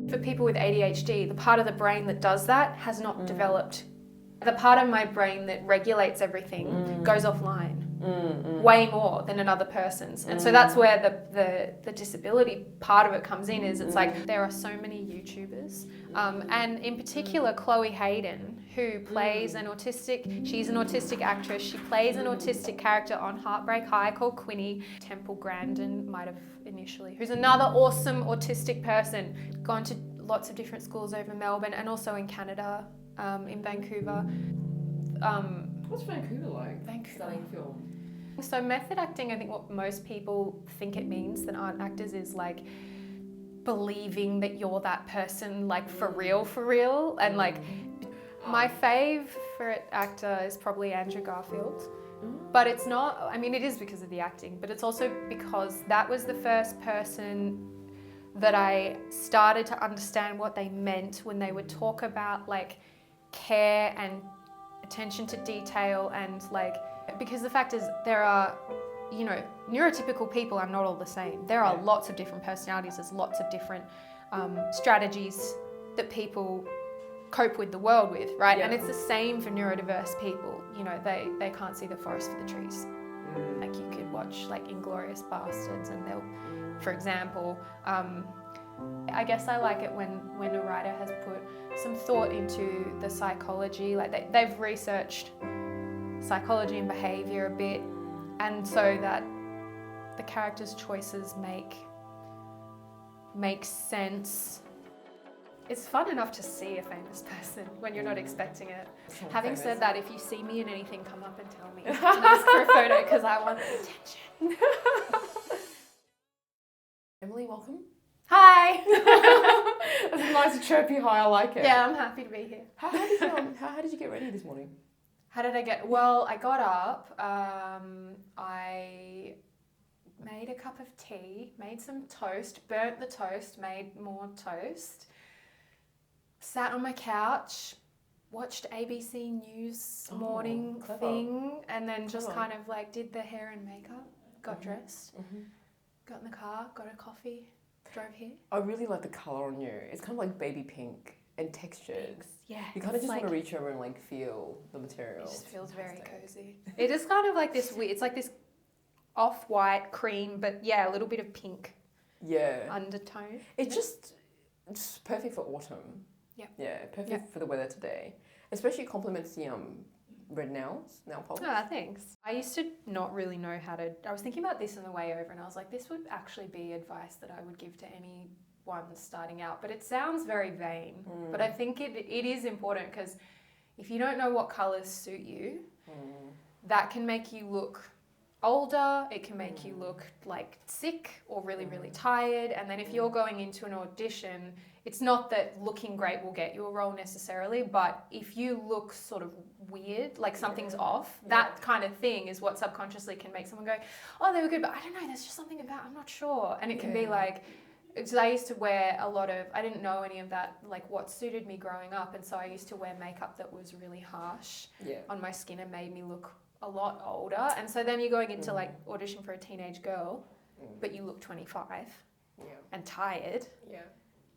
For people with ADHD, the part of the brain that does that has not developed. The part of my brain that regulates everything goes offline way more than another person's. And so that's where the disability part of it comes in, is it's like there are so many YouTubers, and in particular Chloe Hayden, who plays she's an autistic actress. She plays an autistic character on Heartbreak High called Quinny. Temple Grandin might have initially, who's another awesome autistic person, gone to lots of different schools over Melbourne and also in Canada, in Vancouver. What's Vancouver like? Vancouver. Studying film. So method acting, I think what most people think it means that aren't actors is like believing that you're that person, like for real. And like my favourite actor is probably Andrew Garfield. But it's not, I mean, it is because of the acting, but it's also because that was the first person that I started to understand what they meant when they would talk about like care and attention to detail, and like, because the fact is there are, you know, neurotypical people are not all the same. There are lots of different personalities, there's lots of different strategies that people cope with the world with, right? And it's the same for neurodiverse people. You know, they can't see the forest for the trees. Like you could watch like Inglourious Bastards and they'll, for example, I guess I like it when a writer has put some thought into the psychology, like they've researched psychology and behaviour a bit, and so that the characters' choices make sense. It's fun enough to see a famous person when you're not expecting it. Having said that, if you see me in anything, come up and tell me. Ask for a photo because I want the attention. Emily, welcome. Hi! That's a nice chirpy hi, I like it. Yeah, I'm happy to be here. How did you get ready this morning? How did I get? Well, I got up, I made a cup of tea, made some toast, burnt the toast, made more toast, sat on my couch, watched ABC News morning thing, and then just kind of like did the hair and makeup, got dressed, got in the car, got a coffee, drove here. I really like the colour on you. It's kind of like baby pink and textured. Yeah. You kind of just want to reach over and like feel the material. It just feels very cozy. It is kind of like this weird, it's like this off-white cream, but yeah, a little bit of pink undertone. It's perfect for autumn. Yeah, perfect for the weather today. Especially it complements the red nail polish. Oh, thanks. I used to not really know how to, I was thinking about this on the way over and I was like, this would actually be advice that I would give to anyone starting out, but it sounds very vain. But I think it is important, because if you don't know what colours suit you, that can make you look older, it can make you look like sick or really, really tired. And then if you're going into an audition, it's not that looking great will get you a role necessarily, but if you look sort of weird, like something's off, that kind of thing is what subconsciously can make someone go, oh, they were good, but I don't know, there's just something about, I'm not sure. And it can be like, because I used to wear a lot of, I didn't know any of that, like what suited me growing up. And so I used to wear makeup that was really harsh on my skin and made me look a lot older. And so then you're going into like audition for a teenage girl, but you look 25 and tired.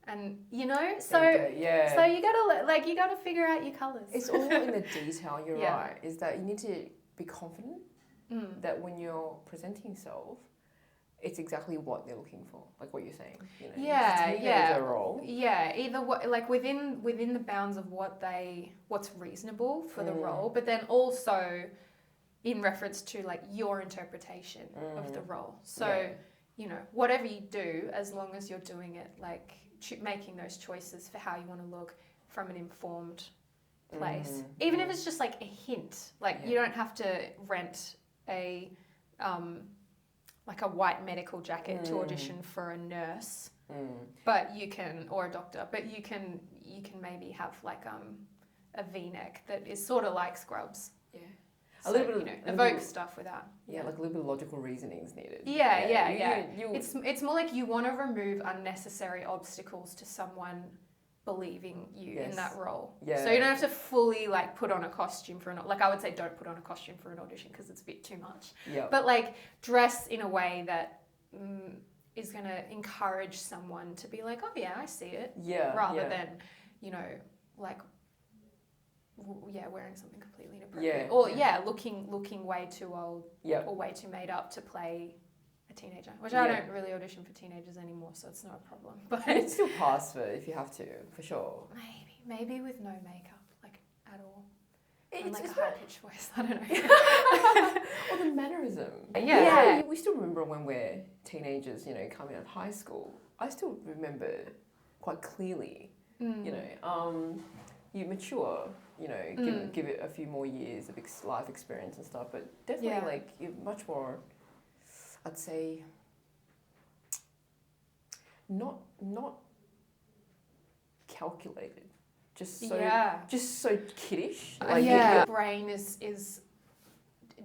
And you know, so you gotta figure out your colours. It's all in the detail. You're right. Is that you need to be confident that when you're presenting yourself, it's exactly what they're looking for, like what you're saying. You know, role. Yeah, either like within the bounds of what's reasonable for the role, but then also in reference to like your interpretation of the role. So you know, whatever you do, as long as you're doing it like making those choices for how you want to look from an informed place, even if it's just like a hint. Like you don't have to rent a like a white medical jacket to audition for a nurse, but you can, or a doctor, but you can maybe have like a V-neck that is sort of like Scrubs. So, a little bit, you know, evoke stuff without. Yeah, like a little bit of logical reasoning is needed. Yeah. It's more like you want to remove unnecessary obstacles to someone believing you in that role. Yeah. So you don't have to fully like put on a costume for like I would say don't put on a costume for an audition because it's a bit too much. Yeah. But like dress in a way that is going to encourage someone to be like, oh yeah, I see it. Yeah. Rather than, you know, like, wearing something completely inappropriate. Or looking way too old or way too made up to play a teenager. Which I don't really audition for teenagers anymore, so it's not a problem. But it's still pass for if you have to, for sure. Maybe with no makeup, like at all. It's like a high-pitched voice, I don't know. Or the mannerism. Yeah. We still remember when we're teenagers, you know, coming out of high school. I still remember quite clearly, you know, you mature, you know, give it a few more years of life experience and stuff, but definitely like you're much more, I'd say, not calculated. Just so kiddish. Like your brain is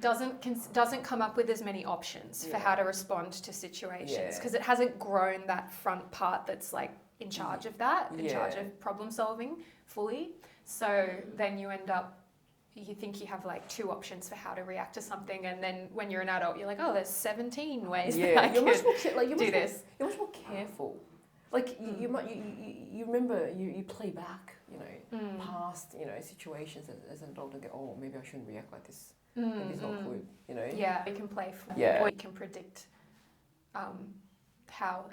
doesn't come up with as many options for how to respond to situations because it hasn't grown that front part that's like in charge of that, in charge of problem solving fully. So then you end up, you think you have like 2 options for how to react to something, and then when you're an adult, you're like, oh, there's 17 ways that I can do this. You're much more careful. Like you remember, you play back, you know, past, you know, situations as an adult and go, oh, maybe I shouldn't react like this. Maybe it's not good, you know. Yeah, you can play for, or you can predict how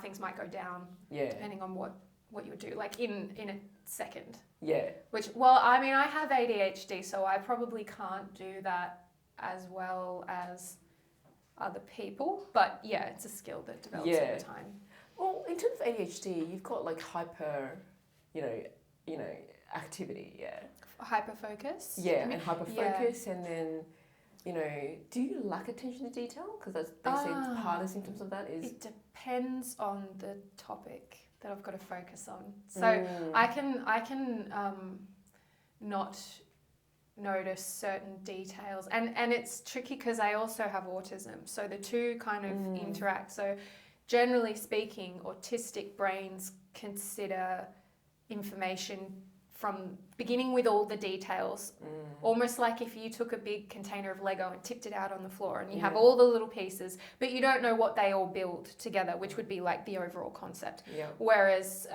things might go down, depending on what you would do, like in a second. Yeah. Which, well, I mean, I have ADHD, so I probably can't do that as well as other people. But yeah, it's a skill that develops over time. Well, in terms of ADHD, you've got like hyper, you know, activity, Hyper focus. Yeah, and hyper focus, and then, you know, do you lack attention to detail? Because they say part of the symptoms of that is. It depends on the topic that I've got to focus on. So I can not notice certain details, and it's tricky because I also have autism, so the two kind of interact. So generally speaking, autistic brains consider information from beginning with all the details, almost like if you took a big container of Lego and tipped it out on the floor and you have all the little pieces, but you don't know what they all build together, which would be like the overall concept. Whereas,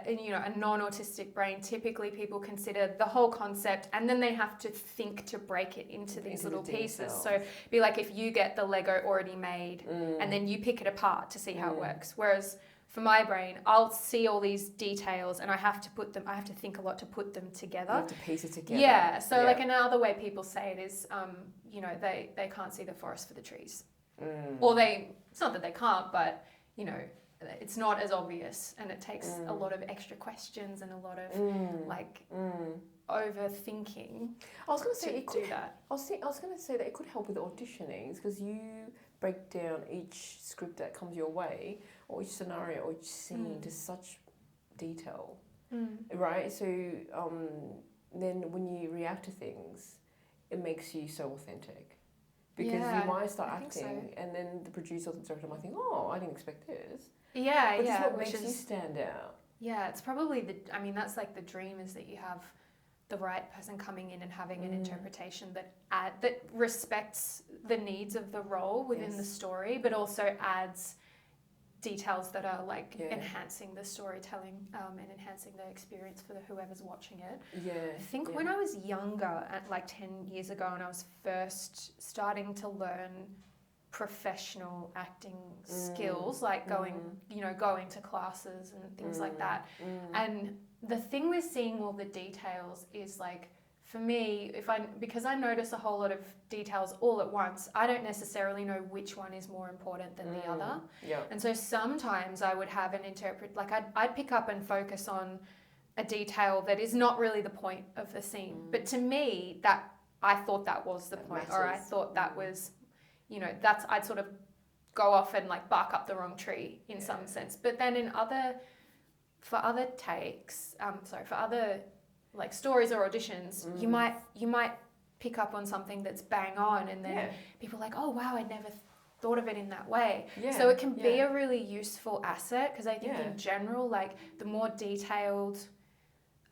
you know, a non-autistic brain, typically people consider the whole concept and then they have to think to break it into these little pieces. So it'd be like if you get the Lego already made and then you pick it apart to see how it works. Whereas for my brain, I'll see all these details and I have to think a lot to put them together. You have to piece it together. Yeah, so like another way people say it is, you know, they can't see the forest for the trees. Or it's not that they can't, but, you know, it's not as obvious and it takes a lot of extra questions and a lot of overthinking. I was going to say it could do that. I was going to say that it could help with auditionings because you break down each script that comes your way or each scenario or each scene to such detail, right? So then when you react to things, it makes you so authentic. Because you might start acting and then the producer or the director might think, oh, I didn't expect this. Yeah, but it's what makes you stand out. Yeah, it's probably that's like the dream is that you have the right person coming in and having an interpretation that respects the needs of the role within the story, but also adds details that are like enhancing the storytelling and enhancing the experience for whoever's watching it. I think when I was younger, at like 10 years ago, and I was first starting to learn professional acting skills, like going to classes and things like that. And the thing with seeing all the details is like, for me, because I notice a whole lot of details all at once, I don't necessarily know which one is more important than the other. And so sometimes I would have an like I'd pick up and focus on a detail that is not really the point of the scene. But to me, that I thought that was the point, or I thought that was, you know, I'd sort of go off and like bark up the wrong tree in some sense. But then for other like stories or auditions, you might pick up on something that's bang on, and then people are like, oh wow, I never thought of it in that way. So it can be a really useful asset, because I think in general, like the more detailed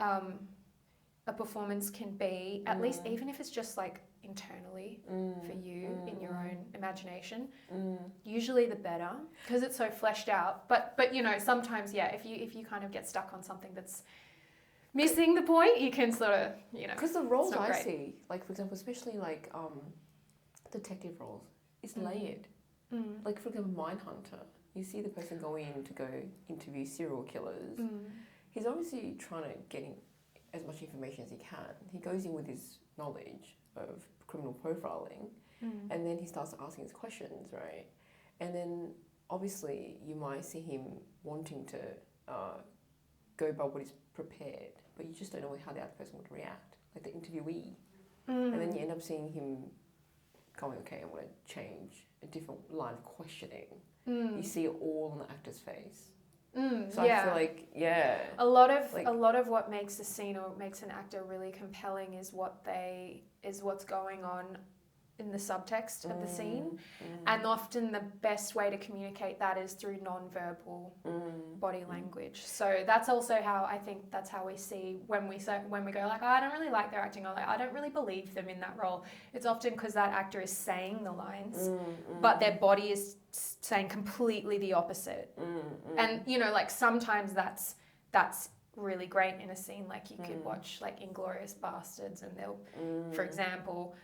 a performance can be, at least even if it's just like internally for you in your own imagination. Usually the better, because it's so fleshed out. But you know, sometimes, yeah, if you kind of get stuck on something that's missing the point, you can sort of, you know. Because the roles I see, like for example, especially like detective roles, it's layered. Like for example, Mindhunter, you see the person go in to go interview serial killers. He's obviously trying to get in as much information as he can. He goes in with his knowledge of criminal profiling, and then he starts asking his questions, right? And then obviously you might see him wanting to go by what he's prepared, but you just don't know how the other person would react, like the interviewee. And then you end up seeing him going, okay, I want to change a different line of questioning. You see it all on the actor's face. So I feel like, a lot of what makes a scene or makes an actor really compelling is what's going on in the subtext of the scene, and often the best way to communicate that is through non-verbal body language. So that's also how I think that's how we see when we go like, oh, I don't really like their acting, or like I don't really believe them in that role. It's often because that actor is saying the lines, but their body is saying completely the opposite. And you know, like sometimes that's really great in a scene. Like you could watch like Inglourious Bastards, and they'll, for example,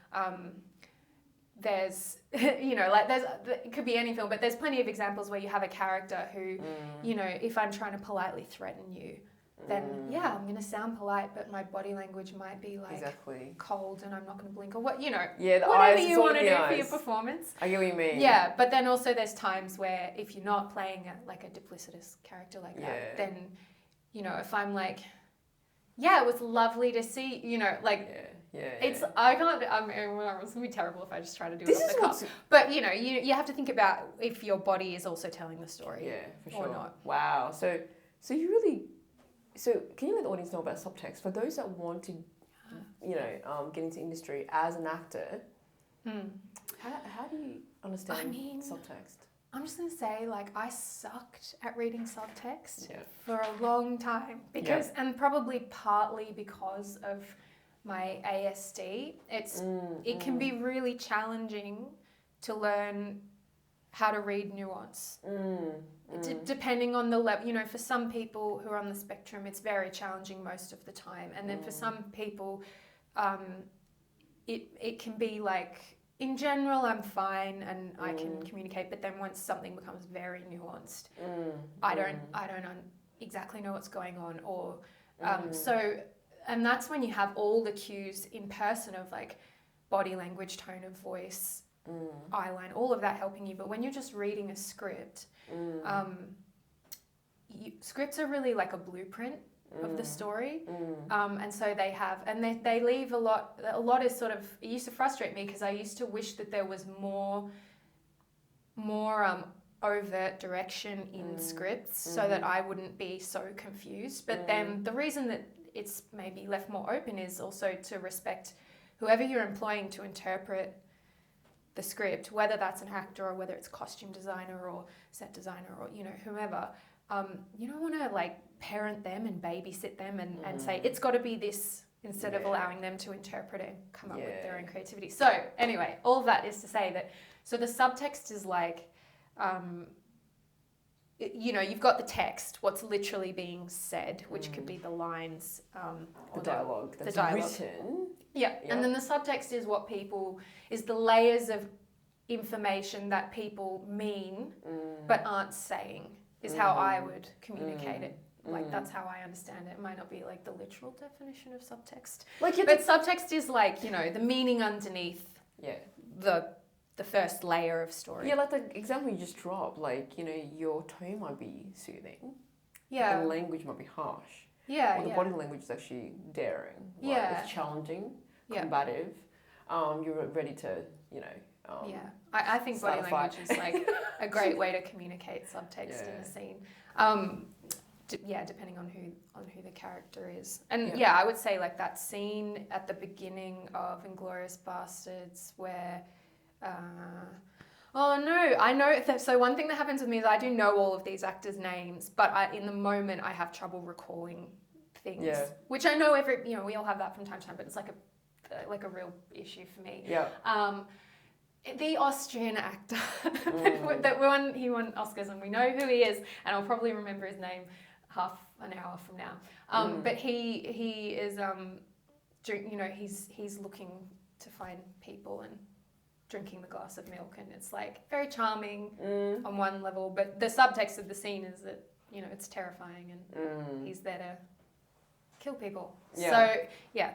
there's, you know, like it could be any film, but there's plenty of examples where you have a character who, you know, if I'm trying to politely threaten you, then I'm going to sound polite, but my body language might be like cold, and I'm not going to blink, or what, you know, whatever you want to do for your performance. I get what you mean. Yeah, but then also there's times where if you're not playing like a duplicitous character like that, then, you know, if I'm like, yeah, it was lovely to see, you know, like, it's, I can't, it's going to be terrible if I just try to do it off the cuff. But, you know, you have to think about if your body is also telling the story. Yeah, for sure. Or not. Wow. So you really, so can you let the audience know about subtext? For those that want to, you know, get into industry as an actor, how do you understand subtext? I'm just going to say, like, I sucked at reading subtext for a long time because, and probably partly because of my ASD. It can be really challenging to learn how to read nuance. Depending on the level, you know, for some people who are on the spectrum, it's very challenging most of the time. And then for some people, it can be like, in general, I'm fine and I can communicate. But then once something becomes very nuanced, I don't exactly know what's going on. Or and that's when you have all the cues in person of like body language, tone of voice, eyeline, all of that helping you. But when you're just reading a script, scripts are really like a blueprint of the story, and so they have, and they leave a lot is sort of, it used to frustrate me because I used to wish that there was more overt direction in scripts so that I wouldn't be so confused. But then the reason that it's maybe left more open is also to respect whoever you're employing to interpret the script, whether that's an actor or whether it's costume designer or set designer or, you know, whomever. You don't want to like parent them and babysit them and say it's got to be this instead of allowing them to interpret it and come up with their own creativity. So anyway, all of that is to say that, so the subtext is like, you know, you've got the text, what's literally being said, which could be the lines, the dialogue that's written. Yeah, and then the subtext is is the layers of information that people mean but aren't saying, is how I would communicate it. Like, that's how I understand it. It might not be like the literal definition of subtext. But subtext is like, you know, the meaning underneath the first layer of story. Yeah, like the example you just dropped, like, you know, your tone might be soothing. Yeah. The language might be harsh. Yeah, or the body language is actually daring. Right? Yeah. It's challenging, combative. You're ready to, you know... I think body language is like a great way to communicate subtext in a scene. Depending on who the character is. And I would say like that scene at the beginning of Inglourious Bastards where... I know that. So one thing that happens with me is I do know all of these actors' names, but in the moment I have trouble recalling things, which I know we all have that from time to time, but it's like like a real issue for me. Yeah. The Austrian actor he won Oscars, and we know who he is, and I'll probably remember his name half an hour from now. But he is he's looking to find people and drinking the glass of milk, and it's like very charming on one level, but the subtext of the scene is that it's terrifying, and he's there to kill people. Yeah. So yeah.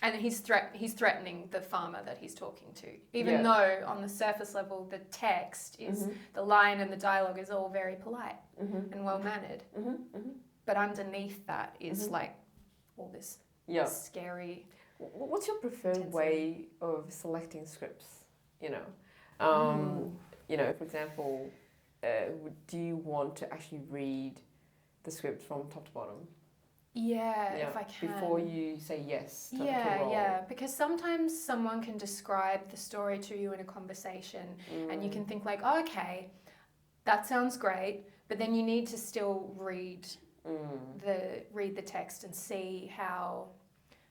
And he's threatening the farmer that he's talking to, even though on the surface level the text is the line and the dialogue is all very polite and well mannered, but underneath that is like all this scary. What's your preferred way of selecting scripts? For example, do you want to actually read the script from top to bottom? Yeah, if I can. Before you say yes to a role. Yeah, because sometimes someone can describe the story to you in a conversation and you can think like, oh, okay, that sounds great, but then you need to still read the text and see how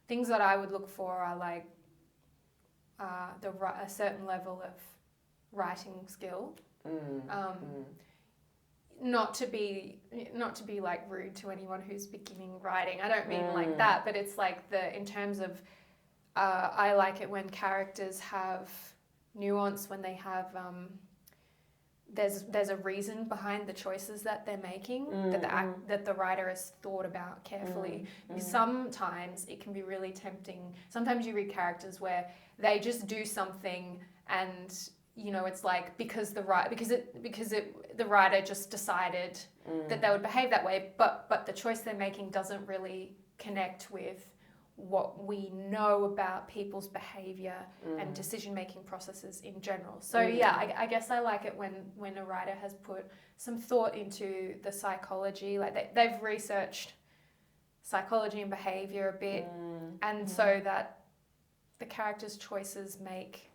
things that I would look for are like a certain level of writing skill. Not to be like rude to anyone who's beginning writing. I don't mean like that, but it's like in terms of I like it when characters have nuance, when they have there's a reason behind the choices that they're making that the writer has thought about carefully. Sometimes it can be really tempting. Sometimes you read characters where they just do something and it's like because the writer just decided that they would behave that way, but the choice they're making doesn't really connect with what we know about people's behavior and decision-making processes in general. So I guess I like it when a writer has put some thought into the psychology, like they've researched psychology and behavior a bit, and so that the characters' choices make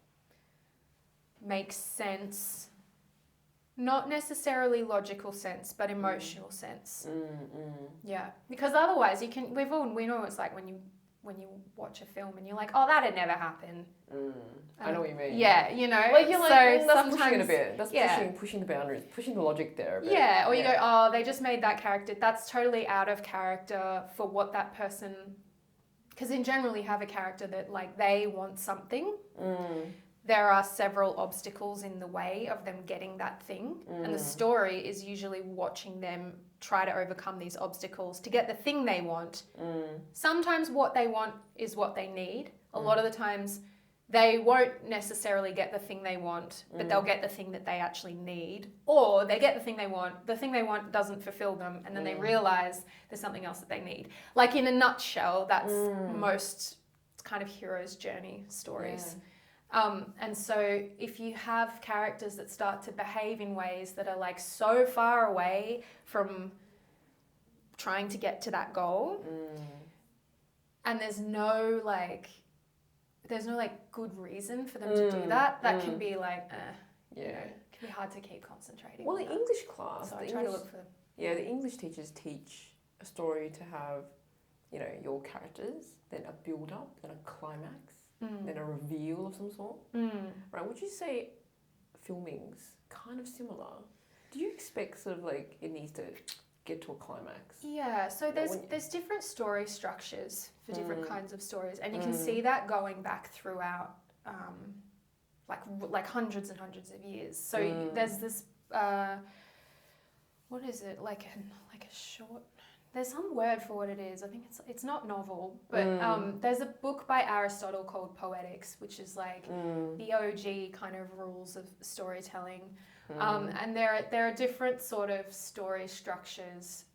sense, not necessarily logical sense, but emotional sense. Yeah, because otherwise we know it's like when you watch a film and you're like, oh, that'd never happen. I know what you mean. Yeah, like you're like, so that's pushing it a bit. That's pushing the boundaries, pushing the logic there a bit. Yeah, or you go, oh, they just made that character. That's totally out of character for what that person. Because in general, you have a character that like they want something. There are several obstacles in the way of them getting that thing. And the story is usually watching them try to overcome these obstacles to get the thing they want. Sometimes what they want is what they need. A lot of the times they won't necessarily get the thing they want, but they'll get the thing that they actually need. Or they get the thing they want doesn't fulfill them, and then they realize there's something else that they need. Like in a nutshell, that's most kind of hero's journey stories. Yeah. And so if you have characters that start to behave in ways that are like so far away from trying to get to that goal, and there's no good reason for them to do that, can be like, it can be hard to keep concentrating. Well, in English class, so I try to look for them. Yeah, the English teachers teach a story to have, your characters, then a build up, then a climax. Then a reveal of some sort. Right? Would you say filming's kind of similar? Do you expect sort of like it needs to get to a climax? Yeah. So there's different story structures for different kinds of stories, and you can see that going back throughout, like hundreds and hundreds of years. So there's this what is it like a short. There's some word for what it is. I think it's not novel, but there's a book by Aristotle called Poetics, which is like the OG kind of rules of storytelling. And there are different sort of story structures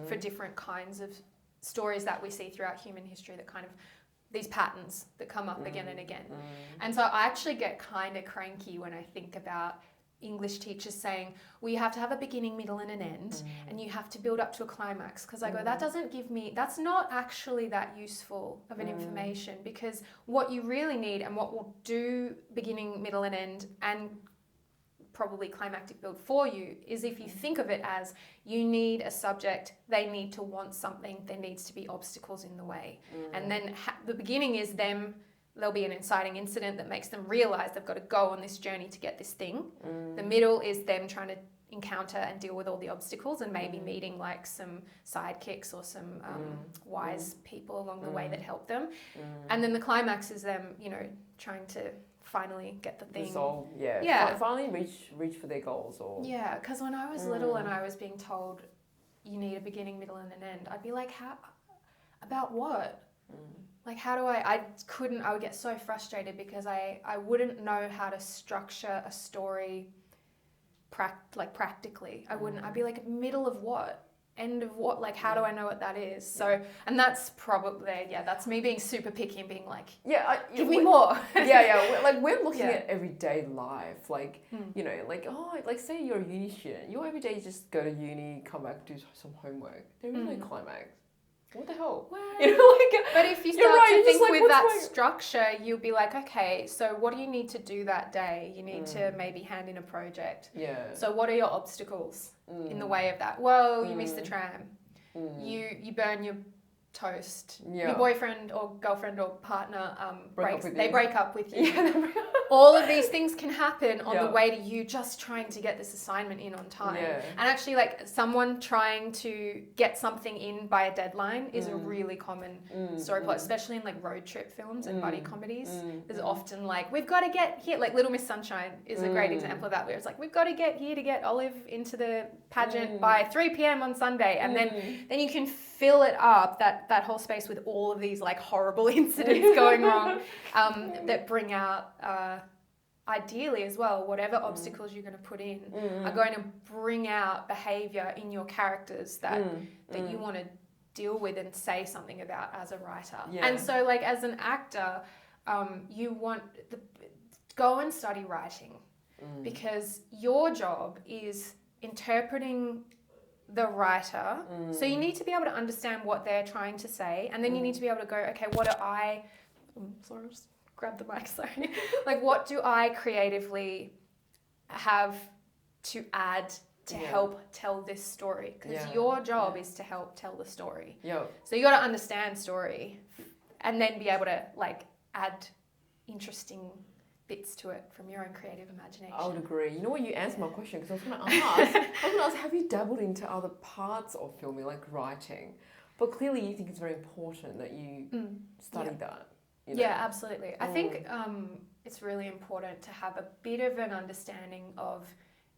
for different kinds of stories that we see throughout human history, that kind of these patterns that come up again and again. And so I actually get kind of cranky when I think about English teachers saying, well, you have to have a beginning, middle and an end, and you have to build up to a climax, because I go, that's not actually that useful of an information, because what you really need and what will do beginning, middle and end and probably climactic build for you is if you think of it as you need a subject, they need to want something, there needs to be obstacles in the way. And then the beginning is there'll be an inciting incident that makes them realize they've got to go on this journey to get this thing. The middle is them trying to encounter and deal with all the obstacles and maybe meeting like some sidekicks or some wise people along the way that help them. And then the climax is them, you know, trying to finally get the thing. Resolve, finally reach for their goals. Or yeah, because when I was little and I was being told you need a beginning, middle and an end, I'd be like, how? About what? Like, how do I would get so frustrated because I wouldn't know how to structure a story practically. I'd be like, middle of what? End of what? Like, how do I know what that is? So, and that's probably, that's me being super picky and being like, give me more. We're looking at everyday life. Like, you know, like, say you're a uni student. Your everyday is just go to uni, come back, do some homework. There is no climax. What the hell? Well, you know, like, but if you start to think with that structure, you'll be like, okay, so what do you need to do that day? You need to maybe hand in a project. Yeah. So what are your obstacles in the way of that? Well, you miss the tram. You burn your toast. Your boyfriend or girlfriend or partner break up with you. All of these things can happen on the way to you just trying to get this assignment in on time. And actually, like, someone trying to get something in by a deadline is a really common story plot, especially in like road trip films and buddy comedies. There's often like, we've got to get here, like Little Miss Sunshine is a great example of that, where it's like, we've got to get here to get Olive into the pageant by 3 p.m. on Sunday. And then you can fill it up, that whole space, with all of these like horrible incidents going wrong that bring out ideally as well, whatever obstacles you're going to put in are going to bring out behavior in your characters that you want to deal with and say something about as a writer. And so, like, as an actor, you want go and study writing because your job is interpreting the writer. So you need to be able to understand what they're trying to say, and then you need to be able to go, okay, what do I sorry, just grab the mic, sorry. Like, what do I creatively have to add to help tell this story? Because your job is to help tell the story. So you got to understand story and then be able to like add interesting bits to it from your own creative imagination. I would agree. You know what, you answered my question, because I was going to ask, have you dabbled into other parts of filming, like writing? But clearly you think it's very important that you study that. You know? Yeah, absolutely. I think it's really important to have a bit of an understanding of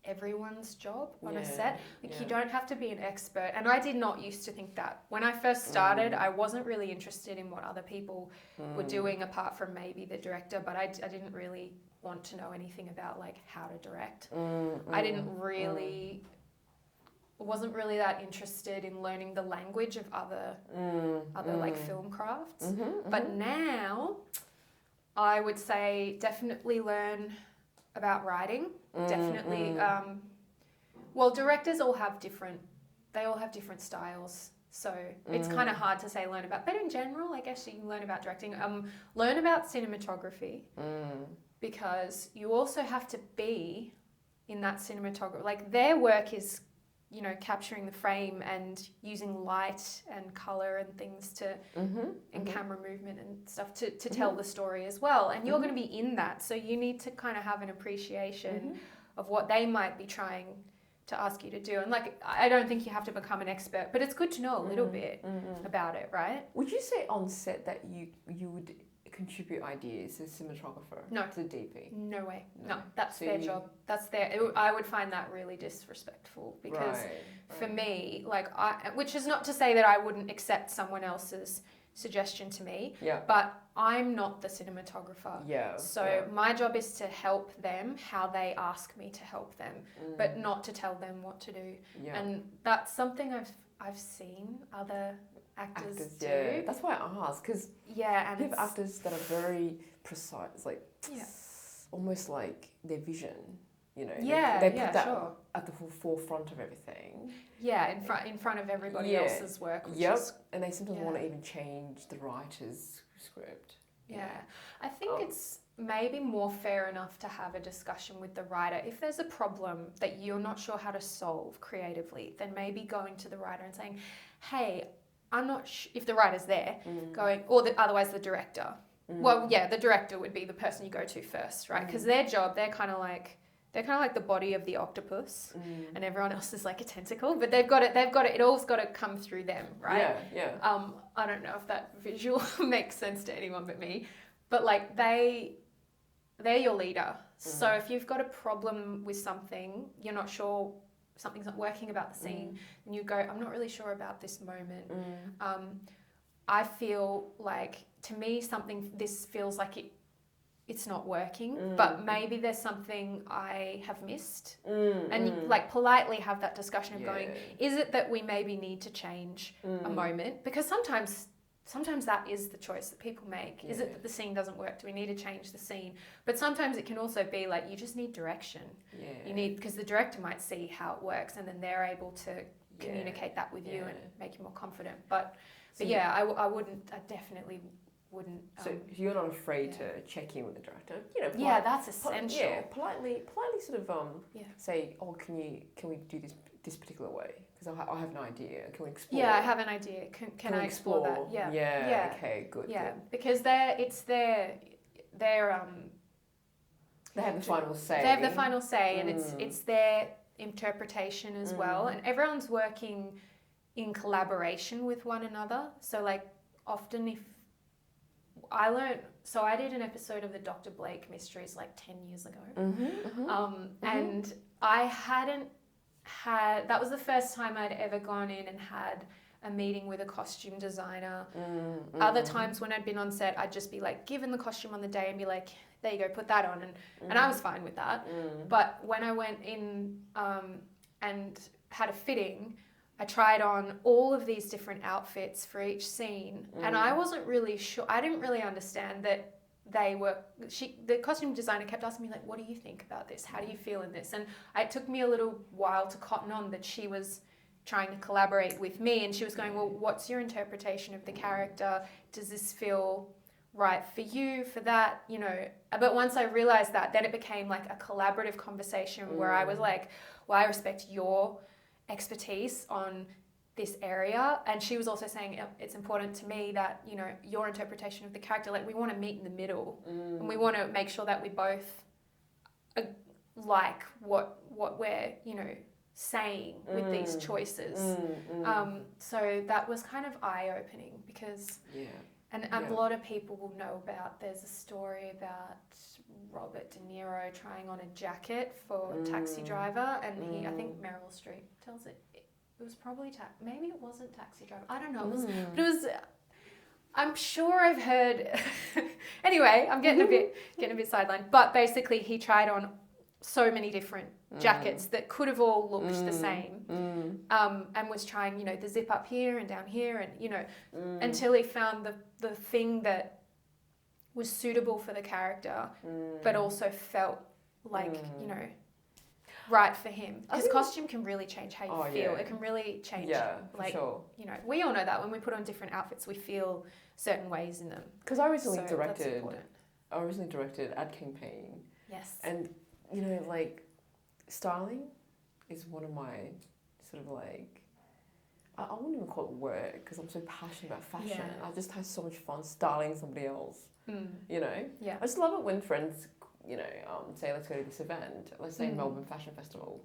everyone's job on a set. Like, you don't have to be an expert. And I did not used to think that. When I first started, I wasn't really interested in what other people were doing apart from maybe the director, but I didn't really want to know anything about like how to direct. I didn't really... wasn't really that interested in learning the language of other like film crafts. But now I would say definitely learn about writing. Definitely. Well, directors all have different styles. So it's kind of hard to say learn about, but in general, I guess you can learn about directing. Learn about cinematography because you also have to be in that cinematography. Like, their work is, you know, capturing the frame and using light and colour and things to, and camera movement and stuff to tell the story as well. And you're going to be in that. So you need to kind of have an appreciation of what they might be trying to ask you to do. And like, I don't think you have to become an expert, but it's good to know a little bit about it, right? Would you say on set that you would contribute ideas as cinematographer to the DP? No way. No, that's their job. That's I would find that really disrespectful because for me, like, which is not to say that I wouldn't accept someone else's suggestion to me, but I'm not the cinematographer. So my job is to help them how they ask me to help them, but not to tell them what to do. And that's something I've seen other actors do. Yeah, that's why I ask, because and you have actors that are very precise, like almost like their vision, you know. They put that at the forefront of everything. Yeah, in front of everybody else's work. Which is, and they sometimes want to even change the writer's script. I think maybe more fair enough to have a discussion with the writer. If there's a problem that you're not sure how to solve creatively, then maybe going to the writer and saying, hey, I'm not if the writer's there, going, or otherwise the director. Well, yeah, the director would be the person you go to first, right? Because their job, they're kind of like the body of the octopus, and everyone else is like a tentacle. But they've got it. It all's got to come through them, right? Yeah. I don't know if that visual makes sense to anyone but me, but like they're your leader. So if you've got a problem with something, you're not sure, something's not working about the scene, and you go, I'm not really sure about this moment. I feel like, to me, this feels like it's not working, but maybe there's something I have missed. And you like politely have that discussion of going, is it that we maybe need to change a moment? Because sometimes that is the choice that people make. Is it that the scene doesn't work? Do we need to change the scene? But sometimes it can also be like, you just need direction. Because the director might see how it works, and then they're able to communicate that with you and make you more confident. But I definitely wouldn't. So you're not afraid to check in with the director? That's essential. Politely sort of say, oh, can we do this particular way? Because I have an idea. Can we explore? Yeah, I have an idea. Can I explore that? Yeah. Okay. Good. Yeah, good. because they have the final say. They have the final say, and it's their interpretation as well. And everyone's working in collaboration with one another. So like often I did an episode of the Dr. Blake mysteries like 10 years ago. And that was the first time I'd ever gone in and had a meeting with a costume designer. Other times when I'd been on set, I'd just be like given the costume on the day and be like, there you go, put that on. And I was fine with that. But when I went in and had a fitting, I tried on all of these different outfits for each scene, and I wasn't really sure. I didn't really understand that the costume designer kept asking me like, what do you think about this? How do you feel in this? And it took me a little while to cotton on that she was trying to collaborate with me, and she was going, well, what's your interpretation of the character? Does this feel right for you, for that, But once I realized that, then it became like a collaborative conversation where I was like, well, I respect your expertise on this area, and she was also saying it's important to me that your interpretation of the character, like we want to meet in the middle, and we want to make sure that we both like what we're saying with these choices. So that was kind of eye-opening because and a lot of people will know about, there's a story about Robert De Niro trying on a jacket for Taxi Driver, and I think Meryl Streep tells it. It was probably maybe it wasn't Taxi Driver. I don't know. But it was. I'm sure I've heard. Anyway, I'm getting a bit sidelined. But basically, he tried on so many different jackets that could have all looked the same, and was trying, the zip up here and down here, and until he found the thing that was suitable for the character, but also felt like right for him. Because costume can really change how you feel. Yeah. It can really change. Yeah, for sure. We all know that when we put on different outfits, we feel certain ways in them. Because I recently directed ad campaign. Yes. And styling is one of my sort of like, I wouldn't even call it work because I'm so passionate about fashion. Yeah. I just have so much fun styling somebody else. Yeah. I just love it when friends, say let's go to this event. Let's say Melbourne Fashion Festival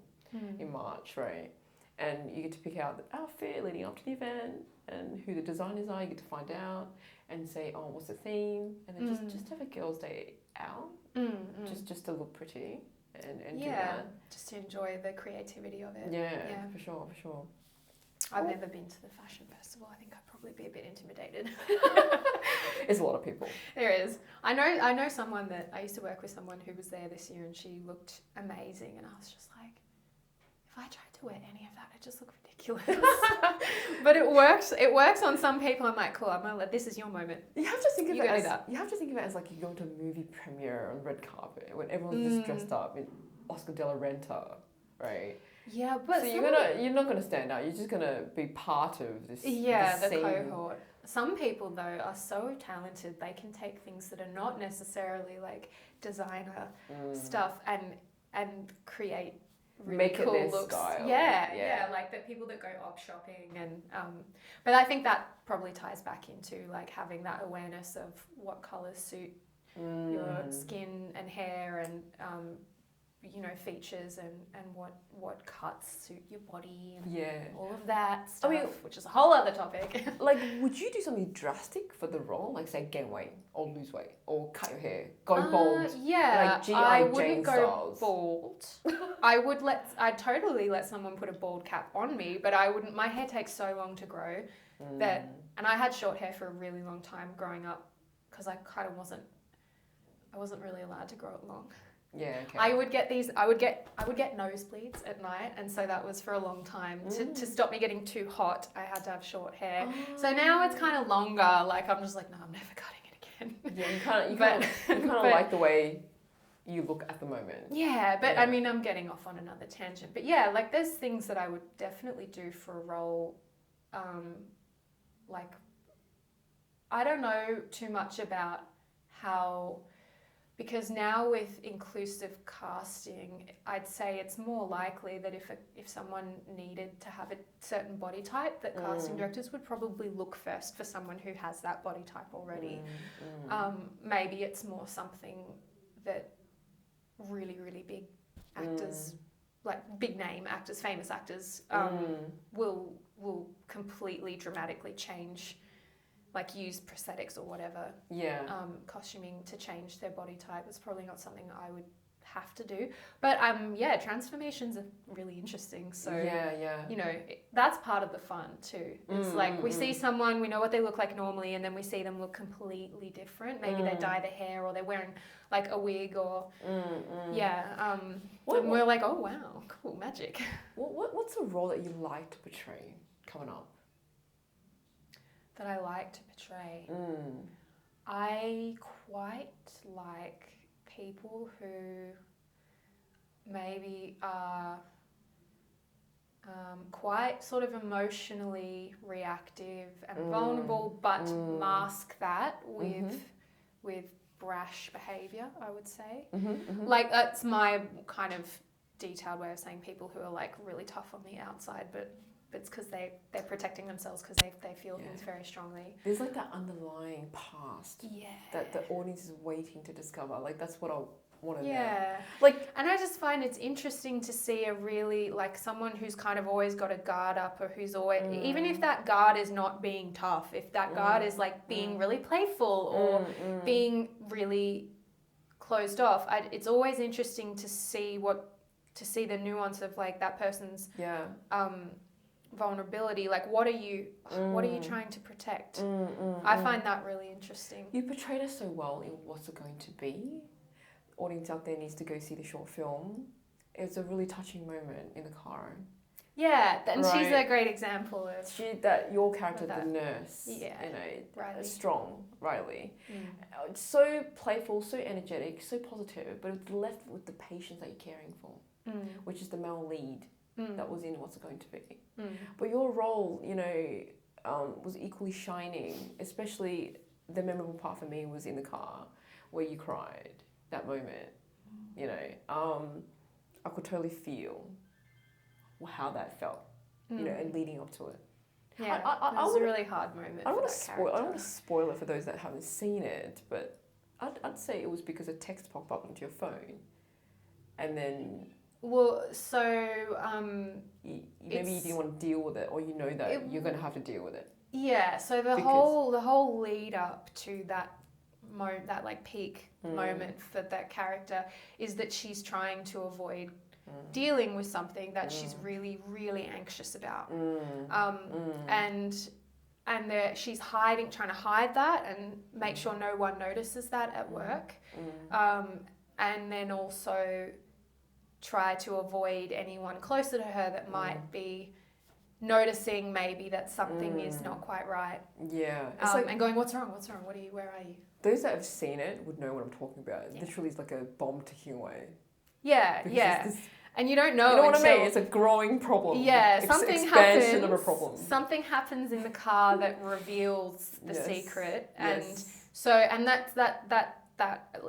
in March, right? And you get to pick out the outfit leading up to the event and who the designers are. You get to find out and say, oh, what's the theme? And then just have a girls' day out, just to look pretty and do that. Just to enjoy the creativity of it. Yeah, for sure. I've never been to the fashion festival. I think I'd probably be a bit intimidated. There's a lot of people. There is. I know someone that I used to work with, someone who was there this year, and she looked amazing, and I was just like, if I tried to wear any of that, it just looked ridiculous. But it works. It works on some people. I'm like, cool. I'm gonna this is your moment. You have to think of it as like you go to a movie premiere on the red carpet when everyone's just dressed up in Oscar de la Renta, right? Yeah, but so you're not gonna stand out. You're just gonna be part of this. Yeah, this the scene. cohort. Some people though are so talented they can take things that are not necessarily like designer stuff and create really Make cool it their looks. style. Yeah, like the people that go op shopping and but I think that probably ties back into like having that awareness of what colours suit your skin and hair and you know, features and what cuts suit your body and all of that stuff, which is a whole other topic. Like, would you do something drastic for the role? Like, say, gain weight or lose weight or cut your hair, go bald? Yeah, like G.I. I Jane wouldn't go styles. bald. I'd totally let someone put a bald cap on me, but I wouldn't. My hair takes so long to grow that, and I had short hair for a really long time growing up because I kind of wasn't really allowed to grow it long. Yeah, okay. I would get nosebleeds at night, and so that was for a long time. To stop me getting too hot, I had to have short hair. So now it's kind of longer. Like I'm just like, no, I'm never cutting it again. Yeah, you kind of like the way you look at the moment. Yeah, but I mean, I'm getting off on another tangent. But yeah, like there's things that I would definitely do for a role. Like I don't know too much about how. Because now with inclusive casting, I'd say it's more likely that if someone needed to have a certain body type, that casting directors would probably look first for someone who has that body type already. Maybe it's more something that really, really big actors, like big name actors, famous actors, will completely dramatically change. Like use prosthetics or whatever, costuming to change their body type. It's probably not something I would have to do. But transformations are really interesting. So you know, that's part of the fun too. It's like we see someone, we know what they look like normally, and then we see them look completely different. Maybe they dye their hair or they're wearing like a wig or and we're like, oh wow, cool, magic. What's a role that you like to portray coming up? That I like to portray. I quite like people who maybe are quite sort of emotionally reactive and vulnerable, but mask that with brash behaviour, I would say. Like that's my kind of detailed way of saying people who are like really tough on the outside, but it's because they're protecting themselves because they feel things very strongly. There's like that underlying past that the audience is waiting to discover. Like that's what I want to know. Like, and I just find it's interesting to see a really like someone who's kind of always got a guard up, or who's always even if that guard is not being tough, if that guard is like being really playful or being really closed off. It's always interesting to see the nuance of like that person's vulnerability. Like what are you trying to protect? I find that really interesting. You portrayed us so well in What's It Going to Be. Audience out there needs to go see the short film. It's a really touching moment in the car. Yeah, and she's a great example of your character, the nurse. Yeah, you know, Riley. Strong, Riley. So playful, so energetic, so positive, but it's left with the patients that you're caring for, which is the male lead that was in What's It Going to Be. But your role, you know, was equally shining. Especially the memorable part for me was in the car where you cried. That moment, you know, I could totally feel how that felt, you know, and leading up to it. Yeah, it was a really hard moment. I don't want to spoil it for those that haven't seen it, but I'd say it was because a text popped up onto your phone, and then. Well, so maybe you didn't want to deal with it, or you know that you're going to have to deal with it. Yeah. So the whole lead up to that that like peak moment for that character is that she's trying to avoid dealing with something that she's really, really anxious about, and she's trying to hide that and make sure no one notices that at work, and then also try to avoid anyone closer to her that might be noticing maybe that something is not quite right. Yeah. And going, what's wrong? Where are you? Those that have seen it would know what I'm talking about. It literally is like a bomb ticking away. Yeah, yeah. And you don't know. You know what I mean? It's a growing problem. Yeah, something happens. Of a problem. Something happens in the car that reveals the secret, and that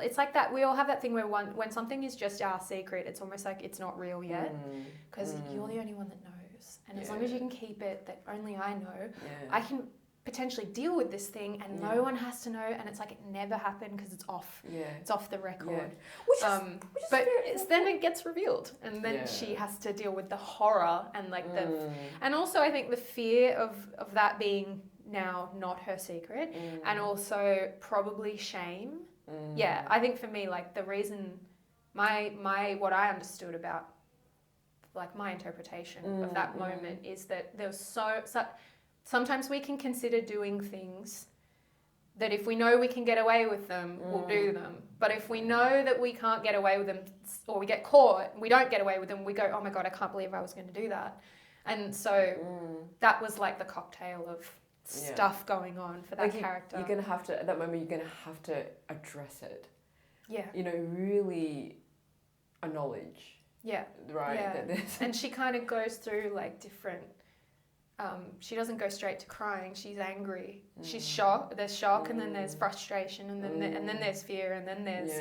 it's like that. We all have that thing where when something is just our secret, it's almost like it's not real yet, because you're the only one that knows. And as long as you can keep it, that only I know, I can potentially deal with this thing, and no one has to know, and it's like it never happened because it's off. It's off the record. But then it gets revealed, and then she has to deal with the horror and like and also I think the fear of that being now not her secret, and also probably shame. I think for me, like the reason my what I understood about like my interpretation of that moment is that there was so sometimes we can consider doing things that if we know we can get away with them, we'll do them. But if we know that we can't get away with them, or we get caught, we don't get away with them, we go, oh my God, I can't believe I was going to do that. And so that was like the cocktail of stuff going on for that character. You're going to have to, at that moment, you're going to have to address it. Yeah. You know, really acknowledge. Yeah. Right. Yeah. And she kind of goes through like different... she doesn't go straight to crying. She's angry. She's shocked. There's shock, and then there's frustration, and then there's fear, and then there's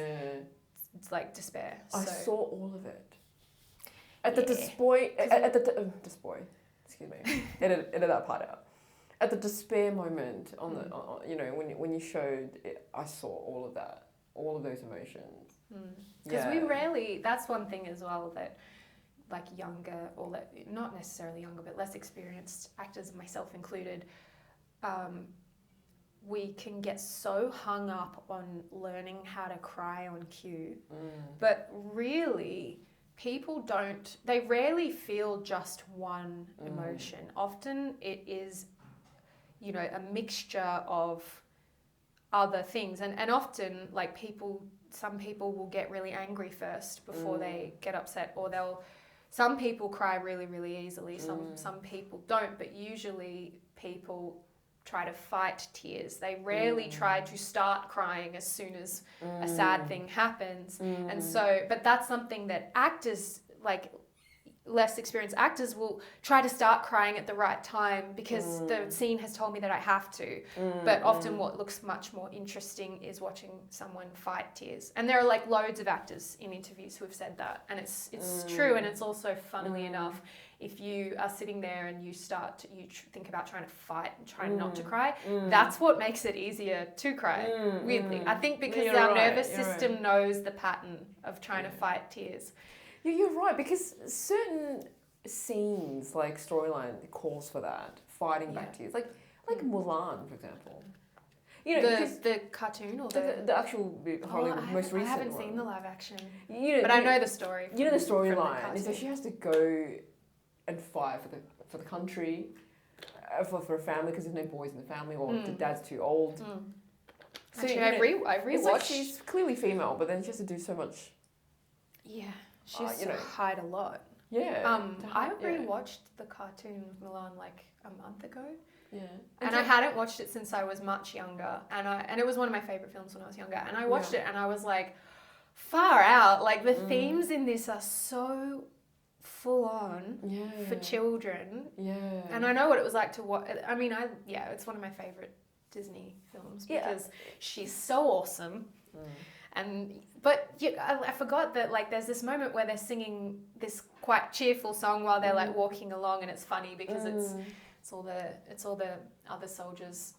it's like despair. I saw all of it at the despair. At the despair. Excuse me. Edit that part out. At the despair moment on the, you know, when you showed it, I saw all of that, all of those emotions. Because we rarely. That's one thing as well that. Like younger, or not necessarily younger, but less experienced actors, myself included, we can get so hung up on learning how to cry on cue. But really, they rarely feel just one emotion. Often it is, you know, a mixture of other things. And often, like some people will get really angry first before they get upset, or some people cry really, really easily. Some people don't, but usually people try to fight tears. They rarely try to start crying as soon as a sad thing happens. And so, but that's something that actors, like less experienced actors, will try to start crying at the right time because the scene has told me that I have to. But often what looks much more interesting is watching someone fight tears. And there are like loads of actors in interviews who have said that. And it's true. And it's also, funnily enough, if you are sitting there and you think about trying to fight and trying not to cry, that's what makes it easier to cry, weirdly. I think because our nervous system knows the pattern of trying to fight tears. You're right, because certain scenes, like storyline, calls for that, fighting back tears. Like Mulan, for example. You know, the cartoon or the actual Hollywood, most recent I haven't one. Seen the live action, but I know the story. You know the storyline, and so she has to go and fight for the country, for a family, because there's no boys in the family, or the dad's too old. So actually, I rewatched. It's like she's clearly female, but then she has to do so much. Yeah. She used to hide a lot. Yeah. I rewatched the cartoon Milan like a month ago. Yeah. And I hadn't watched it since I was much younger. And it was one of my favourite films when I was younger. And I watched it and I was like, far out. Like the themes in this are so full on for children. Yeah. And I know what it was like to watch. I mean, it's one of my favourite Disney films because she's so awesome. But I forgot that like there's this moment where they're singing this quite cheerful song while they're like walking along, and it's funny because it's all the other soldiers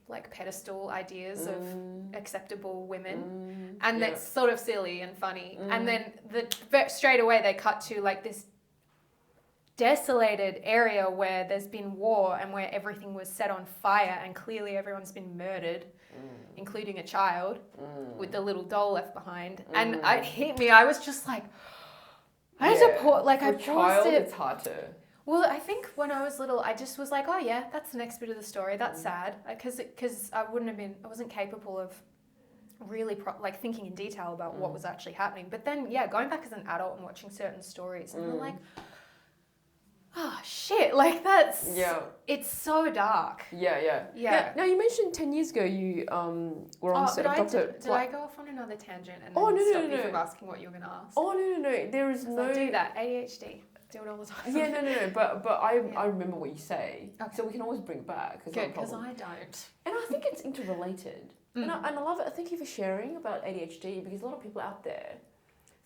like pedestal ideas of acceptable women, and that's sort of silly and funny. And then straight away they cut to like this desolated area where there's been war and where everything was set on fire and clearly everyone's been murdered. Including a child with the little doll left behind. And it hit me. I was just like, I had to pause. Like, I paused it. It's hard to. Well, I think when I was little, I just was like, oh yeah, that's the next bit of the story. That's sad. Because I wasn't capable of really thinking in detail about what was actually happening. But then, going back as an adult and watching certain stories, and I'm like, oh shit, like that's, Yeah. it's so dark. Yeah. Now you mentioned 10 years ago you were on set of Doctor. Did I go off on another tangent and Oh, then no, stop no, you no. from asking what you were going to ask? Oh, no. There is no... I do that. ADHD. Do it all the time. Yeah, no. But I remember what you say. Okay. So we can always bring it back. Good, because I don't. And I think it's interrelated. And I love it. Thank you for sharing about ADHD, because a lot of people out there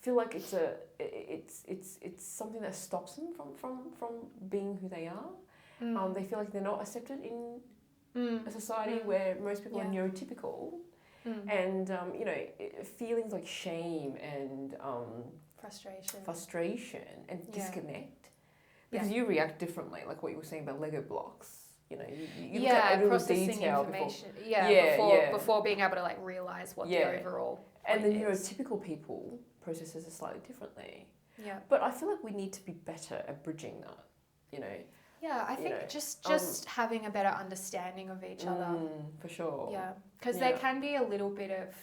feel like it's something that stops them from being who they are. They feel like they're not accepted in a society where most people are neurotypical. And feelings like shame and frustration and disconnect, because you react differently, like what you were saying about Lego blocks. You look at every little detail before being able to like realize what the overall and the neurotypical people processes it slightly differently. But I feel like we need to be better at bridging that. I think just having a better understanding of each other. For sure. Because there can be a little bit of,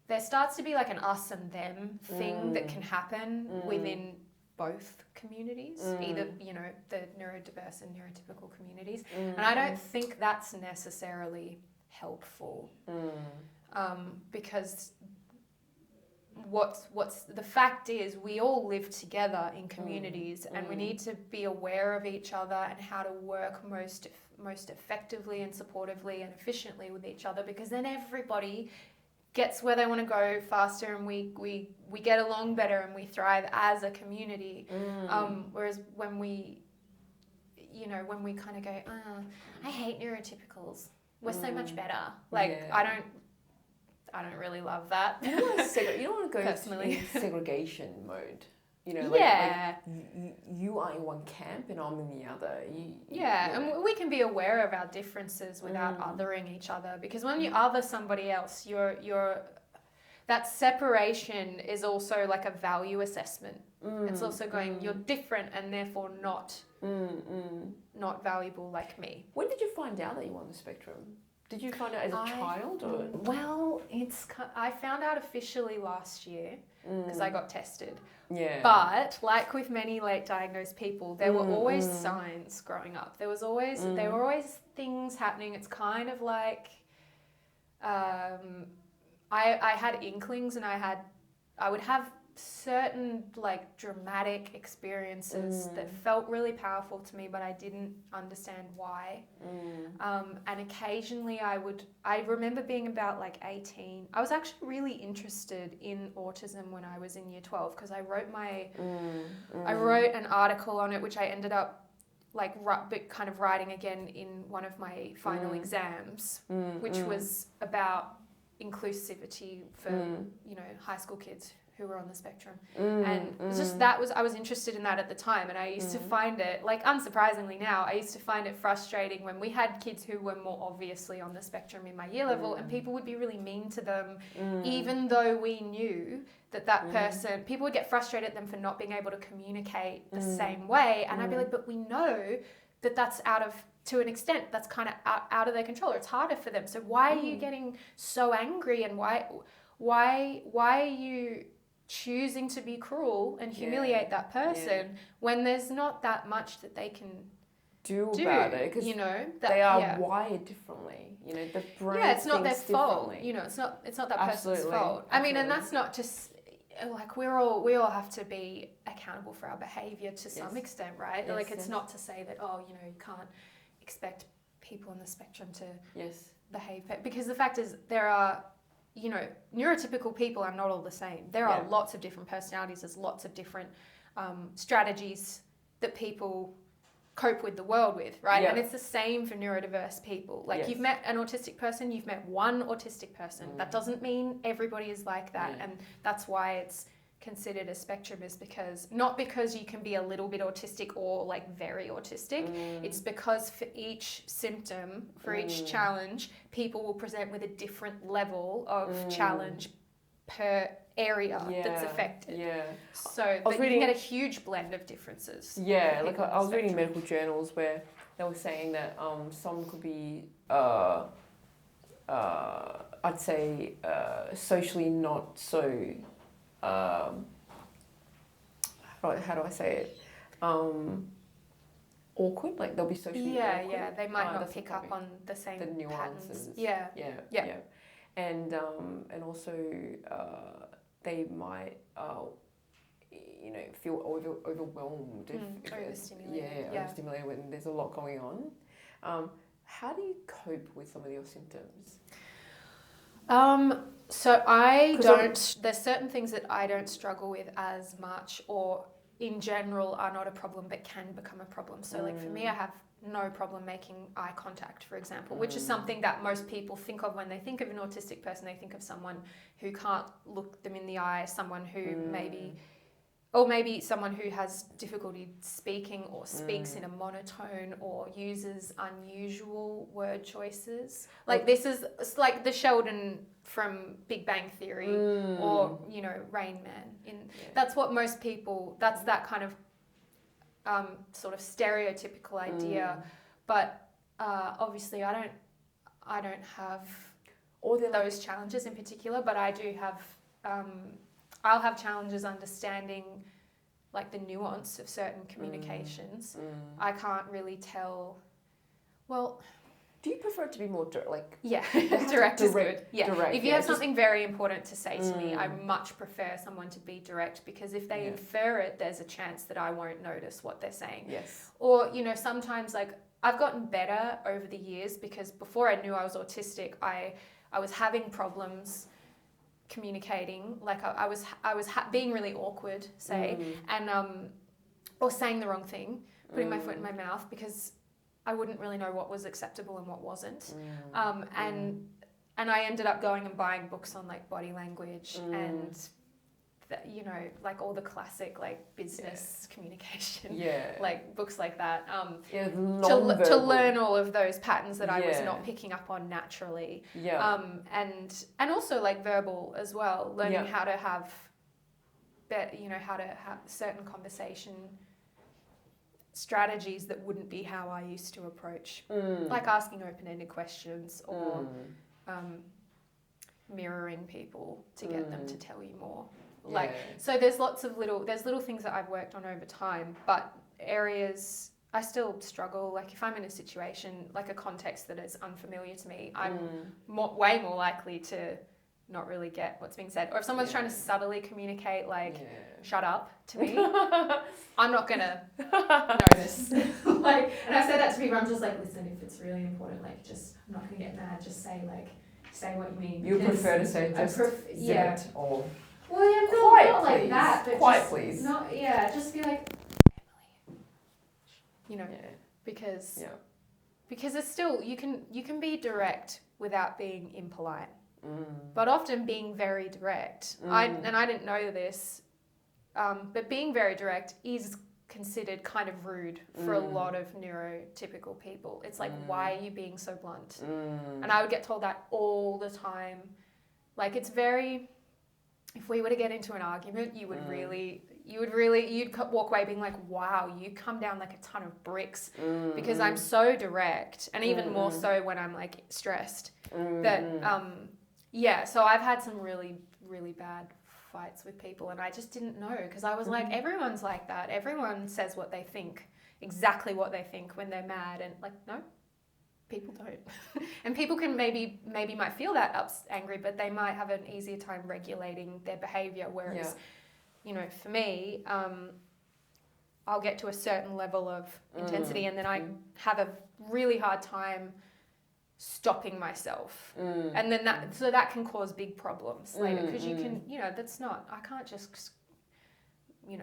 there starts to be like an us and them thing that can happen within both communities, either, the neurodiverse and neurotypical communities. And I don't think that's necessarily helpful. Because what's the fact is we all live together in communities and we need to be aware of each other and how to work most effectively and supportively and efficiently with each other, because then everybody gets where they want to go faster and we get along better and we thrive as a community. Whereas when we kind of go, I hate neurotypicals, we're so much better. Like I don't really love that. You don't want to go personally in segregation mode. You are in one camp and I'm in the other. And we can be aware of our differences without othering each other, because when you other somebody else, you're that separation is also like a value assessment. It's also going, you're different and therefore not valuable like me. When did you find out that you were on the spectrum? Did you find out as a child? Or? Well, I found out officially last year because I got tested. But like with many late diagnosed people, there were always signs growing up. There were always things happening. It's kind of like I had inklings, and I would have certain like dramatic experiences that felt really powerful to me, but I didn't understand why. And occasionally I remember being about like 18. I was actually really interested in autism when I was in year 12, because I wrote an article on it, which I ended up like kind of writing again in one of my final exams, which was about inclusivity for high school kids who were on the spectrum. And it's just I was interested in that at the time, and I used to find it, like unsurprisingly now, I used to find it frustrating when we had kids who were more obviously on the spectrum in my year level, and people would be really mean to them, even though we knew that person, people would get frustrated at them for not being able to communicate the same way, and I'd be like, but we know that's to an extent, that's kind of out of their control. It's harder for them. So why are you getting so angry, and why are you choosing to be cruel and humiliate that person when there's not that much that they can do about it? Because they are wired differently. The brain. It's not their fault. It's not that person's fault. I mean, and that's not just like we all have to be accountable for our behavior to some extent, right? It's not to say that you can't expect people on the spectrum to behave, because the fact is there are neurotypical people are not all the same. There are lots of different personalities. There's lots of different strategies that people cope with the world with, right? And it's the same for neurodiverse people. Like you've met an autistic person, you've met one autistic person. That doesn't mean everybody is like that. And that's why it's considered a spectrum, is not because you can be a little bit autistic or like very autistic. It's because for each symptom, for each challenge, people will present with a different level of challenge per area that's affected. So but you can get a huge blend of differences. I was reading medical journals where they were saying that some could be I'd say socially not so how do I say it? awkward, like they'll be socially awkward. Yeah, they might not pick up on the same the nuances. patterns. Yeah. And also they might feel overwhelmed if overstimulated. overstimulated when there's a lot going on. How do you cope with some of your symptoms? So I don't. There's certain things that I don't struggle with as much, or in general are not a problem but can become a problem. So like for me, I have no problem making eye contact, for example, which is something that most people think of when they think of an autistic person. They think of someone who can't look them in the eye, someone who maybe someone who has difficulty speaking or speaks in a monotone or uses unusual word choices. Like this is like the Sheldon from Big Bang Theory or, Rain Man. That's what most people, that's that kind of sort of stereotypical idea. But obviously I don't have those challenges in particular, but I do have I'll have challenges understanding like the nuance of certain communications. I can't really tell. Well, do you prefer it to be more direct? Direct is good. Yeah, direct, if you have something very important to say to me, I much prefer someone to be direct, because if they infer it, there's a chance that I won't notice what they're saying. Yes. Or sometimes like I've gotten better over the years, because before I knew I was autistic, I was having problems communicating. Like I was being really awkward, say, and or saying the wrong thing, putting my foot in my mouth, because I wouldn't really know what was acceptable and what wasn't. And I ended up going and buying books on like body language and like all the classic like business communication, like books like that. To learn all of those patterns that I was not picking up on naturally. And also like verbal as well, learning how to have, how to have certain conversation strategies that wouldn't be how I used to approach, like asking open-ended questions or mirroring people to get them to tell you more. So there's little things that I've worked on over time, but areas I still struggle. Like if I'm in a situation, like a context that is unfamiliar to me, I'm way more likely to not really get what's being said. Or if someone's trying to subtly communicate, like, shut up to me, I'm not gonna notice. And I've said that to people, I'm just like, listen, if it's really important, like, I'm not gonna get mad, just say what you mean. You prefer to say just zip it, or... Well, not like that, but quiet, please. Just be like, Emily, because it's still, you can be direct without being impolite. But often being very direct, I didn't know this, but being very direct is considered kind of rude for a lot of neurotypical people. It's like, why are you being so blunt? And I would get told that all the time. Like, it's very, if we were to get into an argument, you'd walk away being like, wow, you come down like a ton of bricks, because I'm so direct, and even more so when I'm like stressed, that so I've had some really, really bad fights with people, and I just didn't know, because I was like, everyone's like that. Everyone says what they think, exactly what they think when they're mad, and like, no, people don't. And people can maybe might feel that angry, but they might have an easier time regulating their behavior. Whereas, for me, I'll get to a certain level of intensity, and then I have a really hard time stopping myself, and then that can cause big problems later, because you can, I can't just,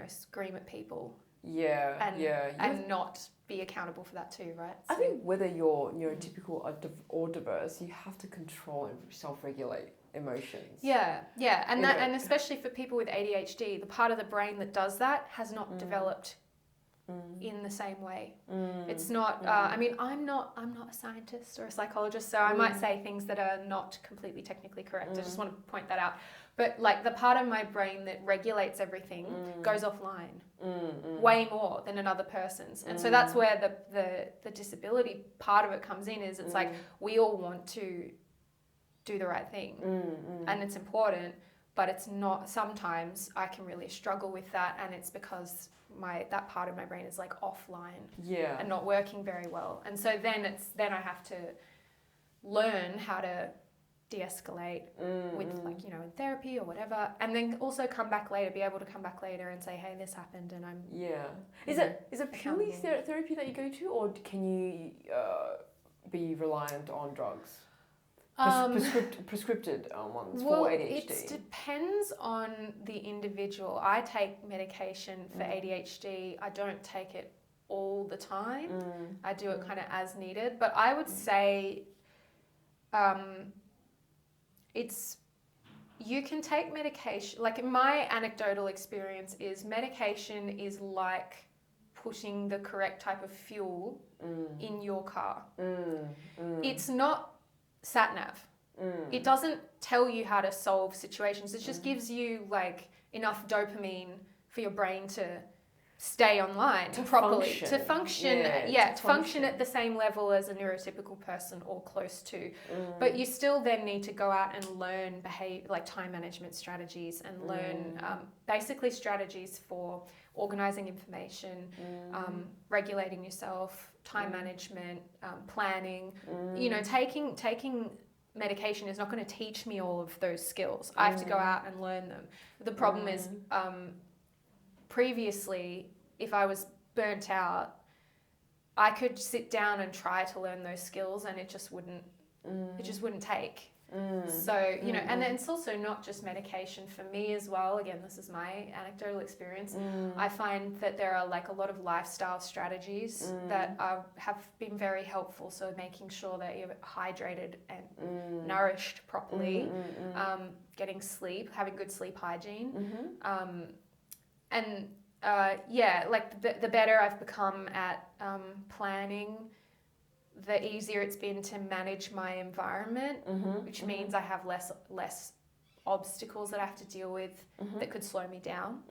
scream at people. And not be accountable for that too, right? So, I think whether you're neurotypical or diverse, you have to control and self-regulate emotions. And especially for people with ADHD, the part of the brain that does that has not developed in the same way. It's not. I'm not a scientist or a psychologist, so I might say things that are not completely technically correct. I just want to point that out. But like the part of my brain that regulates everything goes offline way more than another person's, and so that's where the disability part of it comes in. Is it's like we all want to do the right thing, and it's important, but it's not, sometimes I can really struggle with that, and it's because that part of my brain is like offline and not working very well. And so then I have to learn how to de-escalate with like, you know, in therapy or whatever, and then also be able to come back later and say, hey, this happened and I'm is it purely therapy that you go to, or can you be reliant on drugs? Prescripted ones for ADHD? It depends on the individual. I take medication for ADHD. I don't take it all the time. I do it kind of as needed. But I would say you can take medication. Like, my anecdotal experience is medication is like putting the correct type of fuel in your car. It's not sat nav. It doesn't tell you how to solve situations. It just gives you like enough dopamine for your brain to stay online properly, to function at the same level as a neurotypical person or close to. But you still then need to go out and learn like time management strategies, and learn basically strategies for organizing information, regulating yourself, time management, planning. You know, taking medication is not going to teach me all of those skills. I have to go out and learn them. The problem is, previously, if I was burnt out, I could sit down and try to learn those skills, and it just wouldn't take. So, you know, and then it's also not just medication for me as well. Again, this is my anecdotal experience. I find that there are like a lot of lifestyle strategies that have been very helpful. So making sure that you're hydrated and nourished properly, getting sleep, having good sleep hygiene, like the better I've become at planning, the easier it's been to manage my environment, which means I have less obstacles that I have to deal with that could slow me down.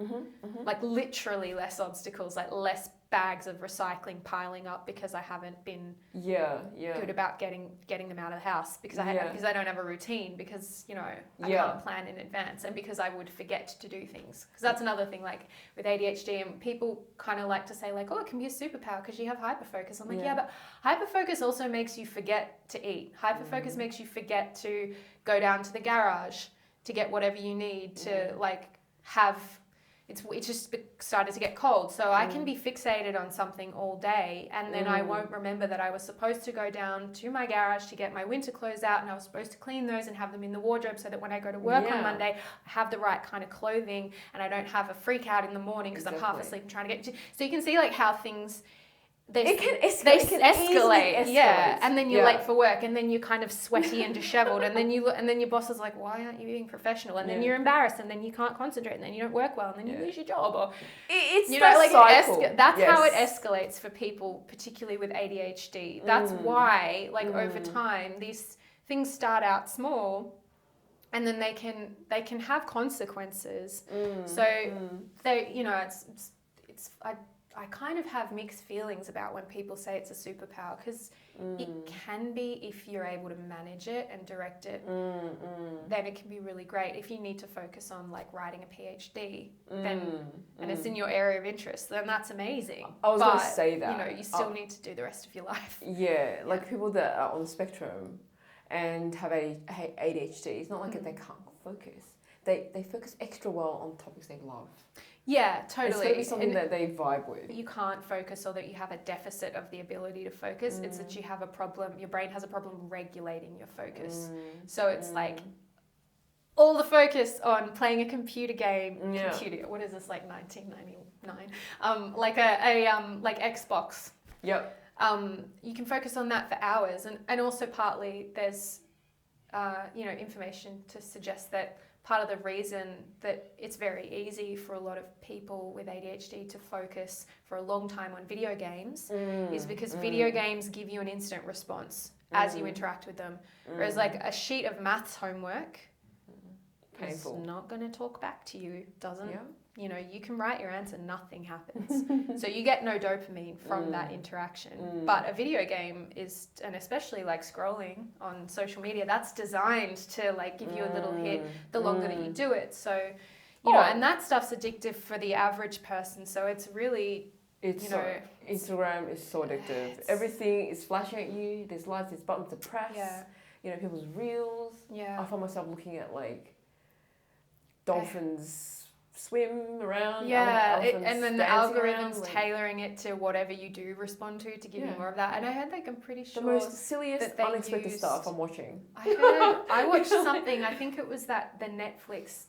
Like literally less obstacles, like less bags of recycling piling up because I haven't been good about getting them out of the house, because I don't have a routine, because, you know, I can't plan in advance, and because I would forget to do things. Because that's another thing, like with ADHD, and people kind of like to say like, oh, it can be a superpower because you have hyperfocus. I'm like, but hyperfocus also makes you forget to eat. Hyperfocus makes you forget to go down to the garage to get whatever you need to like have. It's just started to get cold, so I can be fixated on something all day, and then I won't remember that I was supposed to go down to my garage to get my winter clothes out, and I was supposed to clean those and have them in the wardrobe so that when I go to work on Monday, I have the right kind of clothing, and I don't have a freak out in the morning because I'm half asleep and trying to get. So you can see like how things. They escalate, and then you're late for work, and then you're kind of sweaty and disheveled, and then your boss is like, why aren't you being professional? And then you're embarrassed, and then you can't concentrate, and then you don't work well, and then you lose your job, or it's cycle. That's how it escalates for people, particularly with ADHD. That's why, like over time, these things start out small, and then they can have consequences. They, you know, I kind of have mixed feelings about when people say it's a superpower, because it can be if you're able to manage it and direct it. Then it can be really great. If you need to focus on like writing a PhD, then and it's in your area of interest, then that's amazing. I was going to say that. You know, you still need to do the rest of your life. Like people that are on the spectrum and have ADHD, it's not like they can't focus. They focus extra well on topics they love. Yeah, totally. It's something that they vibe with. You can't focus, or that you have a deficit of the ability to focus. It's that you have a problem, your brain has a problem regulating your focus. So it's like all the focus on playing a computer game, what is this, like 1999? Like like Xbox. Yep. You can focus on that for hours, and also partly there's information to suggest that part of the reason that it's very easy for a lot of people with ADHD to focus for a long time on video games is because video games give you an instant response as you interact with them. Whereas like a sheet of maths homework is not going to talk back to you. you know, you can write your answer, nothing happens. So you get no dopamine from that interaction. But a video game is, and especially like scrolling on social media, that's designed to like give you a little hit the longer that you do it. So, you know, and that stuff's addictive for the average person. So it's really, you know, Instagram is so addictive. Everything is flashing at you. There's lights, there's buttons to press. Yeah. You know, people's reels. Yeah. I find myself looking at like dolphins swim around. Yeah, and then the algorithm's tailoring it to whatever you do respond to give you more of that. And I heard, like, I'm pretty sure the most silliest, unexpected stuff I'm watching. I watched something. I think it was the Netflix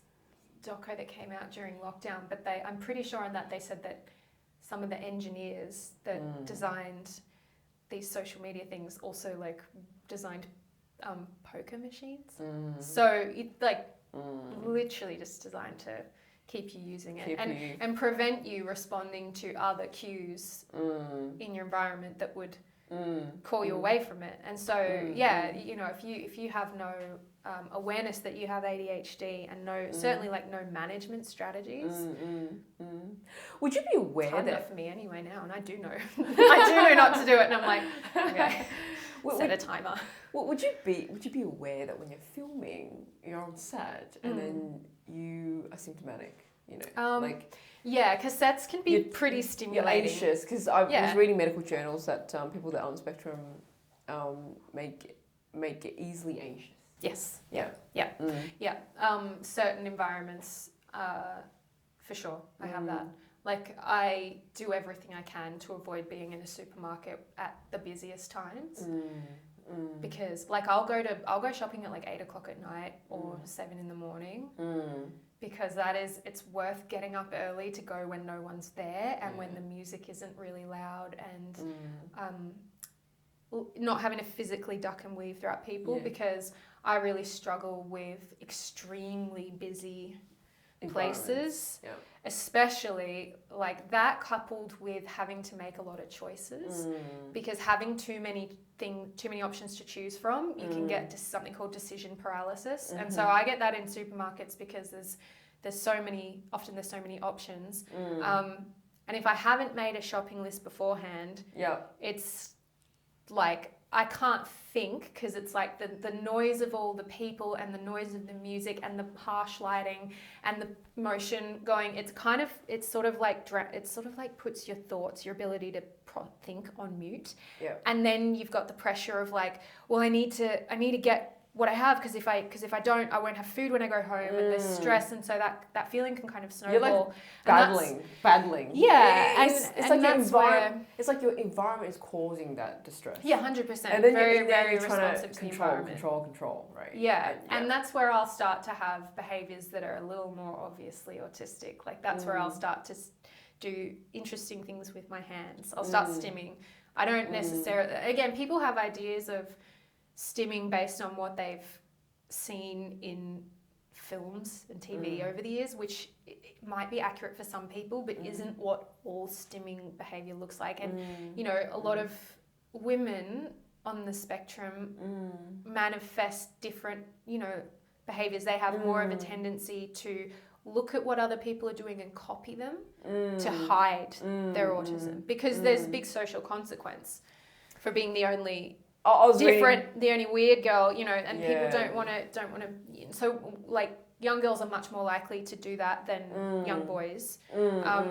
doco that came out during lockdown. But I'm pretty sure on that they said that some of the engineers that designed these social media things also like designed poker machines. So it like literally just designed to keep you using it and prevent you responding to other cues in your environment that would call you away from it. And so you know, if you have no awareness that you have ADHD and certainly like no management strategies, would you be aware that not for me anyway now, and I do know I do know not to do it, and I'm like, okay, set a timer. Would you be aware that when you're filming, you're on set and then you are symptomatic? You know, like yeah, because sets can be pretty stimulating. You're anxious because I was reading medical journals that people that are on the spectrum may get easily anxious. Yes. Yeah. Certain environments, for sure, I have that. Like, I do everything I can to avoid being in a supermarket at the busiest times. Because like I'll go shopping at like 8 o'clock at night or 7 in the morning, because it's worth getting up early to go when no one's there and when the music isn't really loud, and not having to physically duck and weave throughout people, because I really struggle with extremely busy places, especially like that, coupled with having to make a lot of choices, because having too many options to choose from, you can get to something called decision paralysis. And so I get that in supermarkets because there's so many options, and if I haven't made a shopping list beforehand, it's like I can't think, because it's like the noise of all the people and the noise of the music and the harsh lighting and the motion going. It sort of like puts your ability to think on mute. And then you've got the pressure of like, well, I need to get what I have, because if I don't, I won't have food when I go home, and there's stress, and so that feeling can kind of snowball. You're like battling. Yeah, it's like your environment. It's like your environment is causing that distress. Yeah, 100%. And then very you're responsive to the environment. Control, right? Yeah, and that's where I'll start to have behaviours that are a little more obviously autistic. Like that's where I'll start to do interesting things with my hands. I'll start stimming. I don't necessarily. Again, people have ideas of stimming based on what they've seen in films and TV over the years, which might be accurate for some people, but isn't what all stimming behaviour looks like. And, you know, a lot of women on the spectrum manifest different, you know, behaviours. They have more of a tendency to look at what other people are doing and copy them to hide their autism, because there's big social consequence for being the only the only weird girl, you know, and people don't want to. So like young girls are much more likely to do that than young boys. I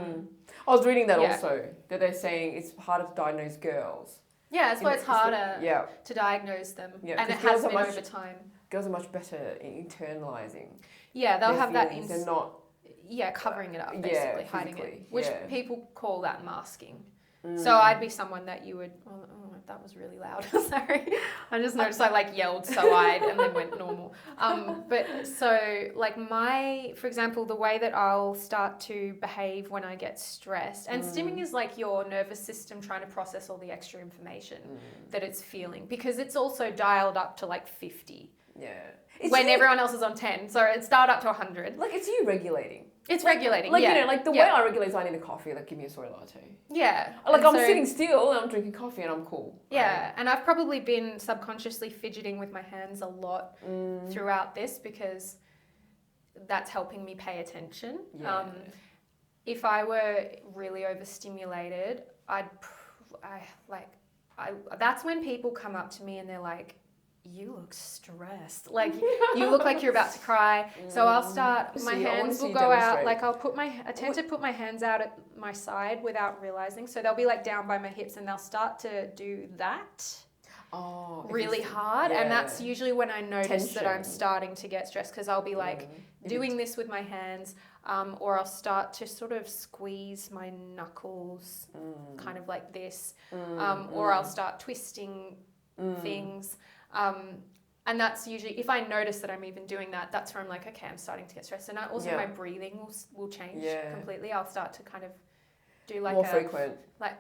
was reading that also, that they're saying it's harder to diagnose girls. Yeah, that's why it's harder to diagnose them, and it has been over time. Girls are much better at internalising. Yeah, they'll have feelings. They're not. Yeah, covering it up, basically hiding it, which people call that masking. So I'd be someone that you would. Oh, that was really loud. Sorry, I just noticed I like yelled so wide and then went normal. But so like for example, the way that I'll start to behave when I get stressed, and stimming is like your nervous system trying to process all the extra information that it's feeling, because it's also dialed up to like 50. Yeah. When everyone else is on 10, so it's dialed up to 100. Like it's you regulating. It's regulating, like, you know, like the way I regulate is I need a coffee, like give me a soy latte. Yeah. Like I'm sitting still and I'm drinking coffee and I'm cool. Yeah, and I've probably been subconsciously fidgeting with my hands a lot throughout this, because that's helping me pay attention. Yeah. if I were really overstimulated, that's when people come up to me and they're like, you look stressed. Like, you look like you're about to cry. So I'll start, my hands will go out, like I tend to put my hands out at my side without realizing. So they'll be like down by my hips and they'll start to do that really hard. Yeah. And that's usually when I notice that I'm starting to get stressed, because I'll be like doing this with my hands, or I'll start to sort of squeeze my knuckles kind of like this, or I'll start twisting things. And that's usually, if I notice that I'm even doing that, that's where I'm like, okay, I'm starting to get stressed. And my breathing will change completely. I'll start to kind of do like more frequent, like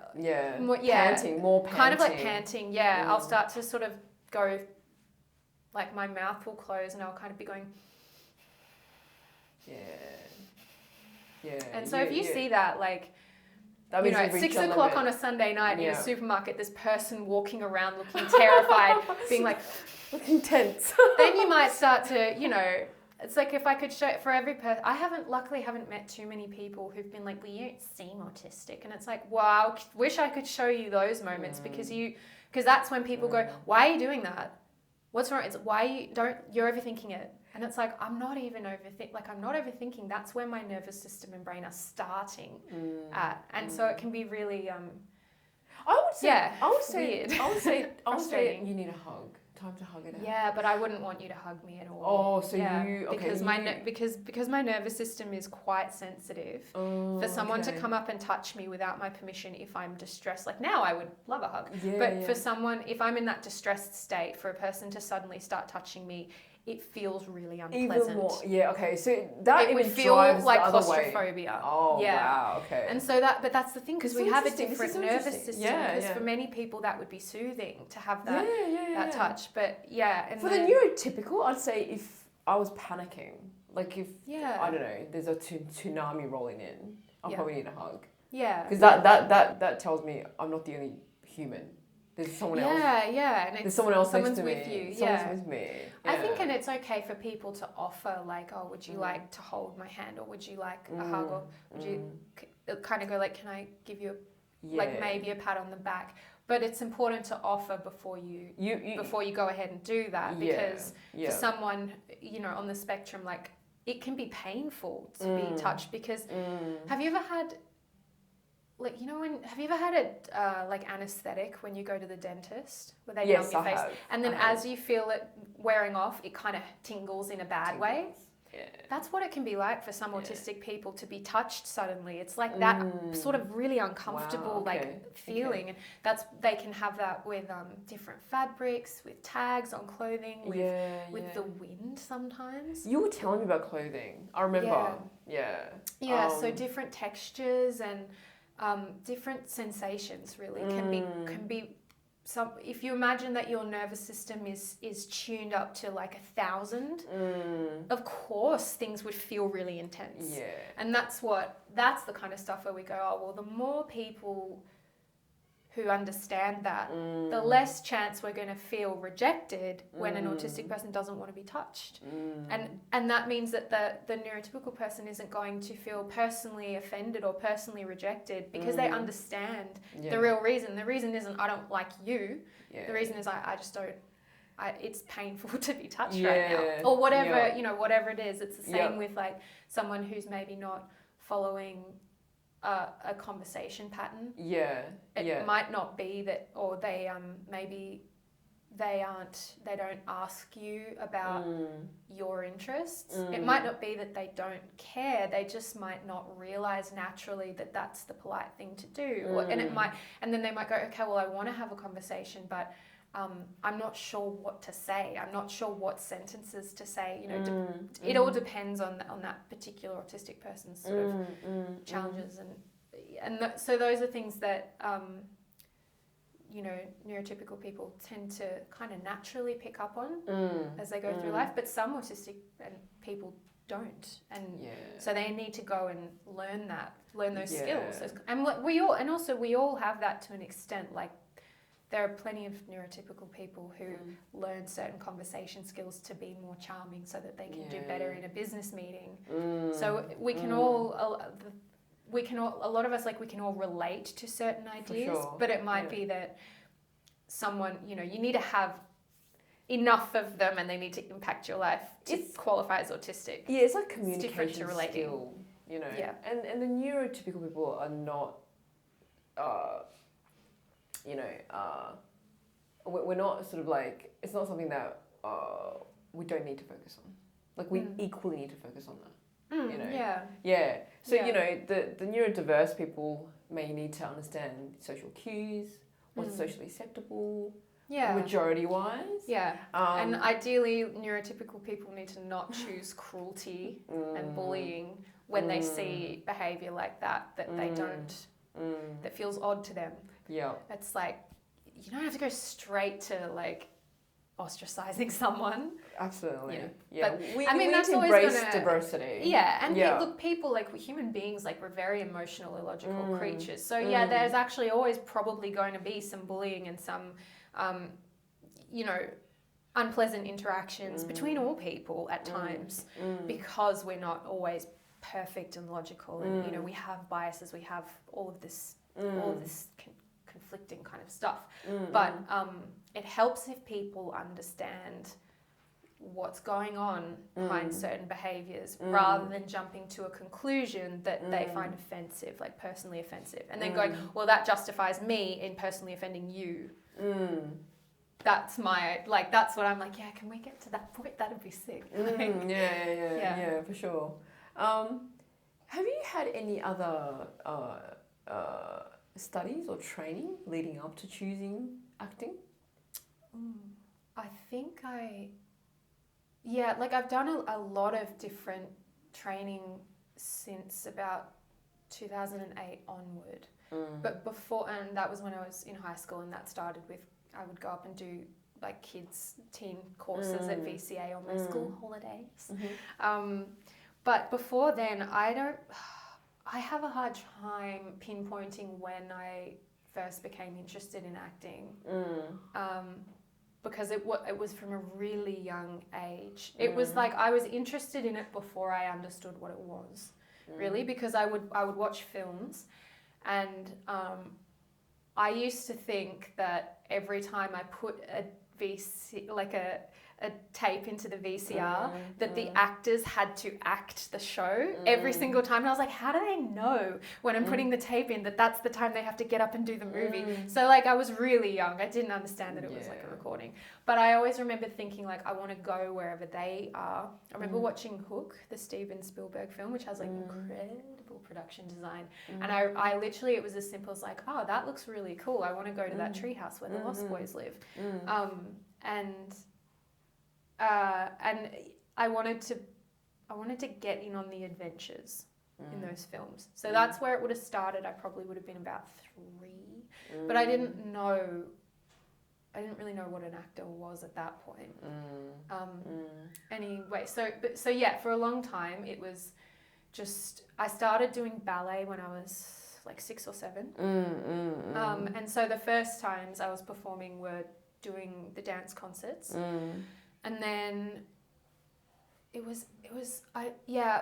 more panting, kind of like panting. Yeah, I'll start to sort of go, like my mouth will close and I'll kind of be going. Yeah. And so if you see that, like, that means at 6 o'clock on a Sunday night in a supermarket, this person walking around looking terrified, being like, looking tense. Then you might start to, it's like if I could show for every person. I luckily haven't met too many people who've been like, well, you don't seem autistic. And it's like, wow, I wish I could show you those moments, because that's when people go, why are you doing that? What's wrong? It's you're overthinking it. And it's like, I'm not even overthinking. That's where my nervous system and brain are starting at. And so it can be really, I would say weird. I would say you need a hug. Time to hug it out. Yeah, but I wouldn't want you to hug me at all. Oh, so because my nervous system is quite sensitive. For someone to come up and touch me without my permission, if I'm distressed, like now I would love a hug. For someone, if I'm in that distressed state, for a person to suddenly start touching me, it feels really unpleasant. Even more, so that it would feel like claustrophobia. Oh, wow, okay. And so but that's the thing, because we have a different nervous system. Because for many people that would be soothing to have that that touch. But and for the neurotypical, I'd say if I was panicking, like if I don't know, there's a tsunami rolling in, I'll probably need a hug. Yeah. Because that tells me I'm not the only human. There's someone else. Yeah. And there's someone else next to me. With you. Someone's with me. Yeah. I think, and it's okay for people to offer, like, oh, would you like to hold my hand, or would you like a hug, or would you kind of go like, can I give you like maybe a pat on the back? But it's important to offer before you go ahead and do that, because for someone, on the spectrum, like, it can be painful to be touched, because have you ever had, like, have you ever had a like anesthetic when you go to the dentist, where they numb your face, and then as you feel it wearing off, it kind of tingles in a bad way? Yeah. That's what it can be like for some autistic people, to be touched suddenly. It's like that sort of really uncomfortable feeling, and they can have that with different fabrics, with tags on clothing, with the wind sometimes. You were telling me about clothing. I remember. So different textures and different sensations really can be some. If you imagine that your nervous system is tuned up to like 1,000, of course things would feel really intense. Yeah. And that's the kind of stuff where we go, oh well, the more people who understand that, the less chance we're going to feel rejected when an autistic person doesn't want to be touched. And that means that the neurotypical person isn't going to feel personally offended or personally rejected, because they understand the real reason. The reason isn't, I don't like you. The reason is, I just don't, it's painful to be touched right now. Or whatever, whatever it is. It's the same with like someone who's maybe not following a conversation pattern. It might not be that, or they maybe they don't ask you about your interests. It might not be that they don't care, they just might not realize naturally that that's the polite thing to do. And then they might go, okay, well, I want to have a conversation, but I'm not sure what to say. I'm not sure what sentences to say. It all depends on that particular autistic person's sort of challenges, so those are things that neurotypical people tend to kind of naturally pick up on as they go through life. But some autistic people don't, and so they need to go and learn those skills. And we all have that to an extent. Like, there are plenty of neurotypical people who learn certain conversation skills to be more charming, so that they can do better in a business meeting. So we can all, we can all, a lot of us, like, we can all relate to certain ideas, sure. but it might be that someone, you know, you need to have enough of them and they need to impact your life to qualify as autistic. Yeah, it's like communication it's different to relating. skill, you know. Yeah. And the neurotypical people are not, we're not sort of like, it's not something that we don't need to focus on. Like, we equally need to focus on that, you know. Yeah. Yeah. So, you know, the neurodiverse people may need to understand social cues, what's socially acceptable, majority-wise. Yeah. And ideally, neurotypical people need to not choose cruelty and bullying when they see behaviour like that they don't, that feels odd to them. Yeah. It's like, you don't have to go straight to, like, ostracizing someone. Absolutely. You know, yeah. But, we I mean, need that's to always embrace gonna, diversity. Yeah. And look, people, like, human beings, like, we're very emotional, illogical creatures. So, there's actually always probably going to be some bullying and some, you know, unpleasant interactions between all people at times because we're not always perfect and logical. And, you know, we have biases, we have all of this conflicting kind of stuff. But it helps if people understand what's going on behind certain behaviours rather than jumping to a conclusion that they find offensive, like personally offensive, and then going, well, that justifies me in personally offending you. That's my, like, that's what I'm like, yeah, can we get to that point? That'd be sick. Like, yeah, for sure. Have you had any other studies or training leading up to choosing acting? I think like I've done a lot of different training since about 2008 onward. But before, and that was when I was in high school, and that started with, I would go up and do like teen courses at VCA on my school holidays. But before then, I have a hard time pinpointing when I first became interested in acting. Because it was from a really young age. It was like I was interested in it before I understood what it was, really, because I would watch films, and I used to think that every time I put a tape into the VCR, that the actors had to act the show every single time. And I was like, how do they know when I'm putting the tape in that that's the time they have to get up and do the movie? So, like, I was really young. I didn't understand that it was like a recording. But I always remember thinking, like, I want to go wherever they are. I remember watching Hook, the Steven Spielberg film, which has like incredible production design. And I literally, it was as simple as like, oh, that looks really cool. I want to go to that treehouse where the Lost Boys live. And I wanted to get in on the adventures in those films. So that's where it would have started. I probably would have been about 3, but I didn't really know what an actor was at that point. Anyway, so yeah, for a long time it was just, I started doing ballet when I was like 6 or 7. And so the first times I was performing were doing the dance concerts. And then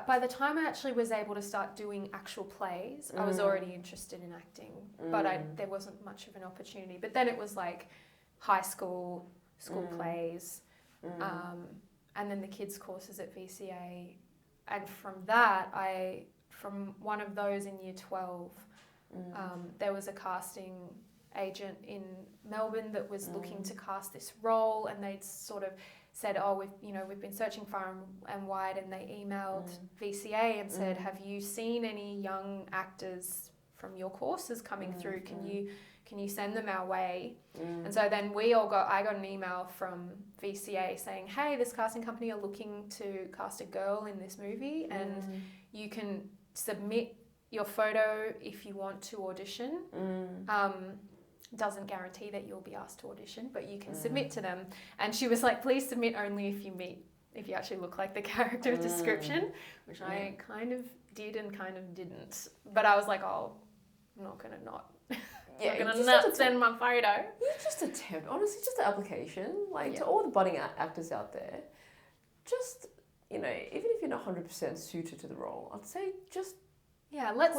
by the time I actually was able to start doing actual plays, I was already interested in acting, but there wasn't much of an opportunity. But then it was like high school plays, and then the kids courses at VCA. And from that, from one of those in year 12, there was a casting agent in Melbourne that was looking to cast this role, and they'd sort of said, oh, we've been searching far and wide, and they emailed VCA and said, have you seen any young actors from your courses coming through? Can you send them our way? And so then I got an email from VCA saying, hey, this casting company are looking to cast a girl in this movie, and you can submit your photo if you want to audition. Doesn't guarantee that you'll be asked to audition, but you can submit to them. And she was like, please submit only if you actually look like the character description, which I kind of did and kind of didn't. But I was like, oh, I'm not gonna not. I'm not gonna send my photo. You just attempt, honestly, just the application. Like, to all the budding actors out there, just, even if you're not 100% suited to the role, I'd say just Yeah, let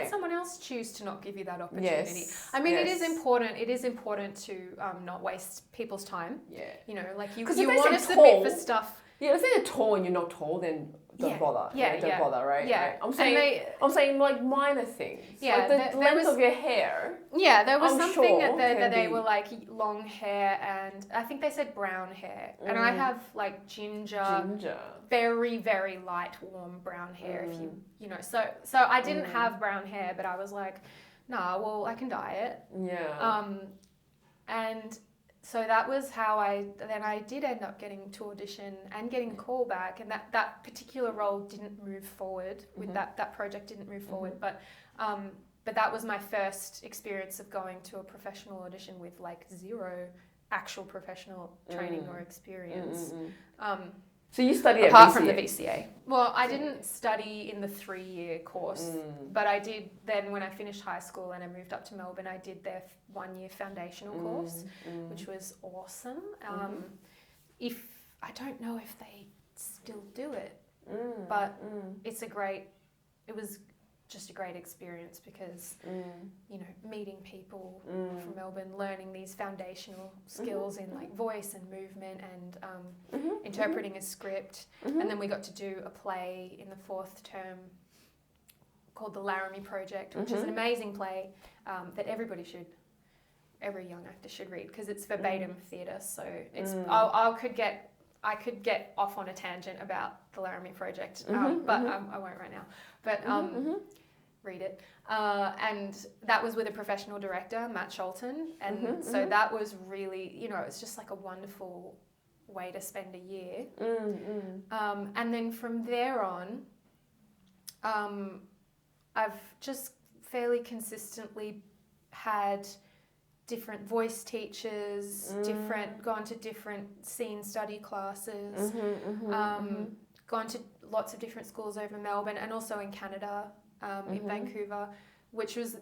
someone else choose to not give you that opportunity. Yes. I mean, it is important. It is important to not waste people's time. Yeah. You know, like you if want they to say submit tall, for stuff. Yeah, if they're tall and you're not tall, then don't bother. Don't bother, right? Yeah. Right. I'm saying like minor things. Yeah. Like the length of your hair. Yeah, there was something that they be... were like long hair, and I think they said brown hair, and I have like ginger, very very light warm brown hair. If you know, so I didn't have brown hair, but I was like, nah, well I can dye it. Yeah. And so that was how I did end up getting to audition and getting a call back, and that particular role didn't move forward with that project didn't move forward, but that was my first experience of going to a professional audition with like zero actual professional training or experience. So you studied apart from the VCA. Well, I didn't study in the 3-year course, but I did then when I finished high school and I moved up to Melbourne, I did their 1-year foundational course, which was awesome. If I don't know if they still do it, but it was just a great experience because you know, meeting people from Melbourne, learning these foundational skills in like voice and movement and interpreting a script, and then we got to do a play in the 4th term called the Laramie Project, which is an amazing play that every young actor should read because it's verbatim theatre. So it's I could get off on a tangent about the Laramie Project, but I won't right now. But read it. And that was with a professional director, Matt Sholton. And so that was really, you know, it's just like a wonderful way to spend a year. And then from there on, I've just fairly consistently had different voice teachers, gone to different scene study classes, gone to lots of different schools over Melbourne and also in Canada, in Vancouver,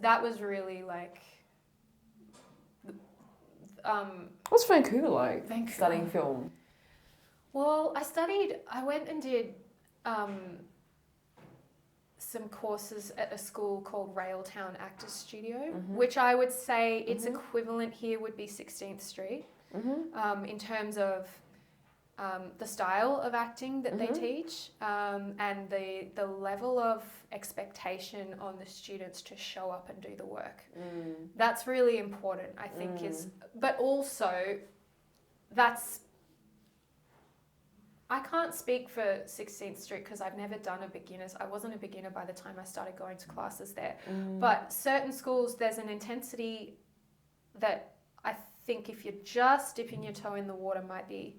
that was really like... What's Vancouver like, studying film? Well, I went and did some courses at a school called Railtown Actors Studio, which I would say its equivalent here would be 16th Street, in terms of the style of acting that they teach, and the level of expectation on the students to show up and do the work. That's really important, I think, but also I can't speak for 16th Street because I've never done a beginner's. I wasn't a beginner by the time I started going to classes there. But certain schools, there's an intensity that I think if you're just dipping your toe in the water might be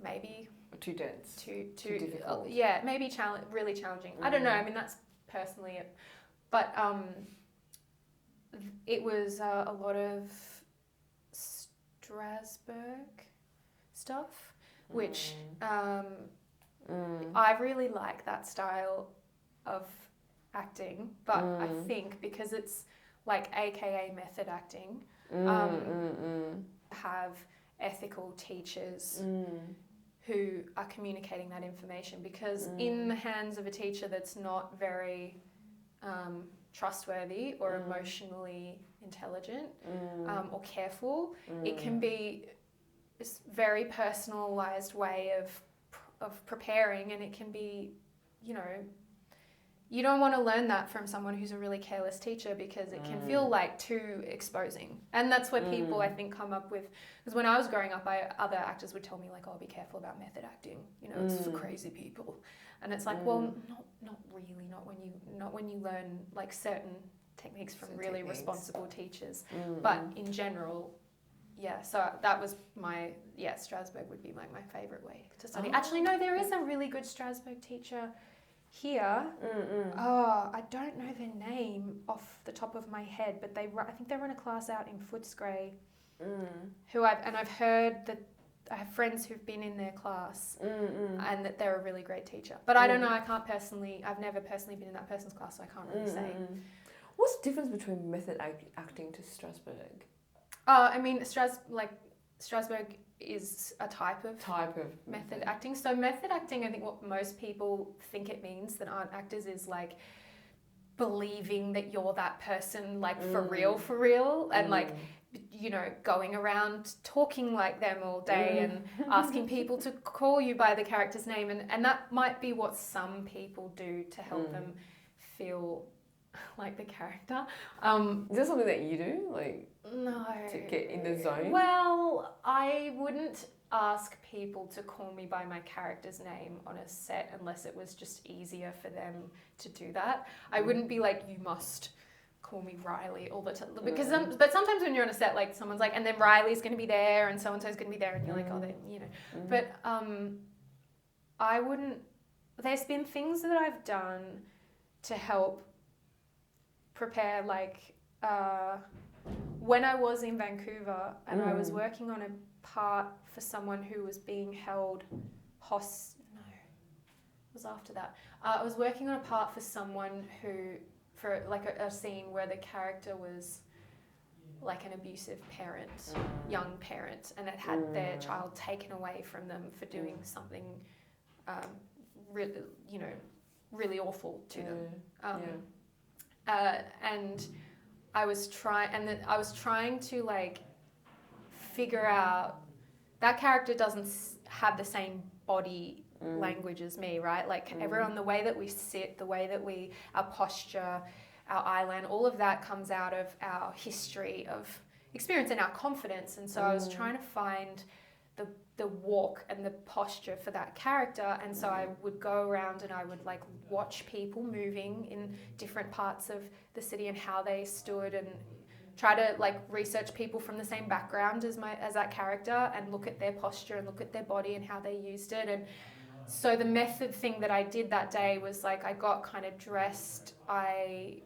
maybe too dense, too difficult. Yeah, maybe really challenging. I don't know. I mean, that's personally it. But it was a lot of Strasbourg stuff, which I really like that style of acting, but I think because it's like AKA method acting, have ethical teachers who are communicating that information, because in the hands of a teacher that's not very trustworthy or emotionally intelligent or careful, it can be this very personalized way of preparing, and it can be, you know, you don't want to learn that from someone who's a really careless teacher because it can feel like too exposing. And that's where people, I think, come up with, because when I was growing up, other actors would tell me like, oh, be careful about method acting, you know, it's for crazy people. And it's like, well, not really, not when you learn like certain techniques from really responsible teachers. But in general, yeah, so that was Strasbourg would be like my favourite way to study. Actually, no, there is a really good Strasbourg teacher here. Oh, I don't know their name off the top of my head, but I think they run a class out in Footscray. I've heard that I have friends who've been in their class and that they're a really great teacher. But I don't know, I've never personally been in that person's class, so I can't really say. What's the difference between method acting to Strasbourg? I mean, Strasbourg is a type of method acting. So method acting, I think what most people think it means that aren't actors is like believing that you're that person, like for real, and like, you know, going around talking like them all day and asking people to call you by the character's name, and that might be what some people do to help them feel like the character. Is that something that you do, like, no, to get in the zone? Well, I wouldn't ask people to call me by my character's name on a set unless it was just easier for them to do that. I wouldn't be like, you must call me Riley all the time, because but sometimes when you're on a set, like someone's like, and then Riley's going to be there and so and so's going to be there, and you're like, oh, they, you know. But I wouldn't. There's been things that I've done to help prepare, like when I was in Vancouver and I was working on a part for someone who was being held it was after that. I was working on a part for someone who, for like a scene where the character was like an abusive parent, young parent, and it had their child taken away from them for doing something really awful to them. And I was trying to like figure out, that character doesn't have the same body language as me, right? Like everyone, the way that we sit, the way that our posture, our eyeline, all of that comes out of our history of experience and our confidence. And so I was trying to find the walk and the posture for that character, and so I would go around and I would like watch people moving in different parts of the city and how they stood, and try to like research people from the same background as that character and look at their posture and look at their body and how they used it. And so the method thing that I did that day was like, I got kind of dressed. I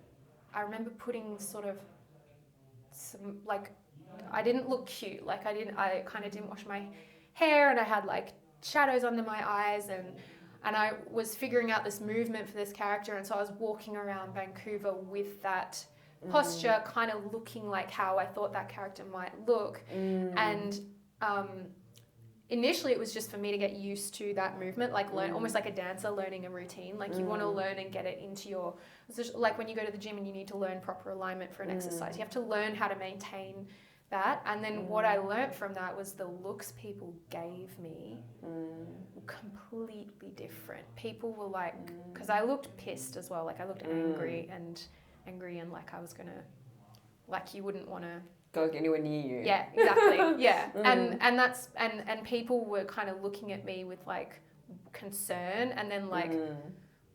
remember putting sort of some, like, I didn't look cute, like I kind of didn't wash my hair, and I had like shadows under my eyes, and I was figuring out this movement for this character, and so I was walking around Vancouver with that posture, kind of looking like how I thought that character might look. And initially it was just for me to get used to that movement, like learn, almost like a dancer learning a routine. Like you want to learn and get it into your, like when you go to the gym and you need to learn proper alignment for an exercise, you have to learn how to maintain that. And then what I learnt from that was the looks people gave me were completely different. People were like, because I looked pissed as well, like I looked angry and like I was gonna, like you wouldn't want to go anywhere near you. Yeah, exactly. Yeah. And that's and people were kind of looking at me with like concern, and then like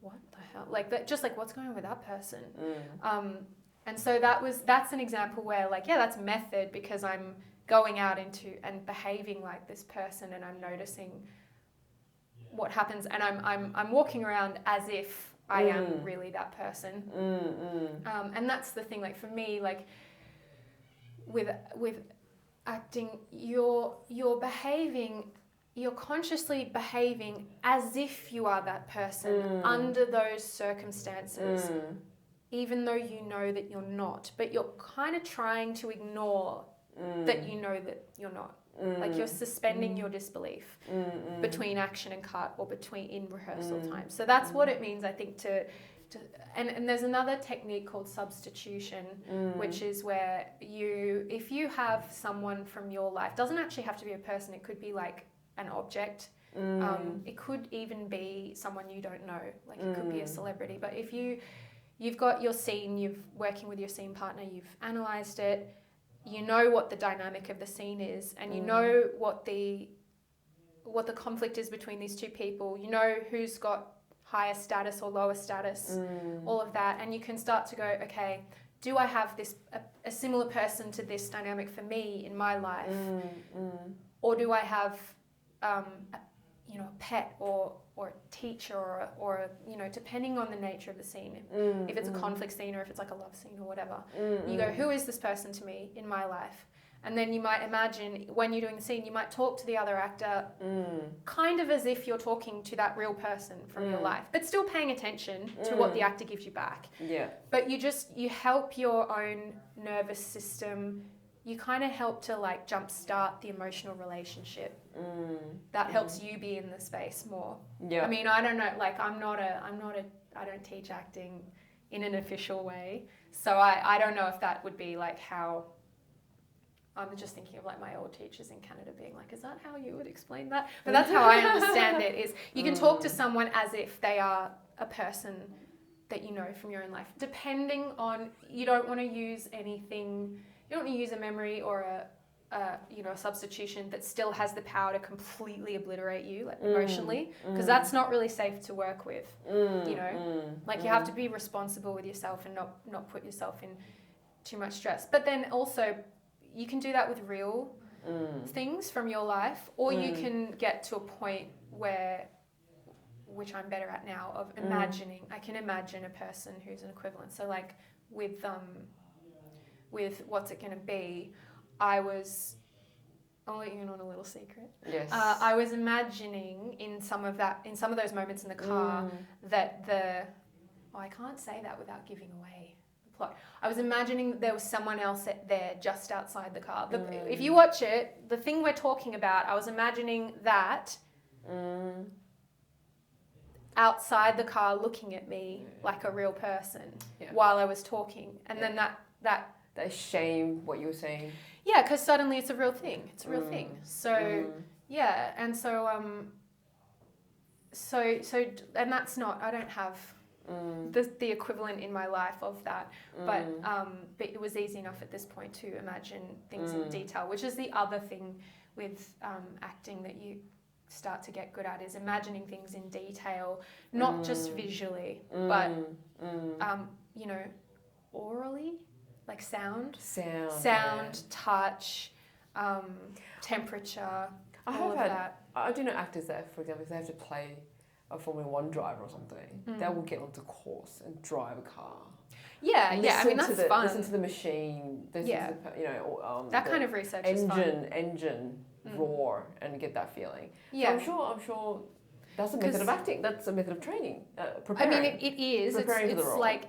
what the hell, like that, just like what's going on with that person. And so that's an example where like, yeah, that's method, because I'm going out into and behaving like this person, and I'm noticing what happens, and I'm walking around as if I am really that person. And that's the thing, like for me, like with acting, you're consciously behaving as if you are that person under those circumstances, even though you know that you're not, but you're kind of trying to ignore that you know that you're not. Like you're suspending your disbelief between action and cut, or in rehearsal time. So that's what it means, I think, and there's another technique called substitution, which is where if you have someone from your life, doesn't actually have to be a person, it could be like an object, it could even be someone you don't know, like it could be a celebrity. But if you've got your scene, you're working with your scene partner, you've analysed it, you know what the dynamic of the scene is, and you know what the conflict is between these two people, you know who's got higher status or lower status, all of that, and you can start to go, okay, do I have a similar person to this dynamic for me in my life, or do I have a pet or a teacher or depending on the nature of the scene, if it's a conflict scene or if it's like a love scene or whatever, you go, who is this person to me in my life? And then you might imagine, when you're doing the scene, you might talk to the other actor kind of as if you're talking to that real person from your life, but still paying attention to what the actor gives you back. Yeah. But you help your own nervous system, you kind of help to like jumpstart the emotional relationship. That helps you be in the space more. Yeah. I mean, I don't know, like I don't teach acting. in an official way. So I don't know if that would be like how, I'm just thinking of like my old teachers in Canada being like, is that how you would explain that? But that's how I understand it, is you can talk to someone as if they are a person that you know from your own life. Depending on, you don't want to use anything, you don't want to use a memory or a substitution that still has the power to completely obliterate you, like emotionally, because that's not really safe to work with. You have to be responsible with yourself and not put yourself in too much stress. But then also, you can do that with real things from your life, or you can get to a point where, which I'm better at now, of imagining. I can imagine a person who's an equivalent. So like with What's It Gonna Be, I'll let you in on a little secret. Yes. I was imagining in some of those moments in the car that I can't say that without giving away the plot. I was imagining that there was someone else there just outside the car. If you watch it, the thing we're talking about, I was imagining that outside the car looking at me like a real person while I was talking. And then that shame what you were saying. Yeah, because suddenly it's a real thing. It's a real thing. So yeah, and so and that's not. I don't have the equivalent in my life of that. But it was easy enough at this point to imagine things in detail, which is the other thing with acting that you start to get good at, is imagining things in detail, not just visually, but orally. Like sound, touch, temperature, all of that. I do know actors that, for example, if they have to play a Formula 1 driver or something, they will get onto course and drive a car. Yeah, I mean, that's fun. Listen to the machine. That kind of research is fun. Engine roar and get that feeling. Yeah. So I'm sure that's a method of acting. That's a method of training. Preparing. I mean, it is. Preparing for the role.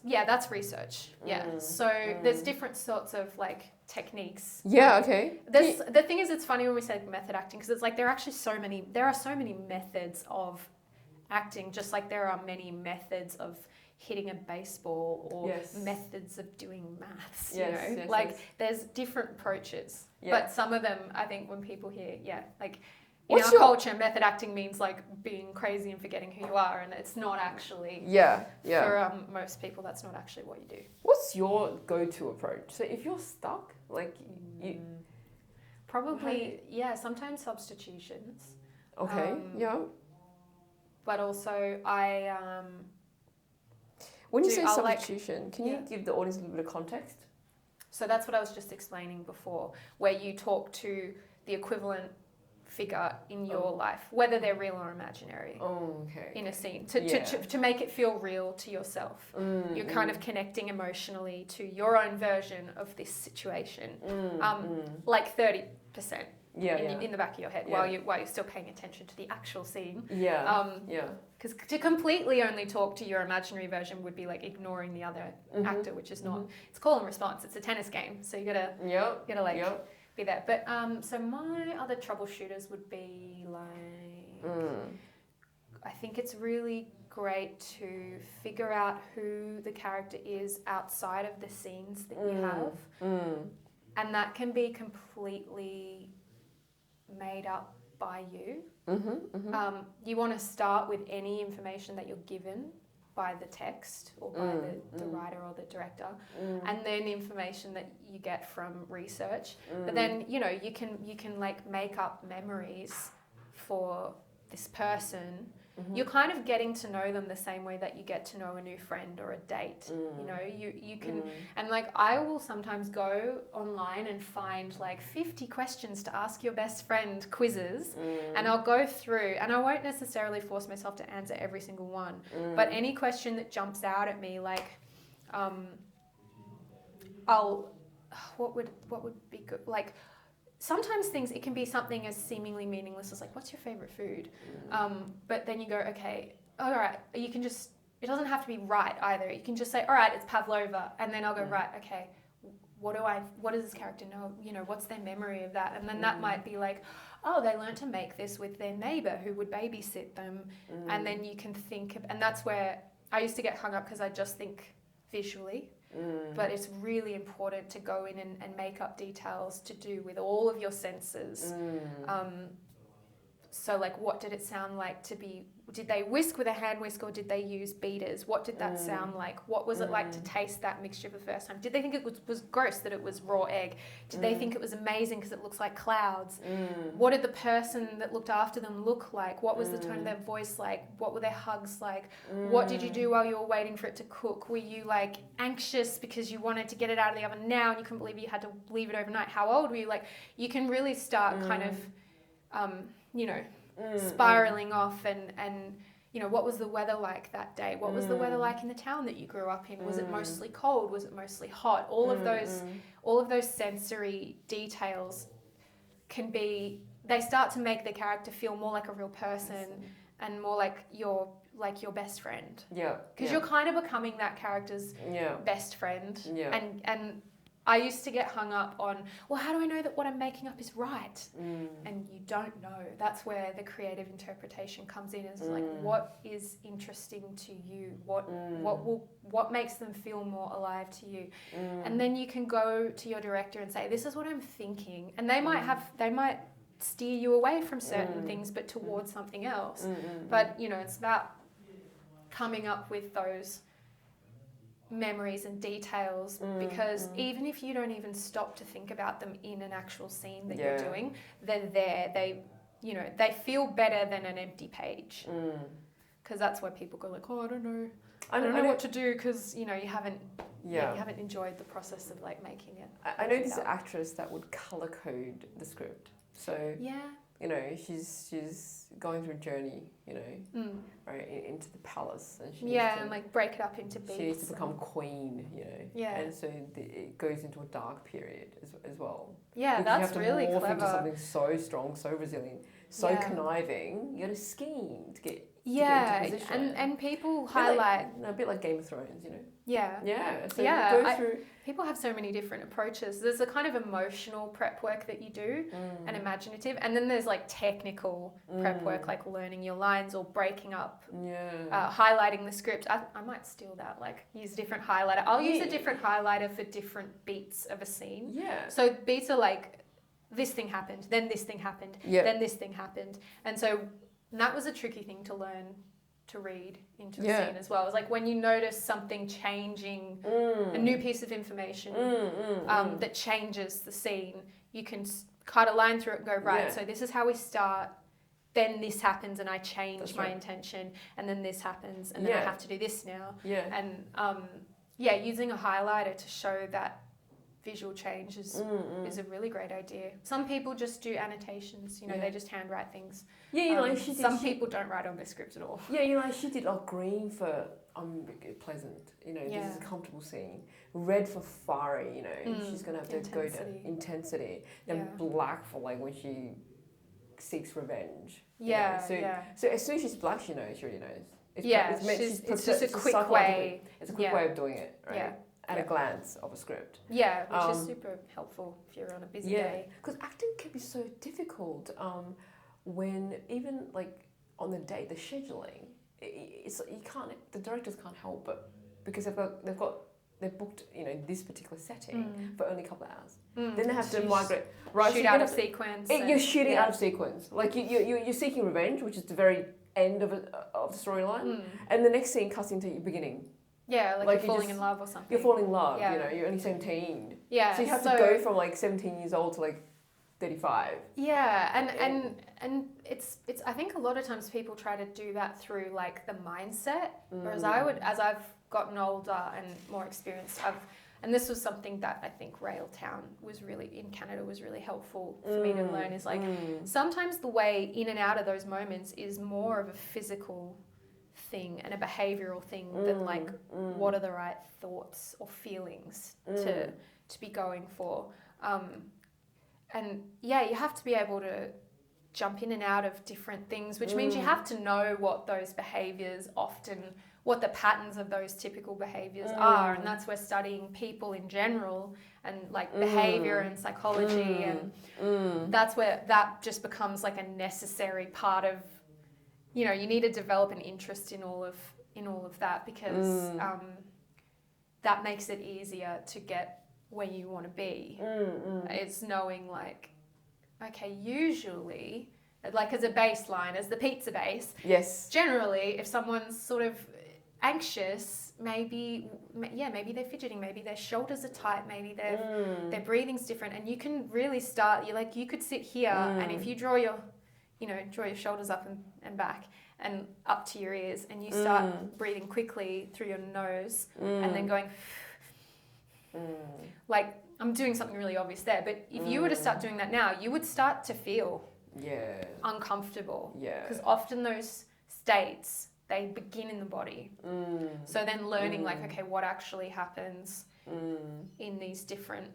That's research. Yeah. So there's different sorts of like techniques. Yeah. Okay. The thing is, it's funny when we say method acting, because it's like there are so many methods of acting, just like there are many methods of hitting a baseball or methods of doing maths. There's different approaches. Yeah. But some of them, I think, when people hear, in our culture, method acting means like being crazy and forgetting who you are, and it's not actually. For most people, that's not actually what you do. What's your go-to approach? So if you're stuck, you probably sometimes substitutions. Okay. But also when you say substitution, can you give the audience a little bit of context? So that's what I was just explaining before, where you talk to the equivalent figure in your life, whether they're real or imaginary, in a scene, to make it feel real to yourself. You're kind of connecting emotionally to your own version of this situation, like 30%. In the back of your head, while you're still paying attention to the actual scene. Because to completely only talk to your imaginary version would be like ignoring the other actor, which is not. It's call and response. It's a tennis game, so you gotta be there. But so my other troubleshooters would be like, I think it's really great to figure out who the character is outside of the scenes that you have, and that can be completely made up by you. You want to start with any information that you're given by the text or by the writer or the director, and then information that you get from research. But then you can like make up memories for this person. You're kind of getting to know them the same way that you get to know a new friend or a date. You can, and like I will sometimes go online and find like 50 questions to ask your best friend quizzes, and I'll go through, and I won't necessarily force myself to answer every single one, but any question that jumps out at me, like what would be good, like. Sometimes it can be something as seemingly meaningless as like, what's your favorite food? But then you go, okay, all right, you can just, it doesn't have to be right either. You can just say, all right, it's pavlova. And then I'll go, right, okay, what does this character know? What's their memory of that? And then that might be like, oh, they learned to make this with their neighbor who would babysit them. And then you can think of, and that's where I used to get hung up because I just think visually. But it's really important to go in and make up details to do with all of your senses. So like, what did it sound like to be, did they whisk with a hand whisk or did they use beaters? What did that sound like? What was it like to taste that mixture for the first time? Did they think it was gross that it was raw egg? Did they think it was amazing because it looks like clouds? What did the person that looked after them look like? What was the tone of their voice like? What were their hugs like? What did you do while you were waiting for it to cook? Were you like anxious because you wanted to get it out of the oven now and you couldn't believe you had to leave it overnight? How old were you? Like, you can really start kind of spiraling off and what was the weather like that day? What was the weather like in the town that you grew up in? Was it mostly cold? Was it mostly hot? All of those sensory details they start to make the character feel more like a real person and more like your best friend. Yeah. Because you're kind of becoming that character's best friend. Yeah. And I used to get hung up on, well, how do I know that what I'm making up is right? And you don't know. That's where the creative interpretation comes in. Is like, what is interesting to you? What makes them feel more alive to you? And then you can go to your director and say, this is what I'm thinking. And they might steer you away from certain things, but towards something else. But it's about coming up with those memories and details, because even if you don't even stop to think about them in an actual scene that you're doing, they're there. They feel better than an empty page, because that's where people go like, oh, I don't know what to do, because you haven't enjoyed the process of like making it. I know this actress that would color code the script, so she's going through a journey, right, into the palace, and and like break it up into beats. She needs to become queen, and so it goes into a dark period as well. Yeah, that's really clever. You have to morph into something so strong, so resilient, so conniving. You got to scheme to get into position. And people highlight a bit like Game of Thrones, Yeah. So you go through. People have so many different approaches. There's a kind of emotional prep work that you do, and imaginative, and then there's like technical prep work, like learning your lines or breaking up, highlighting the script. I might steal that, like use a different highlighter. I'll use a different highlighter for different beats of a scene. Yeah. So beats are like, this thing happened, then this thing happened, then this thing happened, and that was a tricky thing to learn to read into the scene as well. It was like when you notice something changing, a new piece of information that changes the scene, you can cut a line through it and go, right, so this is how we start, then this happens and I change my intention, and then this happens and then I have to do this now. And using a highlighter to show that visual change is a really great idea. Some people just do annotations, they just handwrite things. Some people don't write on their scripts at all. She did like green for pleasant, this is a comfortable scene. Red for fiery, she's gonna have to go to intensity. Then black for like when she seeks revenge. So as soon as she's black, she already knows. It's just a quick way. It's a quick way of doing it, right? Yeah. At a glance of a script. Yeah, which is super helpful if you're on a busy day. Because acting can be so difficult when even like on the day, the scheduling, the directors can't help but, because they've booked this particular setting for only a couple of hours. Then they have to migrate. Right, shoot out of sequence. You're shooting out of sequence. Like you're seeking revenge, which is the very end of the storyline, and the next scene cuts into your beginning. Yeah, like you're falling in love or something. You're falling in love, you're only 17. Yeah. So you have to go from like 17 years old to like 35. Yeah, and it's I think a lot of times people try to do that through like the mindset, whereas as I've gotten older and more experienced, and this was something that I think Railtown in Canada was really helpful for me to learn, is like sometimes the way in and out of those moments is more of a physical thing and a behavioral thing than like what are the right thoughts or feelings to be going for, and you have to be able to jump in and out of different things, which means you have to know what those behaviors what the patterns of those typical behaviors are, and that's where studying people in general and like behavior and psychology and that's where that just becomes like a necessary part of, you need to develop an interest in all of in all of that because that makes it easier to get where you want to be. It's knowing like, okay, usually, like as a baseline, as the pizza base, yes, generally if someone's sort of anxious, maybe they're fidgeting, maybe their shoulders are tight, maybe their breathing's different, and you can really start, you could sit here and if you draw your shoulders up and back and up to your ears and you start breathing quickly through your nose and then going like, I'm doing something really obvious there, but if you were to start doing that now, you would start to feel uncomfortable. Yeah. Because often those states, they begin in the body. So then learning like, okay, what actually happens in these different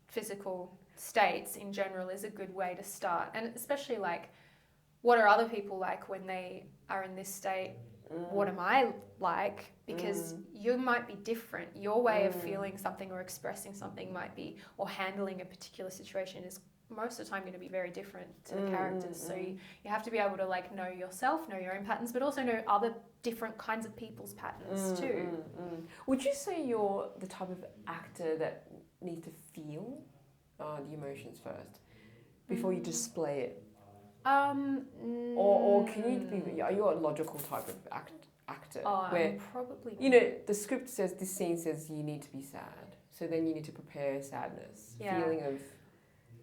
physical states in general is a good way to start. And especially like, what are other people like when they are in this state? What am I like? Because you might be different. Your way of feeling something or expressing something might be, or handling a particular situation is most of the time going to be very different to the characters. So you have to be able to like know yourself, know your own patterns, but also know other different kinds of people's patterns too. Would you say you're the type of actor that needs to feel the emotions first before you display it? Or can you be, are you a logical type of actor where probably, the script says, this scene says you need to be sad, so then you need to prepare sadness, feeling of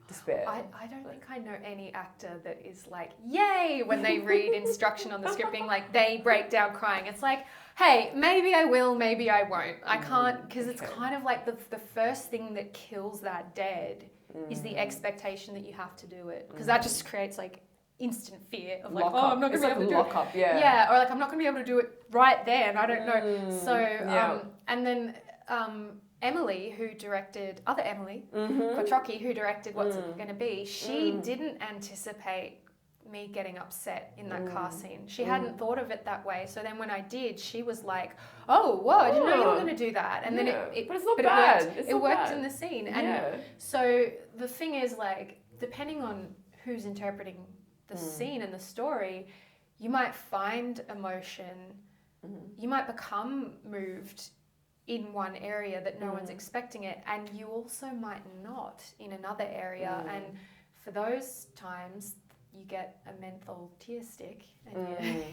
despair. I don't think I know any actor that is like, yay, when they read instruction on the script being like, they break down crying. It's like, hey, maybe I will, maybe I won't. I can't, because it's kind of like the first thing that kills that dead is the expectation that you have to do it. Because that just creates like instant fear of like, I'm not going to be able to do it. Yeah, or like, I'm not going to be able to do it right there and I don't know. So, and then Emily, who directed, other Emily, Kotrocki, who directed What's It Going to Be, she didn't anticipate me getting upset in that car scene. She hadn't thought of it that way. So then when I did, she was like, oh, whoa, I didn't know you were going to do that. And then but it's not bad. It worked in the scene. And so the thing is like, depending on who's interpreting the scene and the story, you might find emotion, you might become moved in one area that no one's expecting it, and you also might not in another area. And for those times, you get a menthol tear stick and,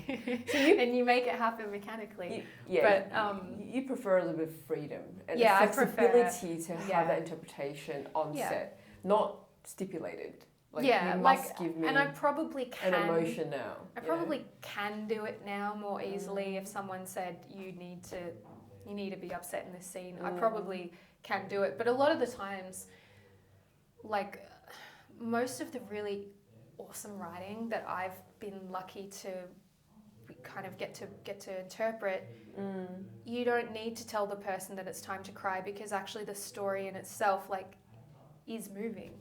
and you make it happen mechanically. But you prefer a little bit of freedom and flexibility to have that interpretation on set, not stipulated. Like, you must give me and I probably can, an emotion now. I probably can do it now more easily if someone said you need to be upset in this scene. I probably can do it, but a lot of the times, like most of the really awesome writing that I've been lucky to kind of get to interpret, you don't need to tell the person that it's time to cry, because actually the story in itself like is moving.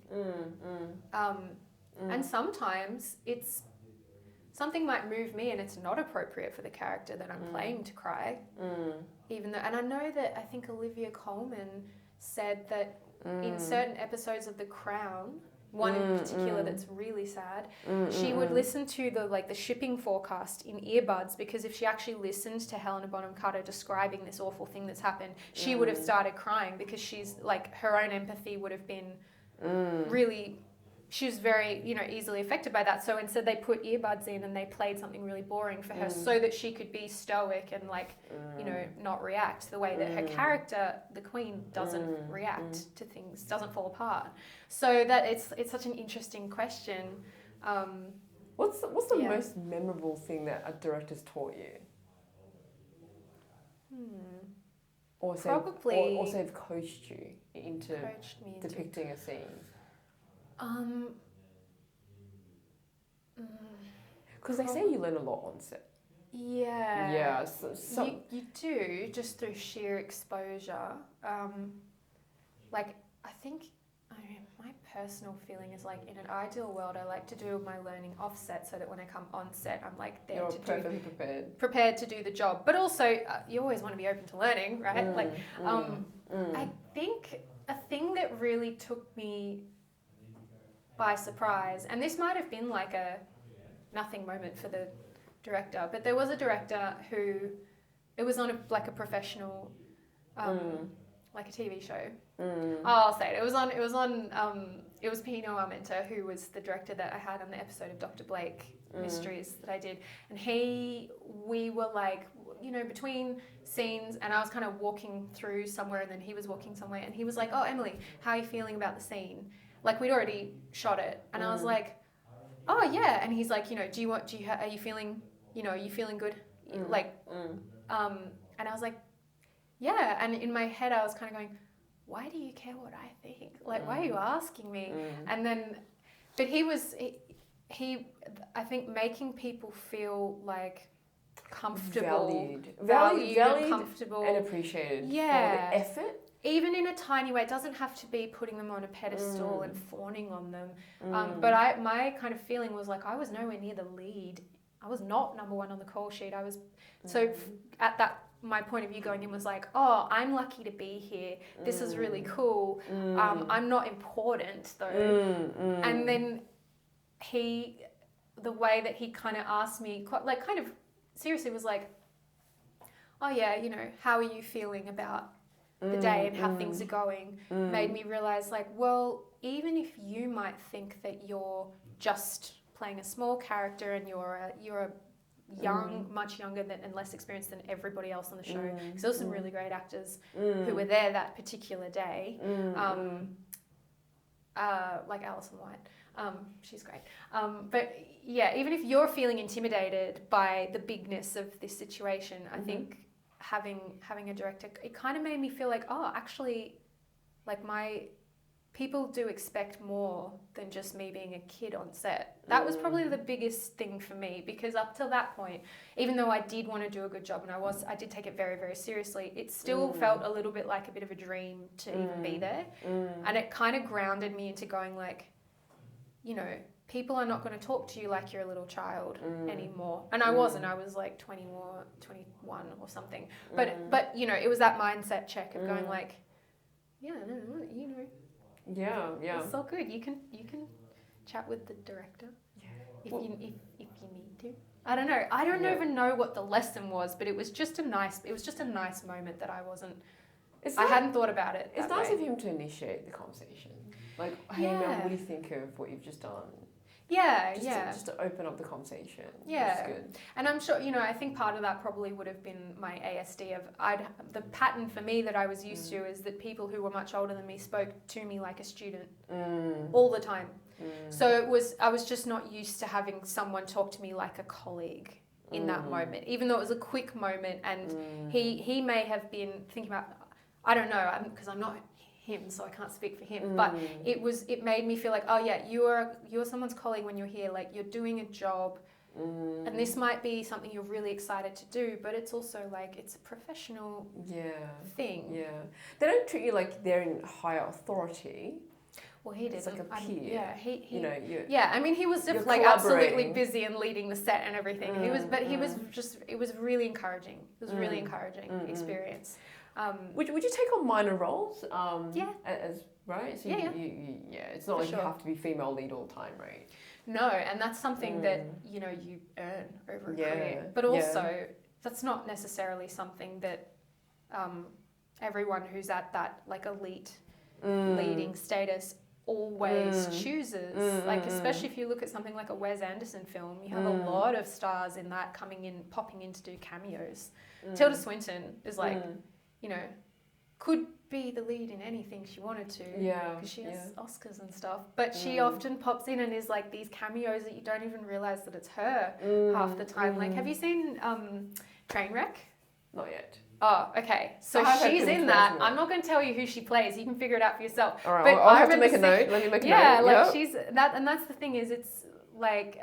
And sometimes something might move me and it's not appropriate for the character that I'm playing to cry. Even though, and I know that I think Olivia Colman said that in certain episodes of The Crown, one in particular that's really sad, she would listen to the shipping forecast in earbuds, because if she actually listened to Helena Bonham Carter describing this awful thing that's happened, she would have started crying, because she's like, her own empathy would have been really, she was very, easily affected by that. So instead they put earbuds in and they played something really boring for her so that she could be stoic and not react the way that her character, the Queen, doesn't react to things, doesn't fall apart. So that it's such an interesting question. What's the most memorable thing that a director's taught you? Or say have coached you into depicting a scene? Because they say you learn a lot on set. Yeah. Yeah. You do, just through sheer exposure. I think my personal feeling is like, in an ideal world, I like to do my learning offset, so that when I come on set, I'm like there prepared to do the job. But also, you always want to be open to learning, right? I think a thing that really took me by surprise, and this might have been like a nothing moment for the director, but there was a director who It was on a professional, like a TV show. Oh, I'll say it. It was Pino Armenta, who was the director that I had on the episode of Dr. Blake Mysteries that I did. And we were like, you know, between scenes, and I was kind of walking through somewhere, and then he was walking somewhere, and he was like, "Oh, Emily, how are you feeling about the scene?" Like, we'd already shot it, and I was like, "Oh yeah," and he's like, "You know, are you feeling, you know, are you feeling good?" Like, and I was like, "Yeah," and in my head I was kind of going, "Why do you care what I think? Like, why are you asking me?" And then, but he, I think making people feel like comfortable, valued and comfortable and appreciated for the effort. Even in a tiny way. It doesn't have to be putting them on a pedestal and fawning on them. But my kind of feeling was like I was nowhere near the lead. I was not number one on the call sheet. I was at that. My point of view going in was like, oh, I'm lucky to be here. This is really cool. I'm not important though. And then the way that he kind of asked me, like kind of seriously was like, oh yeah, you know, how are you feeling about the day and how things are going? Made me realize like, well, even if you might think that you're just playing a small character and you're young, much younger and less experienced than everybody else on the show, because there were some really great actors who were there that particular day, like Alison White. She's great. But yeah, even if you're feeling intimidated by the bigness of this situation, I think having a director, it kind of made me feel like, oh, actually, like people do expect more than just me being a kid on set. That was probably the biggest thing for me, because up till that point, even though I did want to do a good job and I did take it very, very seriously, it still felt a little bit like a bit of a dream to even be there. And it kind of grounded me into going like, you know, people are not going to talk to you like you're a little child anymore. And I wasn't. I was like 21 or something. But you know, it was that mindset check of going like, yeah, no, you know. Yeah. It's all good. You can chat with the director if you need to. I don't know. I don't even know what the lesson was, but it was just a nice moment that I hadn't thought about it. It's nice of him to initiate the conversation. Like, hey man, what do you think of what you've just done? Just to open up the conversation. Yeah. Good. And I'm sure, you know, I think part of that probably would have been my ASD of the pattern for me that I was used to is that people who were much older than me spoke to me like a student all the time. So I was just not used to having someone talk to me like a colleague in that moment, even though it was a quick moment. And he may have been thinking about, I don't know, because I'm not him, so I can't speak for him, but it made me feel like, oh yeah, you're someone's colleague when you're here, like you're doing a job, and this might be something you're really excited to do, but it's also like it's a professional thing. Yeah, they don't treat you like they're in higher authority. Well, he did. It's like a peer. He you know, I mean, he was just like absolutely busy and leading the set and everything. It was really encouraging. It was really encouraging experience. Would you take on minor roles? As right? So you, it's not like you have to be female lead all the time, right? No, and that's something that you know you earn over a career. But also, that's not necessarily something that everyone who's at that like elite leading status always chooses. Like especially if you look at something like a Wes Anderson film, you have a lot of stars in that popping in to do cameos. Tilda Swinton is like. You know, could be the lead in anything she wanted to. Yeah. Because she has Oscars and stuff. But she often pops in and is like these cameos that you don't even realise that it's her half the time. Like, have you seen Trainwreck? Not yet. Oh, okay. So she's in that. I'm not going to tell you who she plays. You can figure it out for yourself. All right. But I'll have to make a note. Let me make a note. Yeah, like she's that, and that's the thing is, it's like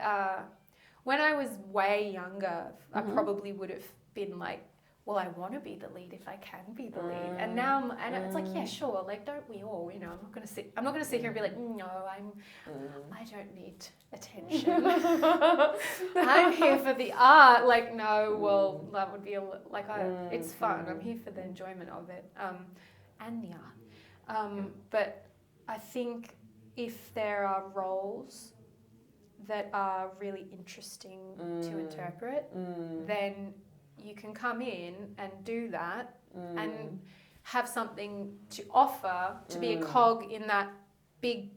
when I was way younger, I probably would have been like, well, I want to be the lead if I can be the lead. And now, it's like, yeah, sure. Like, don't we all? You know, I'm not going to sit here and be like, no, I don't need attention. I'm here for the art. Like, no, well, that would be it's fun. I'm here for the enjoyment of it, and the art. But I think if there are roles that are really interesting to interpret, then you can come in and do that and have something to offer to be a cog in that big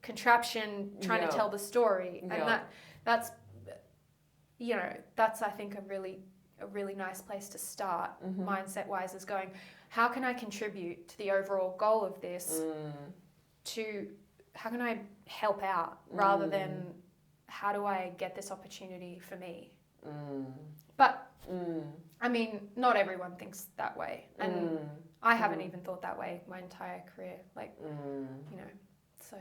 contraption trying to tell the story. And that's I think a really nice place to start mindset wise, is going, how can I contribute to the overall goal of this? How can I help out rather than how do I get this opportunity for me? But I mean, not everyone thinks that way, and I haven't even thought that way my entire career. Like, so.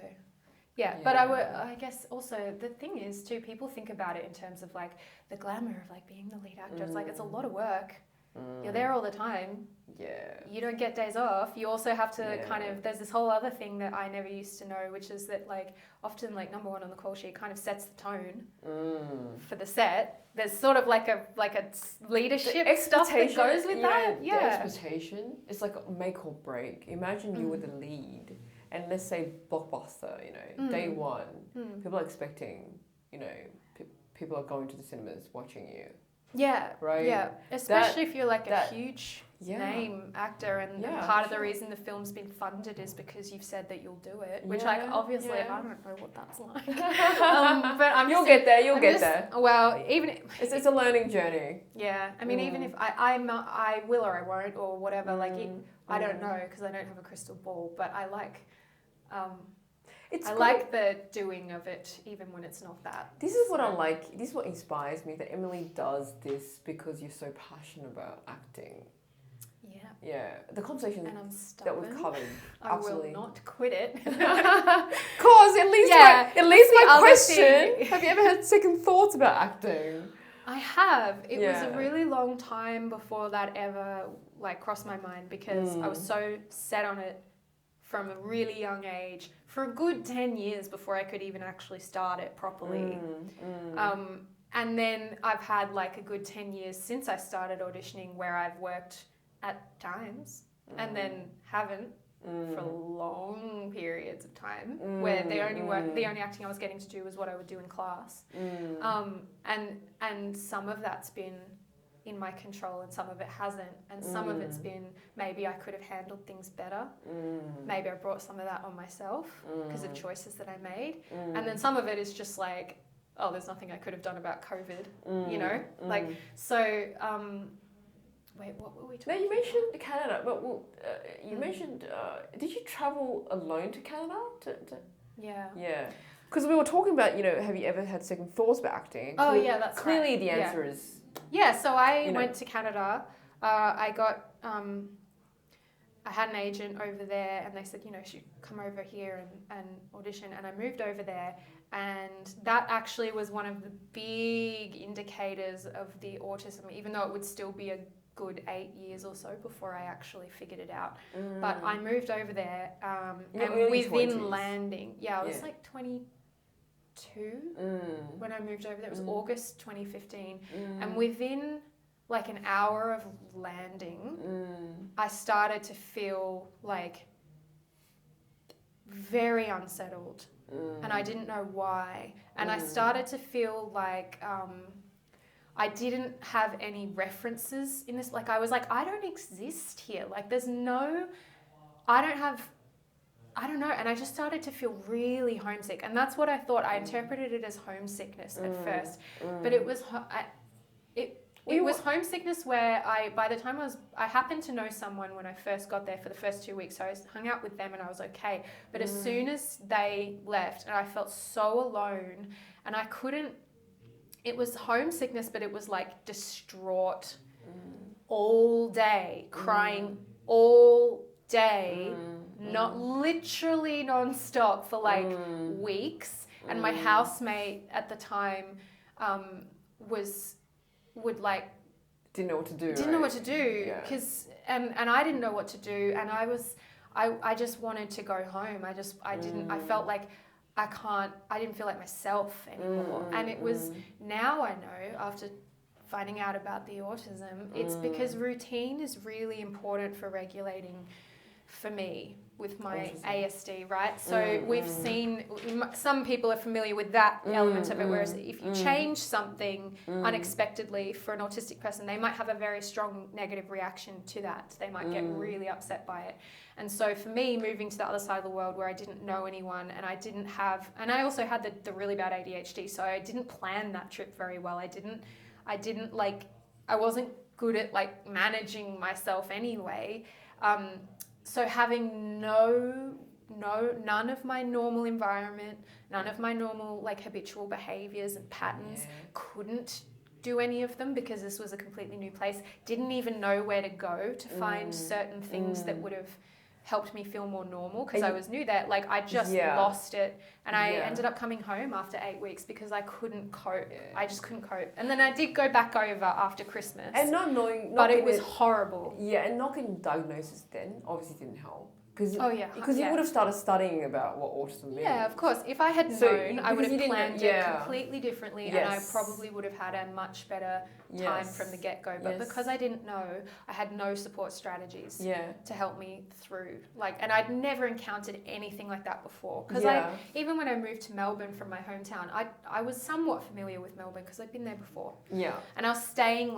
Yeah, but I guess also the thing is too, people think about it in terms of like the glamour of like being the lead actor. It's like, it's a lot of work. You're there all the time. Yeah. You don't get days off. You also have to kind of, there's this whole other thing that I never used to know, which is that like often like number one on the call sheet kind of sets the tone for the set. There's sort of like a leadership stuff that goes with that. The expectation, it's like make or break. Imagine you were the lead. And let's say blockbuster, day one, people are expecting, people are going to the cinemas watching you. Yeah. Right? Yeah. Especially if you're like a huge name actor, and part of the reason the film's been funded is because you've said that you'll do it, which obviously I don't know what that's like. But you'll get there. Well, even it's a learning journey. Yeah. I mean, even if I will or I won't or whatever, I don't know because I don't have a crystal ball, but I like like the doing of it, even when it's not that. This is what I like. This is what inspires me, that Emily does this because you're so passionate about acting. Yeah. Yeah. The conversation that we've covered. I will not quit it. Cause it leads my question. Have you ever had second thoughts about acting? I have. It was a really long time before that ever crossed my mind, because I was so set on it from a really young age for a good 10 years before I could even actually start it properly. And then I've had a good 10 years since I started auditioning where I've worked at times and then haven't for long periods of time where the only acting I was getting to do was what I would do in class. And some of that's been in my control and some of it hasn't, and some of it's been maybe I could have handled things better, maybe I brought some of that on myself because of choices that I made, and then some of it is just there's nothing I could have done about COVID, wait, what were we talking about? You mentioned Canada, but you mentioned, did you travel alone to Canada? Yeah. Because we were talking about, have you ever had second thoughts about acting? Oh, yeah, that's clearly the answer is... Yeah, so I went to Canada. I got, I had an agent over there, and they said, you should come over here and audition. And I moved over there, and that actually was one of the big indicators of the autism, even though it would still be a good 8 years or so before I actually figured it out. But I moved over there, and within 20s. Landing, I was 22 when I moved over there. It was August 2015, and within an hour of landing, I started to feel very unsettled, and I didn't know why. And I started to feel I didn't have any references in this. I was I don't exist here. There's no, I don't know. And I just started to feel really homesick. And that's what I thought. I interpreted it as homesickness at first. But it was it was homesickness where by the time I happened to know someone when I first got there for the first 2 weeks. So I hung out with them and I was okay. But as soon as they left, and I felt so alone, and I couldn't, it was homesickness, but it was distraught all day, crying all day, not literally non-stop for weeks. And my housemate at the time didn't know what to do. Didn't know what to do, because and I didn't know what to do, and I just wanted to go home. I felt I didn't feel like myself anymore. And it was, now I know, after finding out about the autism, it's because routine is really important for regulating for me with my ASD, right? So we've seen, some people are familiar with that element of it, whereas if you change something unexpectedly for an autistic person, they might have a very strong negative reaction to that. They might get really upset by it. And so for me, moving to the other side of the world where I didn't know anyone and I also had the really bad ADHD, so I didn't plan that trip very well. I wasn't good at like managing myself anyway. So having none of my normal environment, none of my normal like habitual behaviors and patterns, couldn't do any of them because this was a completely new place. Didn't even know where to go to find certain things that would have helped me feel more normal because I was new there. Like I just lost it, and I ended up coming home after 8 weeks because I couldn't cope. I just couldn't cope. And then I did go back over after Christmas. And not knowing, but it was horrible. Yeah, and not getting diagnosis then obviously didn't help. Because you yeah. would have started studying about what autism means. Yeah, of course. If I had known, I would have planned it completely differently, and I probably would have had a much better time from the get-go. But because I didn't know, I had no support strategies to help me through. And I'd never encountered anything like that before. Because even when I moved to Melbourne from my hometown, I was somewhat familiar with Melbourne because I'd been there before. Yeah. And I was staying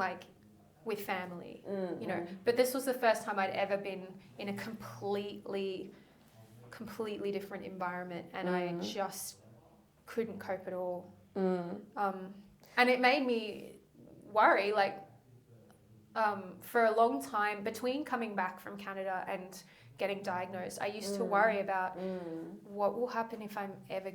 with family, you know. But this was the first time I'd ever been in a completely different environment, and I just couldn't cope at all. And it made me worry, for a long time between coming back from Canada and getting diagnosed, I used to worry about what will happen if I'm ever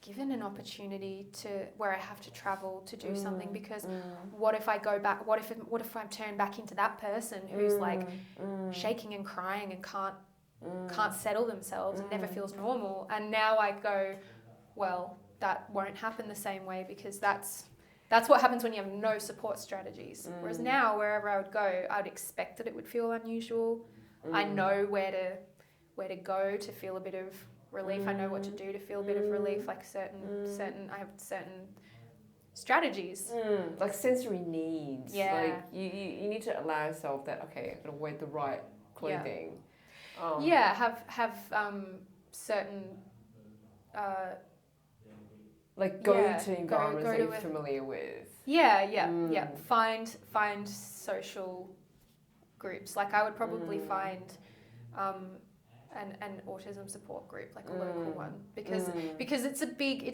given an opportunity to where I have to travel to do something, because what if I go back, what if I turn back into that person who's shaking and crying and can't settle themselves and never feels normal. And now I go, well, that won't happen the same way, because that's what happens when you have no support strategies. Whereas now, wherever I would go, I'd expect that it would feel unusual. I know where to go to feel a bit of relief. I know what to do to feel a bit of relief. I have certain strategies. Like sensory needs. Yeah. You need to allow yourself that, okay, I've got to wear the right clothing. Have certain go to environments that you're familiar with. Find social groups. I would probably find an autism support group, a local one, because it's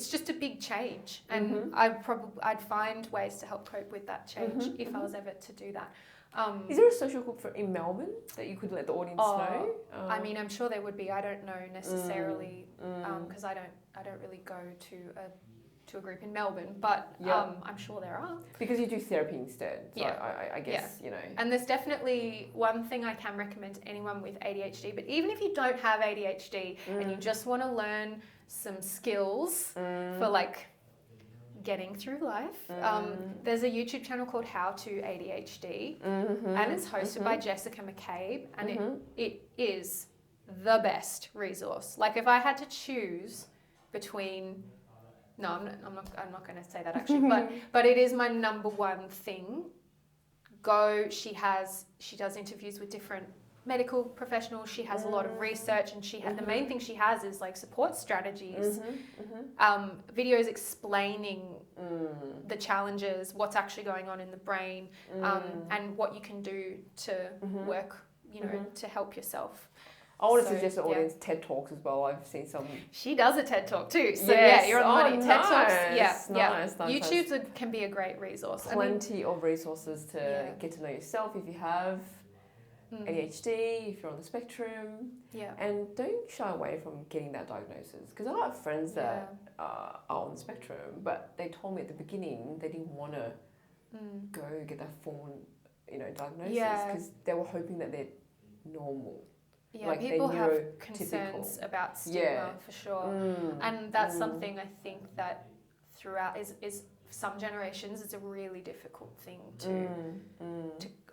just a big change, and I'd find ways to help cope with that change if I was ever to do that. Is there a social group in Melbourne that you could let the audience know? I mean, I'm sure there would be. I don't know necessarily, because I don't really go to a group in Melbourne, but I'm sure there are. Because you do therapy instead, so I guess, you know. And there's definitely one thing I can recommend to anyone with ADHD, but even if you don't have ADHD and you just want to learn some skills for getting through life, there's a YouTube channel called How to ADHD, and it's hosted by Jessica McCabe, and it is the best resource. If I had to choose between... No, I'm not going to say that actually, but it is my number one thing. She does interviews with different medical professionals. She has a lot of research, and the main thing she has is support strategies, videos explaining the challenges, what's actually going on in the brain, and what you can do to work, to help yourself. I want to suggest the audience TED Talks as well. I've seen some. She does a TED Talk too. So you're on the money. TED Talks, Nice. YouTube can be a great resource. Plenty of resources to get to know yourself if you have ADHD, if you're on the spectrum. Yeah. And don't shy away from getting that diagnosis. Because I have friends that are on the spectrum, but they told me at the beginning they didn't want to go get that formal, diagnosis, because they were hoping that they're normal. Yeah, people have concerns about stigma for sure, and that's something I think that throughout is some generations it's a really difficult thing to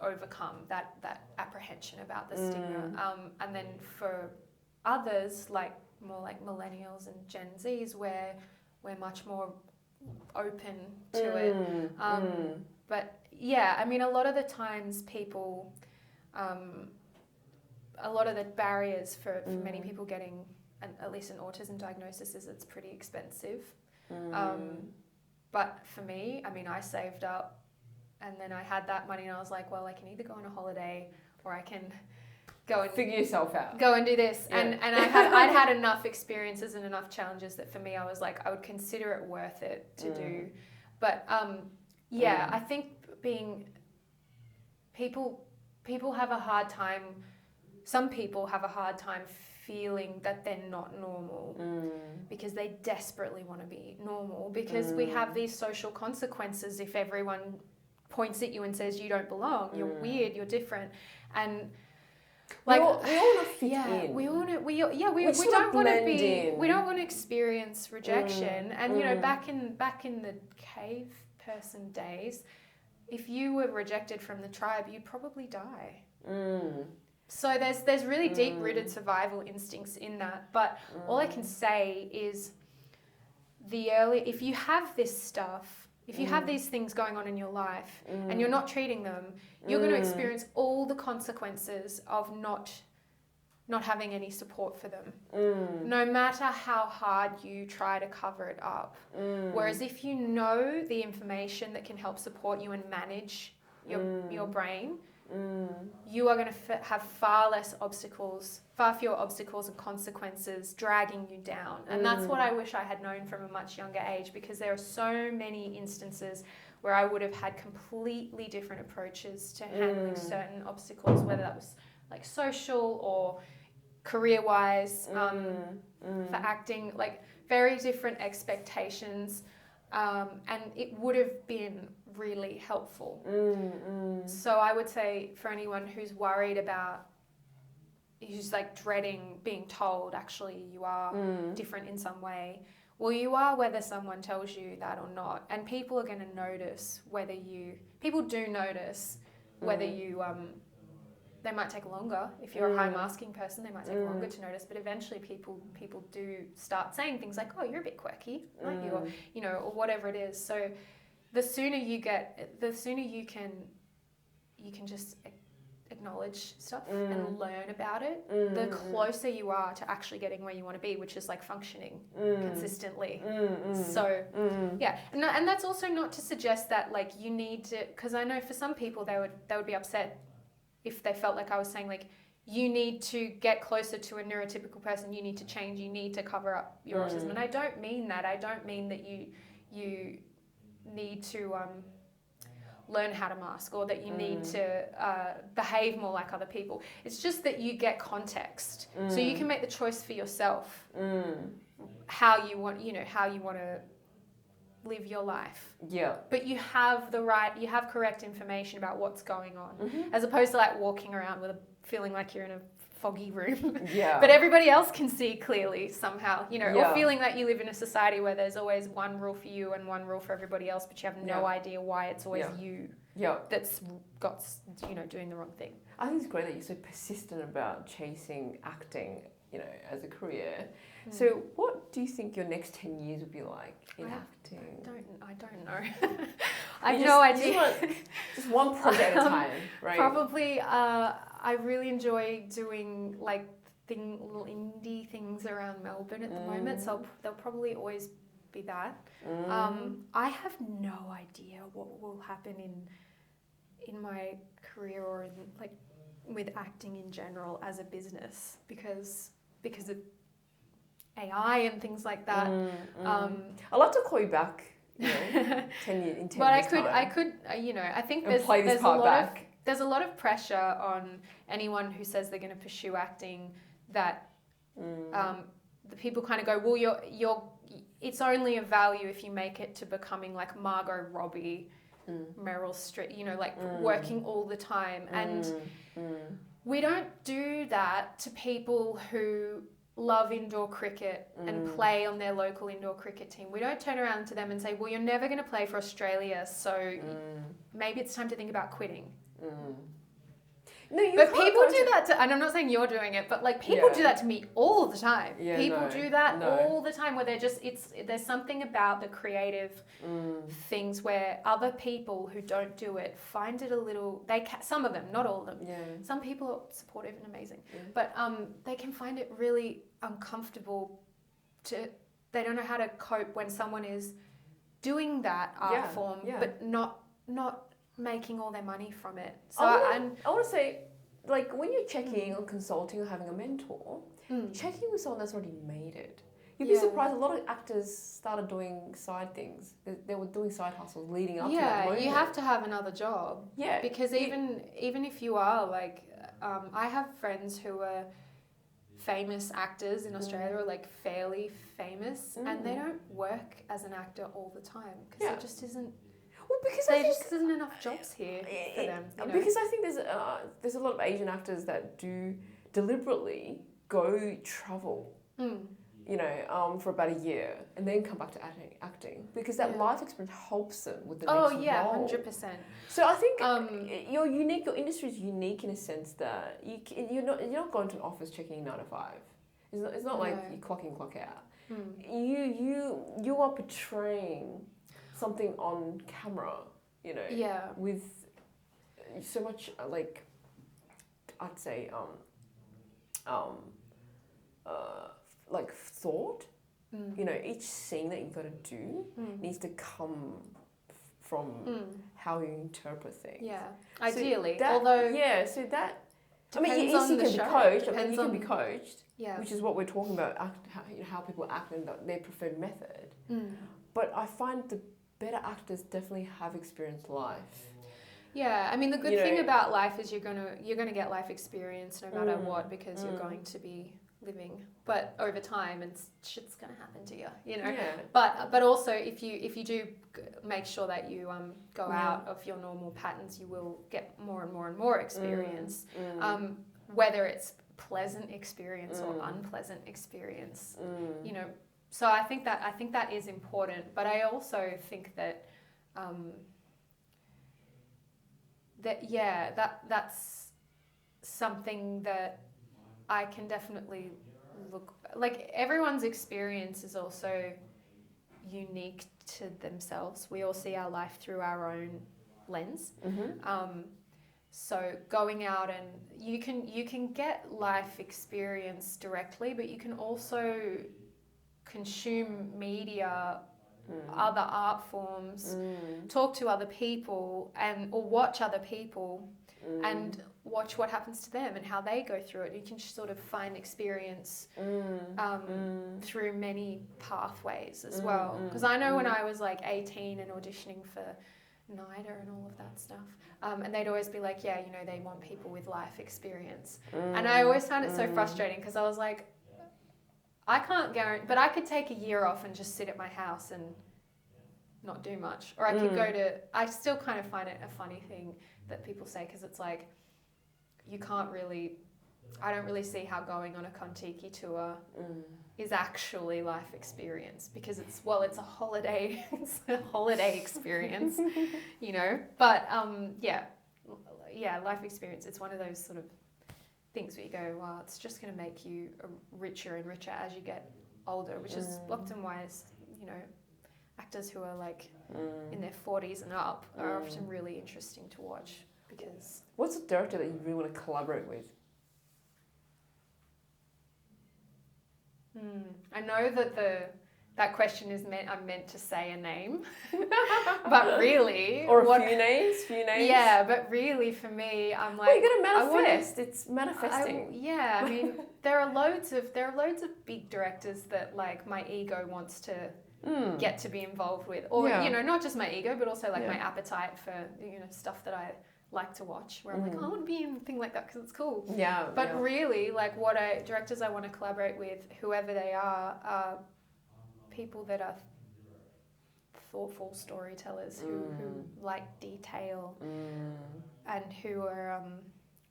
overcome that apprehension about the stigma, and then for others more like millennials and Gen Zs where we're much more open to it. But yeah, I mean a lot of the times people. a lot of the barriers for many people getting at least an autism diagnosis is it's pretty expensive. But for me, I mean, I saved up and then I had that money and I was like, well, I can either go on a holiday or I can go and figure yourself out. Go and do this. Yeah. And I'd had enough experiences and enough challenges that for me, I was like, I would consider it worth it to do. But I think people have a hard time. Some people have a hard time feeling that they're not normal because they desperately want to be normal because we have these social consequences if everyone points at you and says you don't belong, you're weird, you're different, and like we all want to fit in. We don't want to be. We don't want to experience rejection. And you know, back in the cave person days, if you were rejected from the tribe, you'd probably die. So there's really deep-rooted survival instincts in that. But all I can say is if you have this stuff, if you have these things going on in your life and you're not treating them, you're going to experience all the consequences of not having any support for them, no matter how hard you try to cover it up. Whereas if you know the information that can help support you and manage your brain, you are going to have far fewer obstacles and consequences dragging you down. And that's what I wish I had known from a much younger age, because there are so many instances where I would have had completely different approaches to handling certain obstacles, whether that was like social or career-wise, for acting, like very different expectations. And it would have been really helpful. So I would say for anyone who's worried about, who's like dreading being told actually you are different in some way, well, you are whether someone tells you that or not. And people are going to notice people do notice whether you, they might take longer. If you're a high masking person, they might take longer to notice, but eventually people do start saying things like, oh, you're a bit quirky, aren't you? Or, you know, or whatever it is. So the sooner you can just acknowledge stuff and learn about it, the closer you are to actually getting where you want to be, which is like functioning consistently. So yeah, and that's also not to suggest that like you need to, because I know for some people they would be upset if they felt like I was saying like, you need to get closer to a neurotypical person, you need to change, you need to cover up your autism. And I don't mean that. I don't mean that you need to learn how to mask, or that you need to behave more like other people. It's just that you get context, so you can make the choice for yourself how you want to live your life. Yeah. But you have correct information about what's going on, as opposed to like walking around with feeling like you're in a foggy room. Yeah. But everybody else can see clearly somehow, you know, or feeling that you live in a society where there's always one rule for you and one rule for everybody else, but you have no idea why it's always you that's got, you know, doing the wrong thing. I think it's great that you're so persistent about chasing acting, you know, as a career. So what do you think your next 10 years would be like in acting? I don't know. I have no idea. Just one project at a time, right? Probably, I really enjoy doing like little indie things around Melbourne at the moment, so there'll probably always be that. I have no idea what will happen in my career or in, like with acting in general as a business, because of AI and things like that. I'd love to call you back, you know, 10 years, in 10 but years I could, you know, I think there's a lot of pressure on anyone who says they're going to pursue acting, that the people kind of go, well, it's only of value if you make it to becoming like Margot Robbie, Meryl Streep, you know, like working all the time. And we don't do that to people who love indoor cricket and play on their local indoor cricket team. We don't turn around to them and say, well, you're never going to play for Australia, so maybe it's time to think about quitting. No, you But can't people go do to- that to, and I'm not saying you're doing it, but like people Yeah. do that to me all the time. Yeah, People no, do that no. all the time where they're just, there's something about the creative things where other people who don't do it find it a little, some of them, not all of them. Yeah. Some people are supportive and amazing, Yeah. but they can find it really uncomfortable they don't know how to cope when someone is doing that art form, but not making all their money from it. So I want to say, like, when you're checking or consulting or having a mentor, checking with someone that's already made it. You'd be surprised. A lot of actors started doing side things. They were doing side hustles leading up to that moment. You have to have another job. Yeah. Because even if you are like, I have friends who are famous actors in Australia, or like fairly famous, and they don't work as an actor all the time because there just isn't. Well, because there just isn't enough jobs here for them. You know? Because I think there's a lot of Asian actors that do deliberately go travel, you know, for about a year and then come back to acting because that life experience helps them with the next role. 100%. So I think you're unique. Your industry is unique in a sense that you're not going to an office checking 9 to 5. It's not like you clock in, clock out. You are portraying something on camera, you know, with so much like I'd say like thought. You know, each scene that you've got to do needs to come from how you interpret things. Yeah, ideally. So that, although so that I mean, depends yes, on you the can be show. coached. I mean, Depends you can on- be coached, Yeah. which is what we're talking about. How people act and their preferred method. But I find the better actors definitely have experienced life. Yeah, I mean the good thing about life is you're gonna get life experience no matter what because you're going to be living. But over time, and shit's gonna happen to you, you know. Yeah. But also if you do make sure that you go out of your normal patterns, you will get more and more and more experience. Whether it's pleasant experience or unpleasant experience, you know. So I think that is important. But I also think that that's something that I can definitely look like. Everyone's experience is also unique to themselves. We all see our life through our own lens. So going out and you can get life experience directly, but you can also consume media, other art forms, talk to other people or watch other people and watch what happens to them and how they go through it. You can sort of find experience through many pathways as well. Because I know when I was like 18 and auditioning for NIDA and all of that stuff, and they'd always be like, yeah, you know, they want people with life experience. And I always found it so frustrating because I was like, I can't guarantee, but I could take a year off and just sit at my house and not do much. Or I could go to, I still kind of find it a funny thing that people say because it's like, you can't really, I don't really see how going on a Kontiki tour is actually life experience because it's a holiday, it's a holiday experience, you know. But life experience, it's one of those sort of things where you go, well, it's just going to make you richer and richer as you get older, which is often why, you know, actors who are like in their 40s and up are often really interesting to watch because... What's a director that you really want to collaborate with? I know that that question is I'm meant to say a name, but really... Or few names? Yeah, but really for me, I'm like... Well, you gotta manifest. It's manifesting. I mean, there are loads of big directors that like my ego wants to get to be involved with. Or, you know, not just my ego, but also like my appetite for, you know, stuff that I like to watch where I'm like, oh, I want to be in a thing like that because it's cool. Yeah. But really, like directors I want to collaborate with, whoever they are people that are thoughtful storytellers who like detail and who are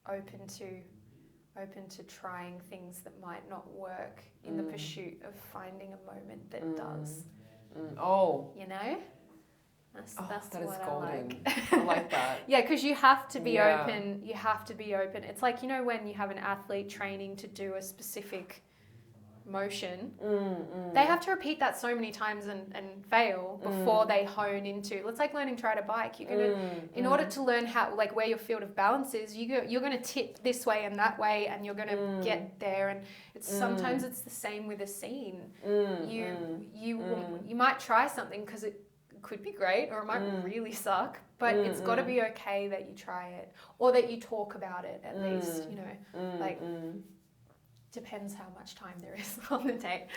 open to trying things that might not work in the pursuit of finding a moment that does. Oh. You know? That's that is what golden. I like. I like that. Yeah, because you have to be open. You have to be open. It's like, you know, when you have an athlete training to do a specific motion, they have to repeat that so many times and fail before they hone into. It's like learning to ride a bike. You're gonna, in order to learn how, like, where your field of balance is, you're gonna tip this way and that way, and you're gonna get there. And it's sometimes it's the same with a scene. You might try something because it could be great, or it might really suck. But it's got to be okay that you try it, or that you talk about it at least. You know, like. Depends how much time there is on the day.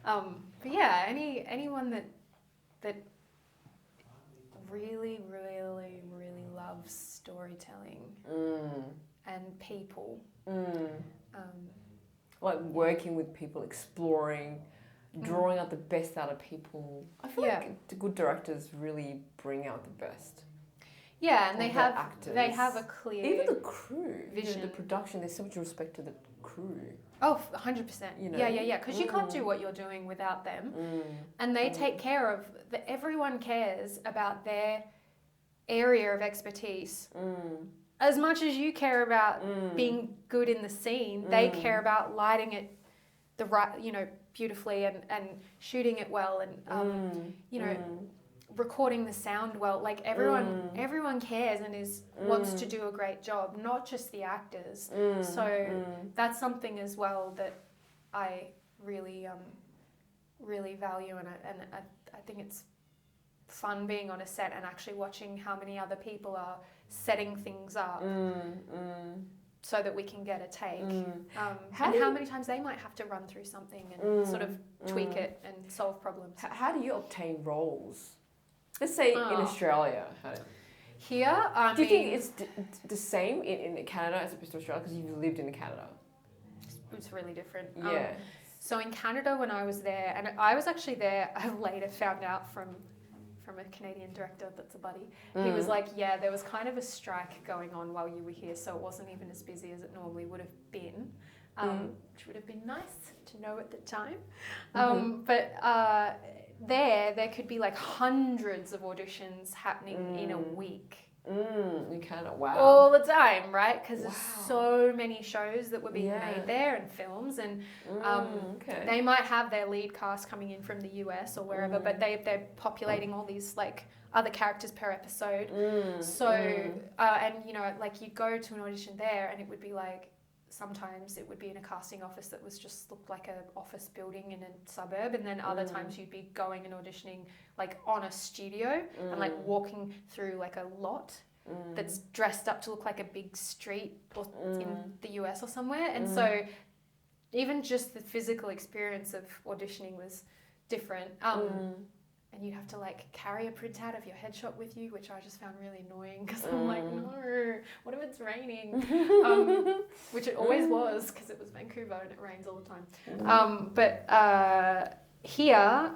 But yeah, anyone that really, really, really loves storytelling and people. Like working with people, exploring, drawing out the best out of people. I feel like the good directors really bring out the best. Yeah, and they have a clear even the crew, vision. The production. There's so much respect to the crew. Oh, 100%. You know? Yeah. Because you can't do what you're doing without them. And they take care of everyone cares about their area of expertise. As much as you care about being good in the scene, they care about lighting it the right, you know, beautifully and shooting it well and you know, recording the sound well. Like everyone cares and wants to do a great job, not just the actors. So that's something as well that I really really value, and I think it's fun being on a set and actually watching how many other people are setting things up so that we can get a take, and how many times they might have to run through something and sort of tweak it and solve problems. How do you obtain roles? Let's say in Australia. Here, do you think it's the same in Canada as opposed to Australia, because you've lived in Canada? It's really different. Yeah. So in Canada, when I was there, and I was actually there, I later found out from a Canadian director that's a buddy. He was like, yeah, there was kind of a strike going on while you were here, so it wasn't even as busy as it normally would have been, which would have been nice to know at the time. But there could be like hundreds of auditions happening in a week. In Canada, wow. All the time, right? Because there's so many shows that were being made there and films, and they might have their lead cast coming in from the US or wherever, but they're populating all these like other characters per episode. And you know, like you'd go to an audition there and it would be like, sometimes it would be in a casting office that was just looked like an office building in a suburb, and then other times you'd be going and auditioning like on a studio and like walking through like a lot that's dressed up to look like a big street or in the US or somewhere. And so even just the physical experience of auditioning was different. And you have to like carry a printout of your headshot with you, which I just found really annoying because I'm like, no, what if it's raining? Which it always was, because it was Vancouver and it rains all the time. But here,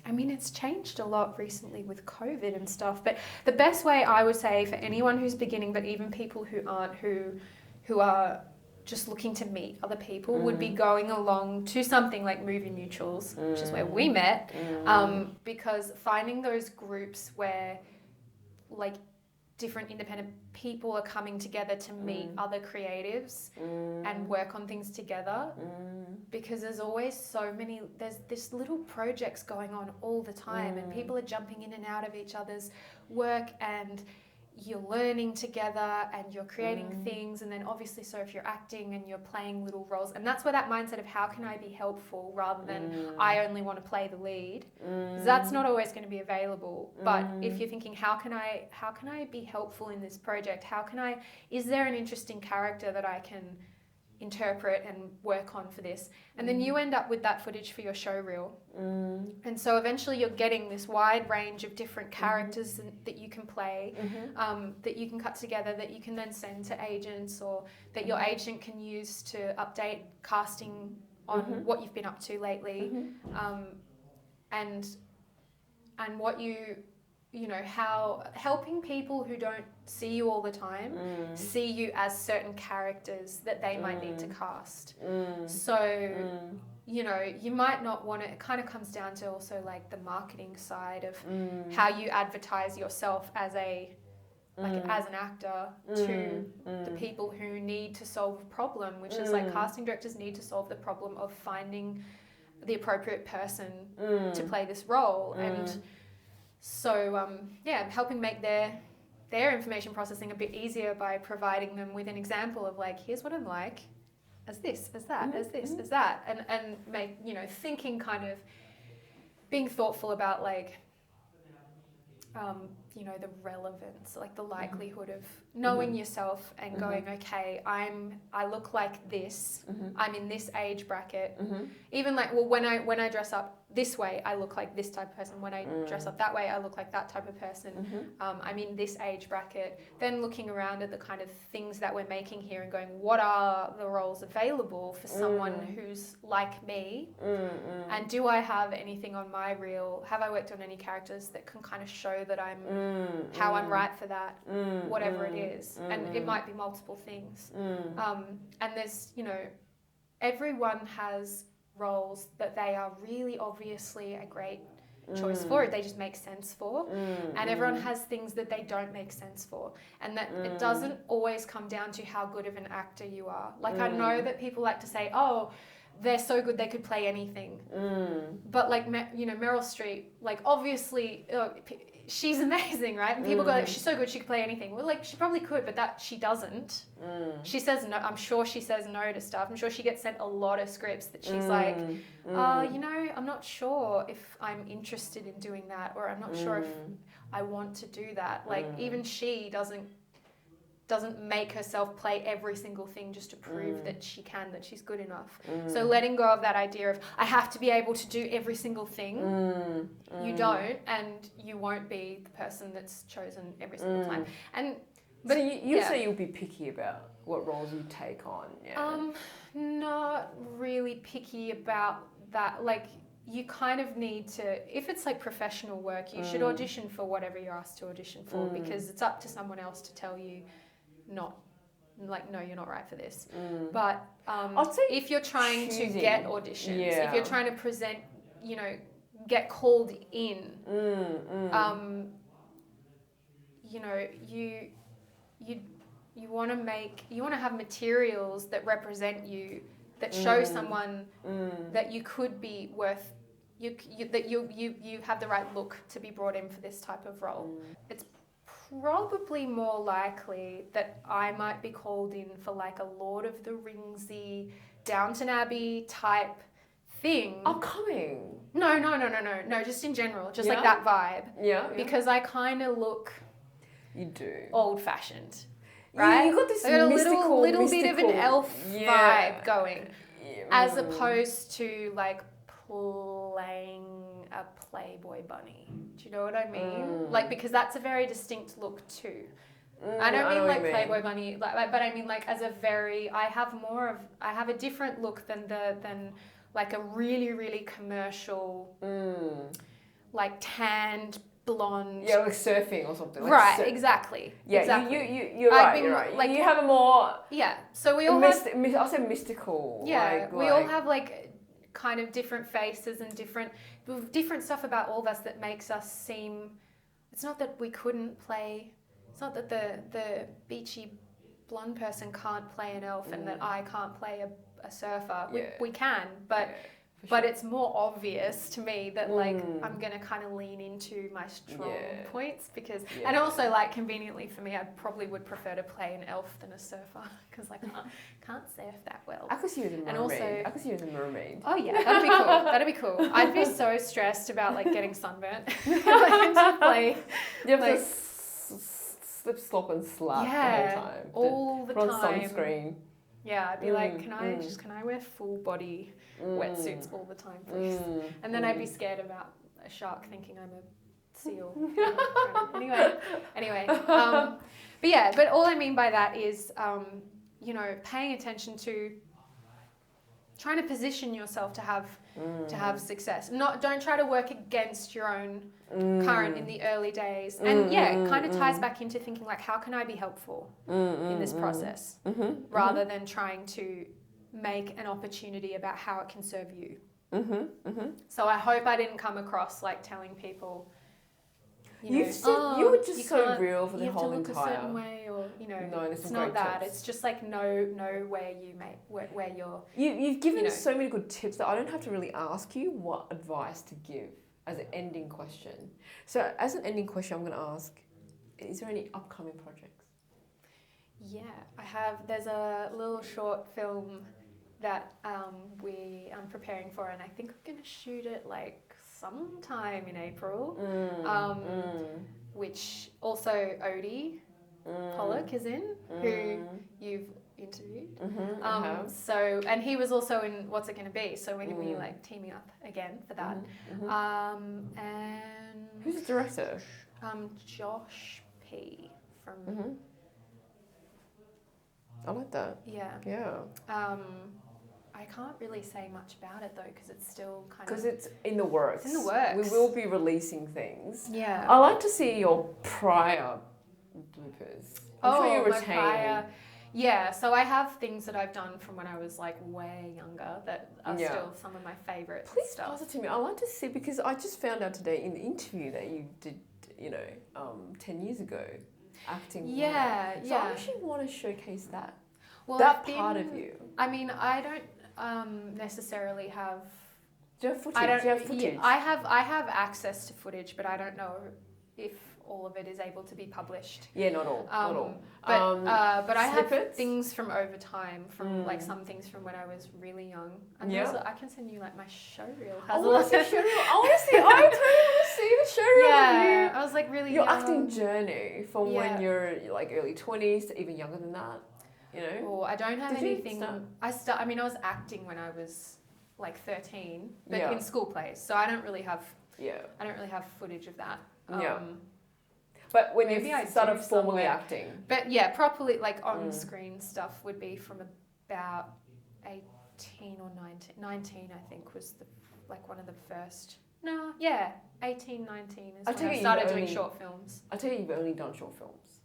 I mean, it's changed a lot recently with COVID and stuff. But the best way I would say for anyone who's beginning, but even people who aren't, who are just looking to meet other people, would be going along to something like Movie Mutuals, which is where we met, because finding those groups where like different independent people are coming together to meet other creatives and work on things together, because there's always there's this little projects going on all the time, and people are jumping in and out of each other's work, and you're learning together and you're creating things. And then obviously, so if you're acting and you're playing little roles, and that's where that mindset of how can I be helpful rather than I only want to play the lead, that's not always going to be available. But if you're thinking, how can I be helpful in this project? Is there an interesting character that I can interpret and work on for this? And then you end up with that footage for your show reel. And so eventually you're getting this wide range of different characters that you can play, that you can cut together, that you can then send to agents, or that your agent can use to update casting on what you've been up to lately, and what you know, how helping people who don't see you all the time see you as certain characters that they might need to cast. So you know, you might not want to, it kind of comes down to also like the marketing side of how you advertise yourself as a, like as an actor to the people who need to solve a problem, which is like casting directors need to solve the problem of finding the appropriate person to play this role. And so, helping make their information processing a bit easier by providing them with an example of like, here's what I'm like, as this, as that, as this, as that, and make, you know, thinking kind of, being thoughtful about like, you know, the relevance, like the likelihood of knowing yourself and going, okay, I look like this, I'm in this age bracket. Even like, well, when I dress up this way, I look like this type of person. When I dress up that way, I look like that type of person. I'm in this age bracket. Then looking around at the kind of things that we're making here and going, what are the roles available for someone who's like me? And do I have anything on my reel? Have I worked on any characters that can kind of show that I'm how I'm right for that, whatever it is. And it might be multiple things. And there's, you know, everyone has roles that they are really obviously a great choice for, they just make sense for, and everyone has things that they don't make sense for, and that it doesn't always come down to how good of an actor you are. Like I know that people like to say, oh, they're so good they could play anything, but like, you know, Meryl Streep, like obviously she's amazing, right? And people go like, she's so good she could play anything. Well, like she probably could, but that she doesn't. She says no. I'm sure she says no to stuff. I'm sure she gets sent a lot of scripts that she's like, you know, I'm not sure if I'm interested in doing that, or I'm not sure if I want to do that. Like even she doesn't make herself play every single thing just to prove that she can, that she's good enough. So letting go of that idea of I have to be able to do every single thing, you don't, and you won't be the person that's chosen every single time. But so you say you'll be picky about what roles you take on, yeah? Not really picky about that. Like you kind of need to, if it's like professional work, you should audition for whatever you're asked to audition for, because it's up to someone else to tell you not, like, no, you're not right for this. But if you're trying to get auditions, if you're trying to present, you know, get called in, you know, you want to have materials that represent you, that show someone that you could be worth, that you have the right look to be brought in for this type of role. It's probably more likely that I might be called in for like a Lord of the Ringsy, Downton Abbey type thing. Upcoming? No, just in general, just like that vibe. Yeah. Because I kind of look... You do. Old-fashioned, right? You got this mystical bit of an elf vibe going, as opposed to like playing a Playboy bunny. Do you know what I mean? Like, because that's a very distinct look too. I don't mean like Playboy bunny, but I mean like as a very, I have a different look than like a really, really commercial, like tanned, blonde. Yeah, like surfing or something. Like right, exactly. Yeah, exactly. You're right, you're right. Like, you have a more... Yeah, so we all have... I'll say mystical. Yeah, we all have like kind of different faces and different stuff about all of us that makes us seem... It's not that we couldn't play... It's not that the beachy blonde person can't play an elf and that I can't play a surfer. We can, but... Sure. But it's more obvious to me that like I'm going to kind of lean into my strong points because and also like conveniently for me I probably would prefer to play an elf than a surfer because I can't surf that well. I could see you as a mermaid. And also, I could see you as a mermaid. Oh yeah, that'd be cool. That'd be cool. I'd be so stressed about like getting sunburnt. Like, you have to slip, slop and slap the whole time. All the time. On sunscreen. Yeah, I'd be like, can I wear full body wetsuits all the time, please? And then I'd be scared about a shark thinking I'm a seal. Anyway. But all I mean by that is, you know, paying attention to trying to position yourself to have success. Don't try to work against your own current in the early days. And it kind of ties back into thinking like, how can I be helpful in this process? Rather than trying to make an opportunity about how it can serve you. Mm-hmm. Mm-hmm. So I hope I didn't come across like telling people, you were just so real for the whole you have to look entire. a certain way, or No, it's not that. Tips. It's just like know where you're. You've given so many good tips that I don't have to really ask you what advice to give as an ending question. So as an ending question, I'm going to ask: is there any upcoming projects? Yeah, I have. There's a little short film that I'm preparing for, and I think I'm going to shoot it like sometime in April, which also Odie Pollock is in, who you've interviewed. So, and he was also in What's It Gonna Be? So we're gonna be like teaming up again for that. And who's the director? Josh P from. I like that. Yeah. Yeah. I can't really say much about it though because it's still kind of... Because it's in the works. It's in the works. We will be releasing things. Yeah. I like to see your prior bloopers. I'm sure you retain. My prior... Yeah, so I have things that I've done from when I was like way younger that are still some of my favourites. Please pass it to me. I like to see, because I just found out today in the interview that you did, 10 years ago, acting. Yeah, So I actually want to showcase that. Well, that part of you. I mean, I don't necessarily have... Do you have footage? Yeah, I have access to footage, but I don't know if all of it is able to be published. Yeah, not all. Not all. But I have snippets? Things from over time, from like some things from when I was really young. And I can send you like my show reel. I want to see show reel. I totally want to see the show reel. Yeah, I was like really your young. acting journey from when you're like early 20s to even younger than that. Well, I don't have anything. I was acting when I was like 13, but in school plays. So I don't really have. Yeah. I don't really have footage of that. But when you started formally acting. But yeah, properly like on screen stuff would be from about 18 or 19. 19 I think was one of the first. No, yeah, 18, 19 is when I started doing short films. I tell you, you've only done short films.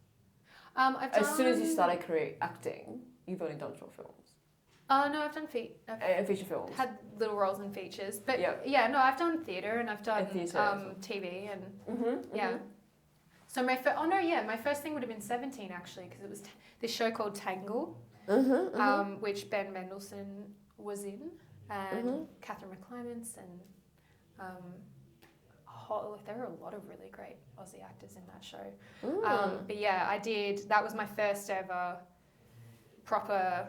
As soon as you started acting, you've only done short films. No, I've done feature films. Had little roles in features, but I've done theatre and I've done TV and So my first thing would have been 17 actually, because it was this show called Tangle, which Ben Mendelsohn was in, and Catherine McClements, and there were a lot of really great Aussie actors in that show. But yeah, I did. That was my first ever proper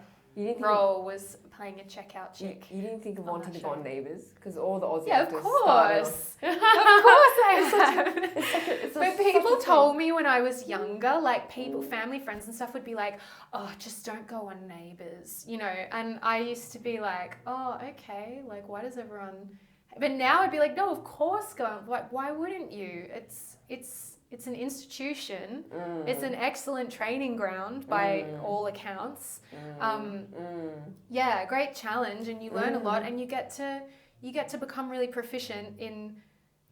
role, was playing a checkout chick. You didn't think of wanting to go on Neighbours? Because all the Aussie actors of course. Of course I have. But people told me when I was younger, like family friends and stuff would be like, oh, just don't go on Neighbours, and I used to be like, oh, okay, like why does everyone... But now I'd be like, no, of course go. Like, why wouldn't you? It's an institution. It's an excellent training ground by all accounts. Yeah, great challenge, and you learn a lot, and you get to become really proficient in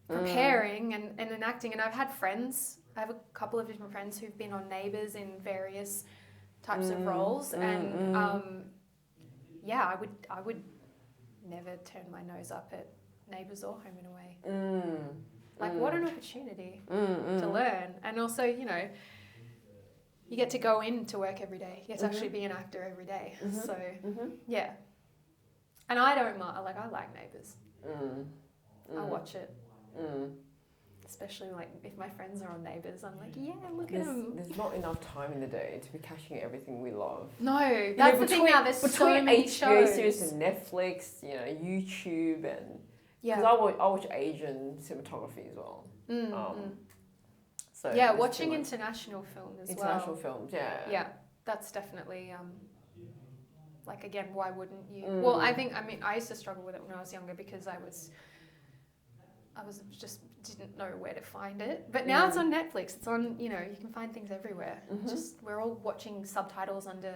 preparing and in acting. And I've had friends. I have a couple of different friends who've been on Neighbours in various types of roles, and I would never turn my nose up at Neighbours or Home and Away. What an opportunity to learn. And also, you get to go into work every day. You get to actually be an actor every day. So, yeah. And I don't mind, I like Neighbours. I watch it. Especially if my friends are on Neighbours, I'm like, yeah, look at them. There's not enough time in the day to be catching everything we love. No, that's the thing now. There's so many HBO shows. series and Netflix, YouTube, and because I watch Asian cinematography as well. So watching international film as well. International films, yeah. Yeah, that's definitely again, why wouldn't you? Well, I used to struggle with it when I was younger because I was just didn't know where to find it. But now it's on Netflix. It's on, you can find things everywhere. Just we're all watching subtitles under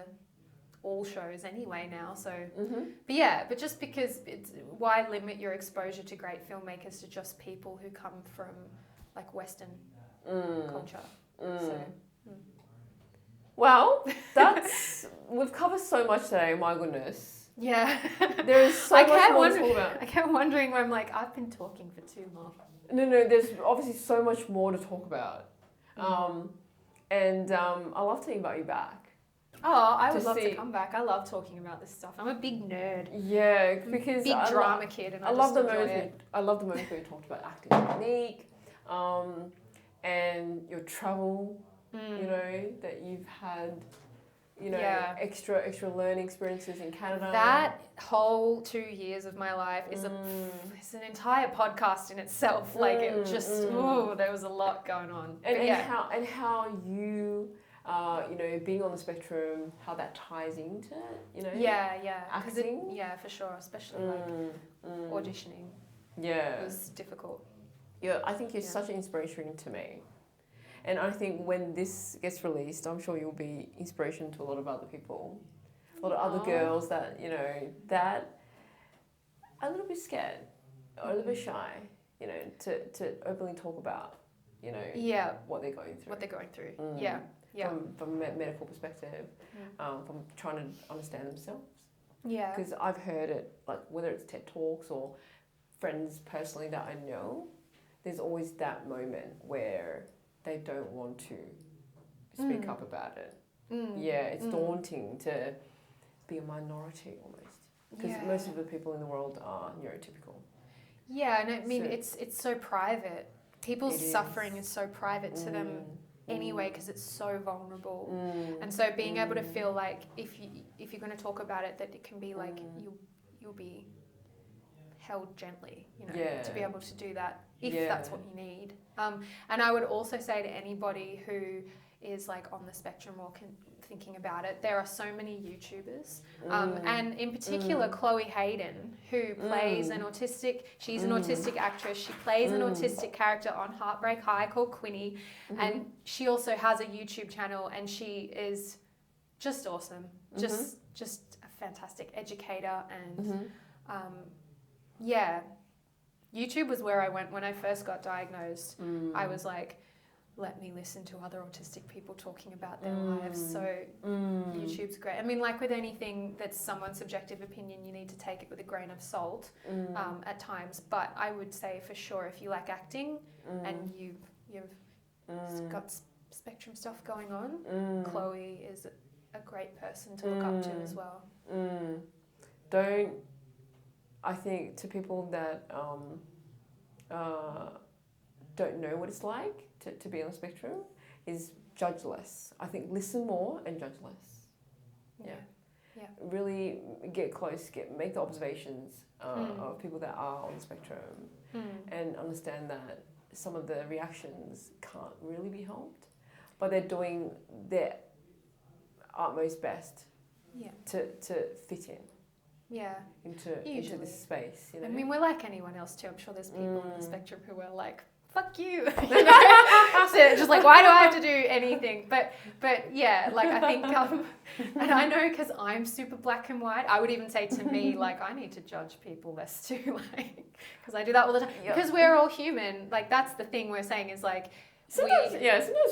all shows anyway now. So, but just because why limit your exposure to great filmmakers to just people who come from Western culture? So, Well, we've covered so much today. My goodness. Yeah. There is so much more to talk about. I kept wondering where I'm like, I've been talking for too long. No, there's obviously so much more to talk about. I love to invite you back. Oh, I would love to come back. I love talking about this stuff. I'm a big nerd. Yeah, because big drama kid, and I love the enjoy moments. it. I love the moments where you talked about acting technique, and your travel. You know that you've had. You know, extra learning experiences in Canada. That whole 2 years of my life is it's an entire podcast in itself. Like it just, there was a lot going on. And how you, you know, being on the spectrum, how that ties into, you know, acting. For sure, especially like auditioning. Yeah, it was difficult. Yeah, I think you're such an inspiration to me. And I think when this gets released, I'm sure you'll be inspiration to a lot of other people, a lot of other girls that, you know, that are a little bit scared or a little bit shy, you know, to openly talk about, you know, what they're going through. From a medical perspective, from trying to understand themselves. Yeah. Because I've heard it, like whether it's TED Talks or friends personally that I know, there's always that moment where they don't want to speak up about it. It's daunting to be a minority almost, because most of the people in the world are neurotypical. Yeah, and I mean it's so private. People's suffering is so private to them anyway, because it's so vulnerable. And so being able to feel like if you're going to talk about it, that it can be like you'll be held gently, you know, to be able to do that if that's what you need. And I would also say to anybody who is like on the spectrum or thinking about it, there are so many YouTubers, and in particular Chloe Hayden, who plays an autistic, she's an autistic actress, she plays an autistic character on Heartbreak High called Quinny, and she also has a YouTube channel, and she is just awesome, just a fantastic educator, and YouTube was where I went when I first got diagnosed. I was like, let me listen to other autistic people talking about their lives. So YouTube's great. I mean, like with anything that's someone's subjective opinion, you need to take it with a grain of salt at times. But I would say for sure, if you like acting and you've got spectrum stuff going on, Chloe is a great person to look up to as well. I think to people that don't know what it's like to be on the spectrum is judge less. I think listen more and judge less. Yeah. Really get close, make the observations of people that are on the spectrum and understand that some of the reactions can't really be helped, but they're doing their utmost best to fit in. Yeah. Into this space, you know. I mean, we're like anyone else too. I'm sure there's people on the spectrum who are like, fuck you. You know? So just like, why do I have to do anything? But yeah, like I think, and I know because I'm super black and white, I would even say to me, like, I need to judge people less too, like, because I do that all the time. Yep. Because we're all human. Like, that's the thing we're saying is like, sometimes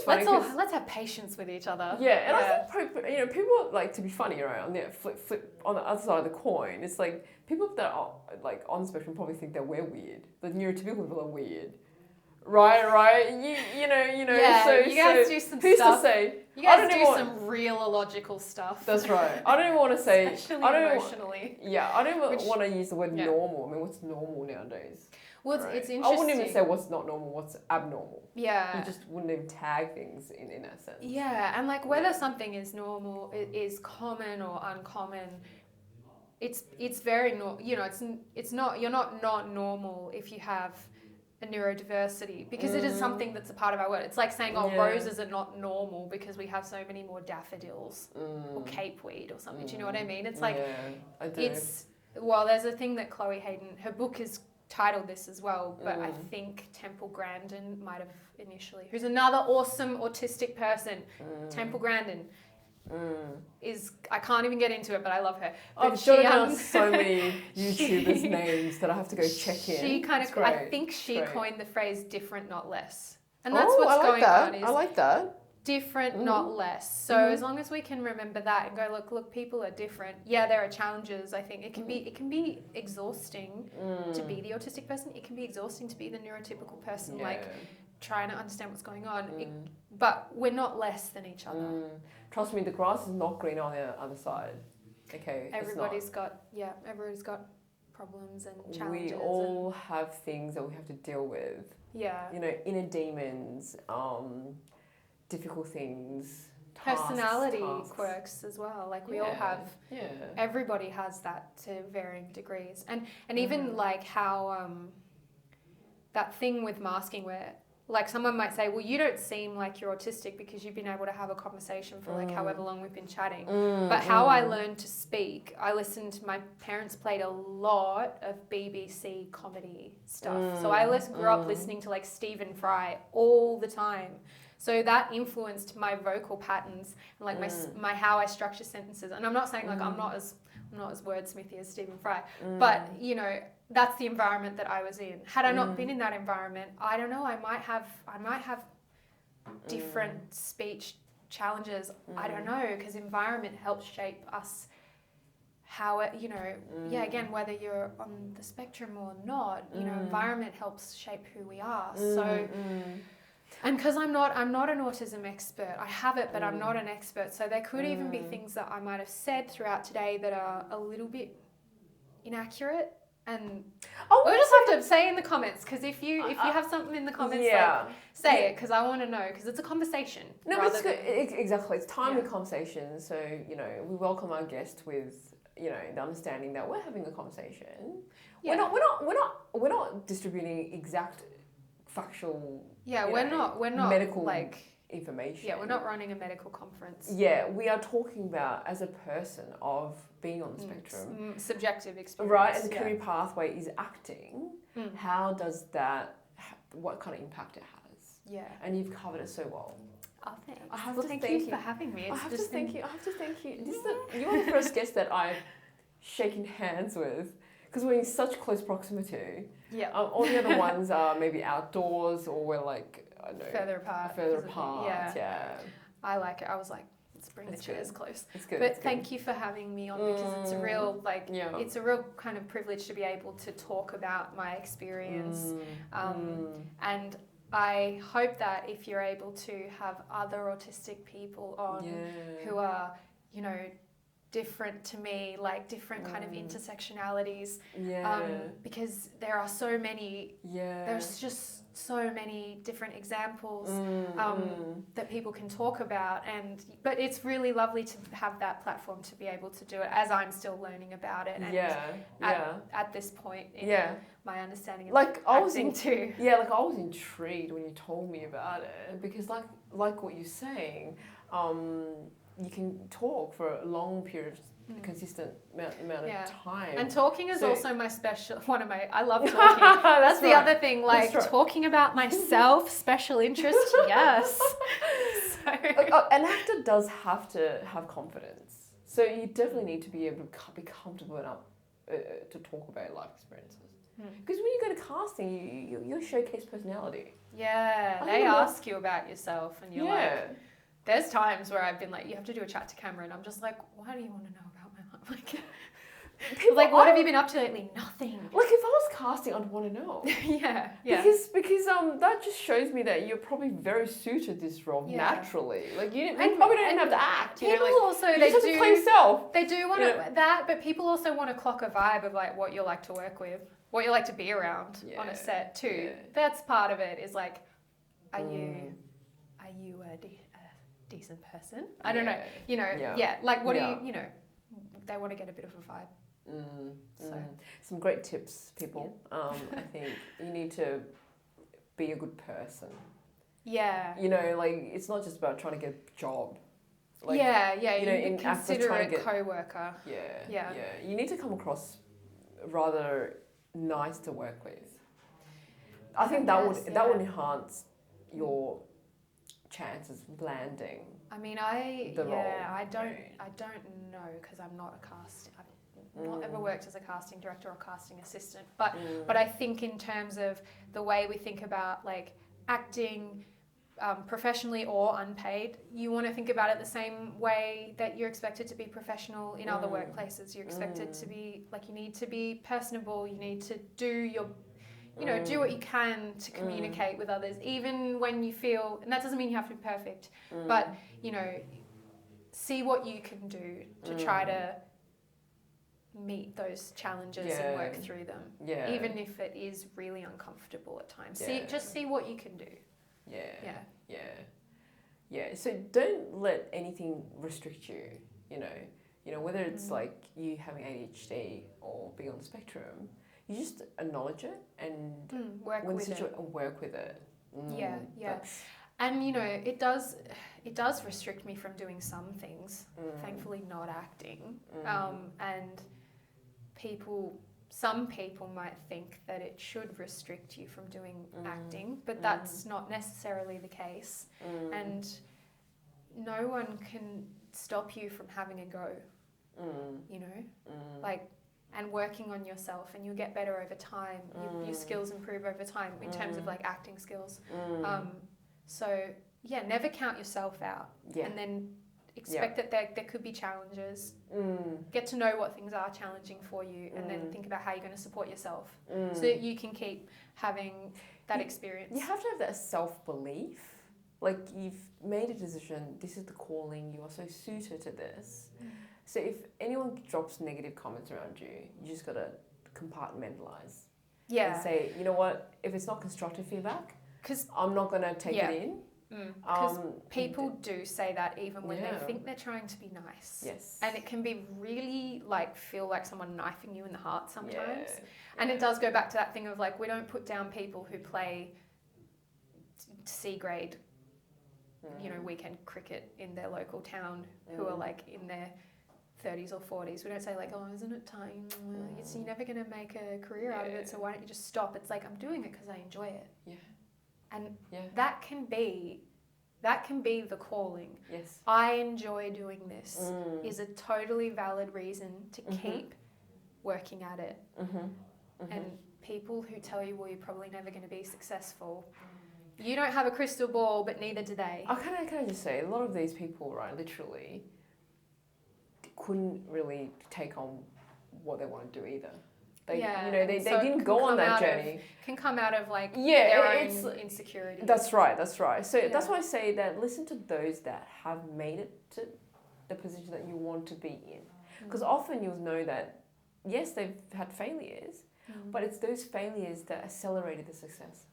funny. Let's have patience with each other. Yeah, and I think you know, people like to be funny, right? On the flip on the other side of the coin, it's like people that are like on the spectrum probably think that we're weird. The neurotypical people are weird, right? You know. Yeah, so you guys do some who's stuff. To say? You guys do some real illogical stuff. That's right. I don't even want to say. Especially emotionally. I don't even want to use the word normal. I mean, what's normal nowadays? Well, it's interesting. I wouldn't even say what's not normal, what's abnormal. Yeah. You just wouldn't even tag things in that sense. Yeah, and like whether something is normal, is common or uncommon, it's very you know, it's not, you're not normal if you have a neurodiversity, because it is something that's a part of our world. It's like saying, roses are not normal because we have so many more daffodils or capeweed or something. Do you know what I mean? It's like I do. There's a thing that Chloe Hayden, her book is titled this as well, but I think Temple Grandin might have initially, who's another awesome autistic person. Temple Grandin is, I can't even get into it, but I love her. But I'm sure there's so many YouTubers' names that I have to go check in. She kind of, I think she coined the phrase different, not less. And that's what's going on. I like that. different, not less. So as long as we can remember that and go, look, people are different. Yeah, there are challenges. I think it can be exhausting to be the autistic person. It can be exhausting to be the neurotypical person, like trying to understand what's going on. But we're not less than each other. Trust me, the grass is not green on the other side. Okay, everybody's got problems and challenges. We all have things that we have to deal with. Yeah. You know, inner demons, difficult things, personality quirks as well. Like we all have. Yeah. Everybody has that to varying degrees, and even like how that thing with masking where. Like someone might say, well, you don't seem like you're autistic because you've been able to have a conversation for like however long we've been chatting. But how I learned to speak, I listened, my parents played a lot of BBC comedy stuff. So I grew up listening to like Stephen Fry all the time. So that influenced my vocal patterns and like my how I structure sentences. And I'm not saying like I'm not as wordsmithy as Stephen Fry, but you know, that's the environment that I was in. Had I not been in that environment, I don't know, I might have different speech challenges. I don't know, because environment helps shape us how it, you know, again, whether you're on the spectrum or not, you know, environment helps shape who we are. So and because I'm not an autism expert, I have it, but I'm not an expert. So there could even be things that I might have said throughout today that are a little bit inaccurate. And we'll just have to say in the comments, because if you have something in the comments, like, say it, because I want to know, because it's a conversation. No, but it's good. Exactly. It's timely conversation. So, you know, we welcome our guest with, you know, the understanding that we're having a conversation. Yeah. We're not distributing exact factual. Yeah, we're not medical like information. Yeah, we're not running a medical conference. Yeah, we are talking about as a person of being on the spectrum. Subjective experience. Right, and the career pathway is acting. How does that, what kind of impact it has? Yeah. And you've covered it so well. Oh, thanks. Thank you for having me. I have to thank you. You are the first guest that I've shaken hands with, because we're in such close proximity. Yeah. All the other ones are maybe outdoors, or we're like, I don't know, further apart. Yeah. I like it. I was like, let's bring the chairs close. It's good. But thank you for having me on, because it's a real it's a real kind of privilege to be able to talk about my experience. And I hope that if you're able to have other autistic people on who are, you know, different to me, like different kind of intersectionalities, because there are so many, there's just so many different examples that people can talk about, but it's really lovely to have that platform to be able to do it, as I'm still learning about it, and at this point in my understanding of like acting too. Yeah, like I was intrigued when you told me about it, because like what you're saying, you can talk for a long period of consistent amount of time. And talking is also I love talking. That's the other thing, like talking about myself, special interest, yes. So. An actor does have to have confidence. So you definitely need to be able to be comfortable enough to talk about life experiences. Because when you go to casting, you showcase personality. Yeah, they ask you about yourself, and you're like... There's times where I've been like, you have to do a chat to camera, and I'm just like, why do you want to know about my life? Like, what have you been up to lately? Nothing. Like, if I was casting, I'd want to know. Yeah. Because that just shows me that you're probably very suited to this role naturally. Like, you probably don't have to act. People also, they just have to play yourself. They do want that, but people also want to clock a vibe of like what you like to work with, what you like to be around on a set too. Yeah. That's part of it. Is like, are you a decent person? I don't know. You know, like what do you know, they want to get a bit of a vibe. So some great tips, people. I think you need to be a good person. Yeah. You know, like it's not just about trying to get a job. Like, you know, considerate co-worker. Yeah. You need to come across rather nice to work with. I think that would enhance your chances of landing. I mean, I don't know, because I'm not a casting. I've not ever worked as a casting director or casting assistant. But I think in terms of the way we think about like acting, professionally or unpaid, you want to think about it the same way that you're expected to be professional in other workplaces. You're expected to be, like, you need to be personable, you need to do your, do what you can to communicate with others, even when you feel, and that doesn't mean you have to be perfect, but, see what you can do to try to meet those challenges and work through them. Yeah. Even if it is really uncomfortable at times. Yeah. See what you can do. Yeah. So don't let anything restrict you, whether it's like you having ADHD or being on the spectrum, you just acknowledge it and work with it. Yeah. And it does restrict me from doing some things. Thankfully not acting. And some people might think that it should restrict you from doing acting, but that's not necessarily the case. And no one can stop you from having a go, and working on yourself, and you'll get better over time. Your skills improve over time in terms of like acting skills. So never count yourself out, and then expect that there could be challenges. Get to know what things are challenging for you, and then think about how you're going to support yourself so that you can keep having that experience. You have to have that self-belief. Like, you've made a decision, this is the calling, you are so suited to this. So if anyone drops negative comments around you, you just got to compartmentalize. Yeah. And say, you know what, if it's not constructive feedback, because I'm not going to take it in. Because people do say that even when they think they're trying to be nice. Yes. And it can be really feel like someone knifing you in the heart sometimes. And it does go back to that thing of like, we don't put down people who play C grade, weekend cricket in their local town who are like in their 30s or 40s. We don't say like, oh, isn't it time? You're never going to make a career out of it, so why don't you just stop? It's like, I'm doing it because I enjoy it. Yeah. And that can be the calling. Yes. I enjoy doing this is a totally valid reason to keep working at it. And people who tell you, well, you're probably never going to be successful, you don't have a crystal ball, but neither do they. Can I just say, a lot of these people, right, literally couldn't really take on what they want to do either. They didn't go on that journey. Can come out of their own insecurity. That's right. So that's why I say that listen to those that have made it to the position that you want to be in. Because often you'll know that, yes, they've had failures, but it's those failures that accelerated the success.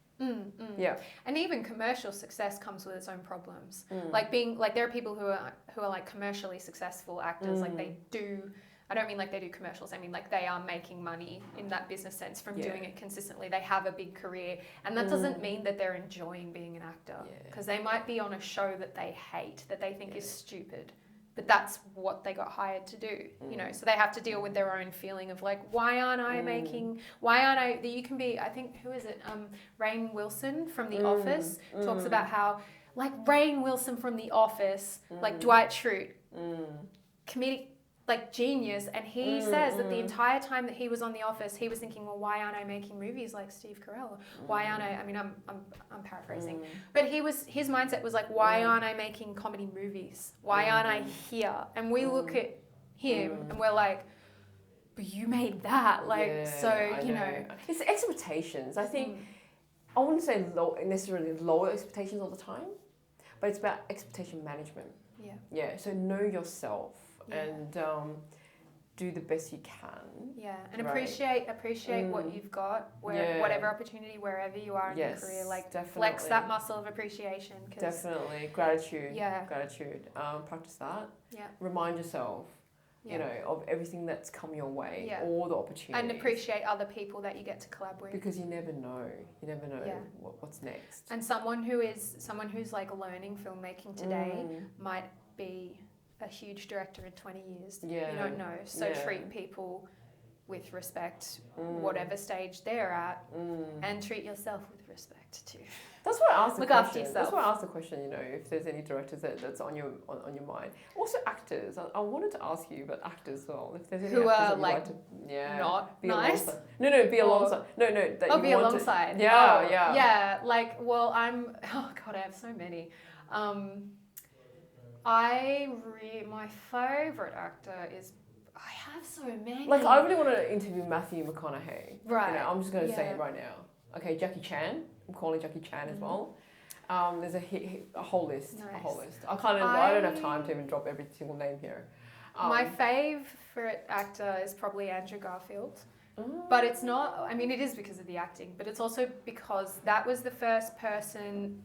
Yeah. And even commercial success comes with its own problems. There are people who are commercially successful actors, they do. I don't mean they do commercials. I mean they are making money in that business sense from doing it consistently. They have a big career, and that doesn't mean that they're enjoying being an actor, because they might be on a show that they hate, that they think is stupid, but that's what they got hired to do. So they have to deal with their own feeling of why aren't I? You can be. I think, who is it? Rainn Wilson from The Office talks about how Rainn Wilson from The Office, Dwight Schrute, comedic. Genius, and he says that the entire time that he was on The Office, he was thinking, well, why aren't I making movies like Steve Carell? Why aren't I mean, I'm paraphrasing, but his mindset was why aren't I making comedy movies? Why aren't I here? And we look at him and we're like, but you made that, it's expectations. I think I wouldn't say necessarily lower expectations all the time, but it's about expectation management. Yeah. So know yourself. And do the best you can. Yeah, and appreciate what you've got, whatever opportunity, wherever you are in your career. Definitely. Flex that muscle of appreciation. Definitely. Gratitude. Yeah. Gratitude. Practice that. Yeah. Remind yourself, of everything that's come your way, all the opportunities. And appreciate other people that you get to collab with. Because you never know. What's next. And someone who's learning filmmaking today might be a huge director in 20 years. You don't know. So treat people with respect, whatever stage they're at, and treat yourself with respect too. That's why I asked the Look question. after yourself. That's why I asked the question. You know, if there's any directors that's on your mind. Also, actors. I wanted to ask you about actors as well. If there's any who actors are that like to, not be nice. Alongside. No, be alongside. No, that Oh, you be want alongside. To, yeah. Yeah. Like, well, oh God, I have so many. My favorite actor is. I have so many. Like, I really want to interview Matthew McConaughey. Right. You know, I'm just going to say it right now. Okay, Jackie Chan. I'm calling Jackie Chan as well. There's a whole list. Nice. A whole list. I don't have time to even drop every single name here. My favourite actor is probably Andrew Garfield. But it's not, I mean, it is because of the acting, but it's also because that was the first person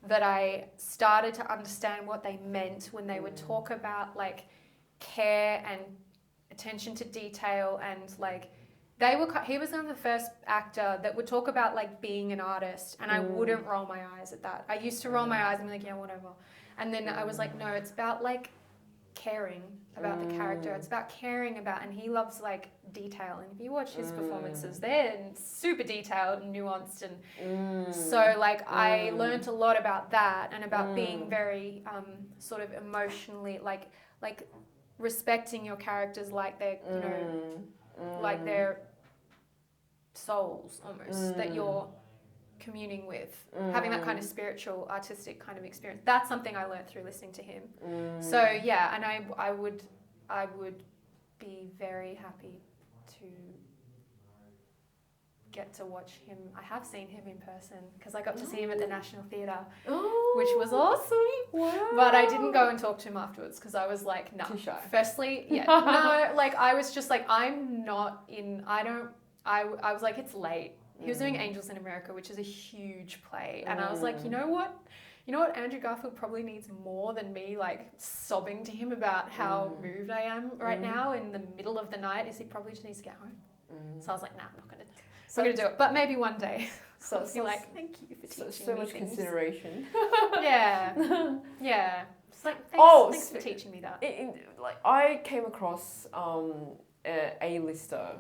that I started to understand what they meant when they would talk about like care and attention to detail, and like he was one of the first actor that would talk about like being an artist, and I wouldn't roll my eyes at that. I used to roll my eyes and be like, yeah, whatever. And then I was like, no, it's about like caring about the character. It's about caring about, and he loves like detail. And if you watch his performances, they're super detailed and nuanced. And so like I learned a lot about that, and about being very sort of emotionally like respecting your characters like they're, you know, like they're souls almost that you're communing with, having that kind of spiritual, artistic kind of experience. That's something I learned through listening to him. So yeah, and I would be very happy to get to watch him. I have seen him in person because I got to see him at the National Theatre, which was awesome. Wow. But I didn't go and talk to him afterwards because I was like, no. Too shy. Firstly, yeah, no, like I was just like, I was like, it's late. He was doing Angels in America, which is a huge play. And I was like, you know what? Andrew Garfield probably needs more than me like sobbing to him about how moved I am right now in the middle of the night. He probably just needs to get home. So I was like, nah, I'm not going to do it. But maybe one day. So I'll be like, thank you for teaching me so much things. Consideration. Yeah. Yeah. It's like, thanks for teaching me that. Like I came across a A-lister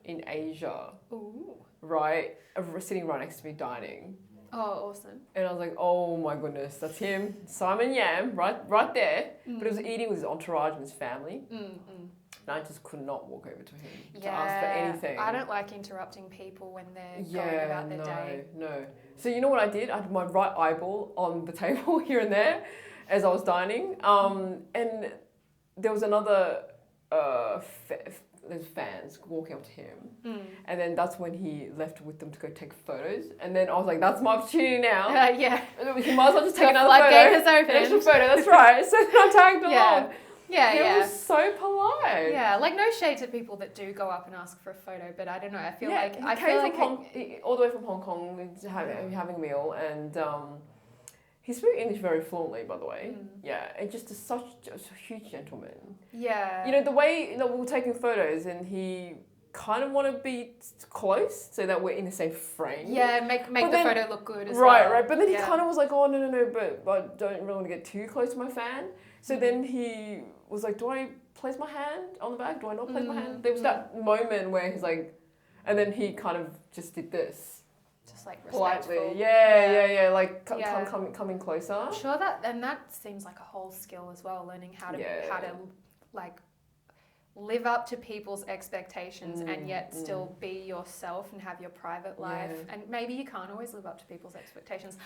in Asia. Ooh. Right? Sitting right next to me dining. Oh, awesome. And I was like, oh my goodness, that's him. Simon Yam, right there. But he was eating with his entourage and his family. And I just could not walk over to him to ask for anything. I don't like interrupting people when they're going about their day. No. So you know what I did? I had my right eyeball on the table here and there as I was dining. And there was another there's fans walking up to him. And then that's when he left with them to go take photos. And then I was like, that's my opportunity now. Yeah. He might as well just take another photo. Floodgate has opened. Extra photo, that's right. So then I tagged along. He was so polite. Yeah, like no shade to people that do go up and ask for a photo, but I don't know. I feel like all the way from Hong Kong having a meal, and he spoke English very fluently, by the way. Yeah, and just such a huge gentleman. Yeah. You know the way we were taking photos, and he kind of want to be close so that we're in the same frame. Yeah, make the photo look good as well. Right. But then he kind of was like, oh no, but I don't really want to get too close to my fan. So then he was like, do I place my hand on the back? Do I not place my hand? There was that moment where he's like, and then he kind of just did this. Just like politely. respectful. Yeah. Like coming closer. I'm sure that seems like a whole skill as well, learning how to like live up to people's expectations and yet still be yourself and have your private life. And maybe you can't always live up to people's expectations.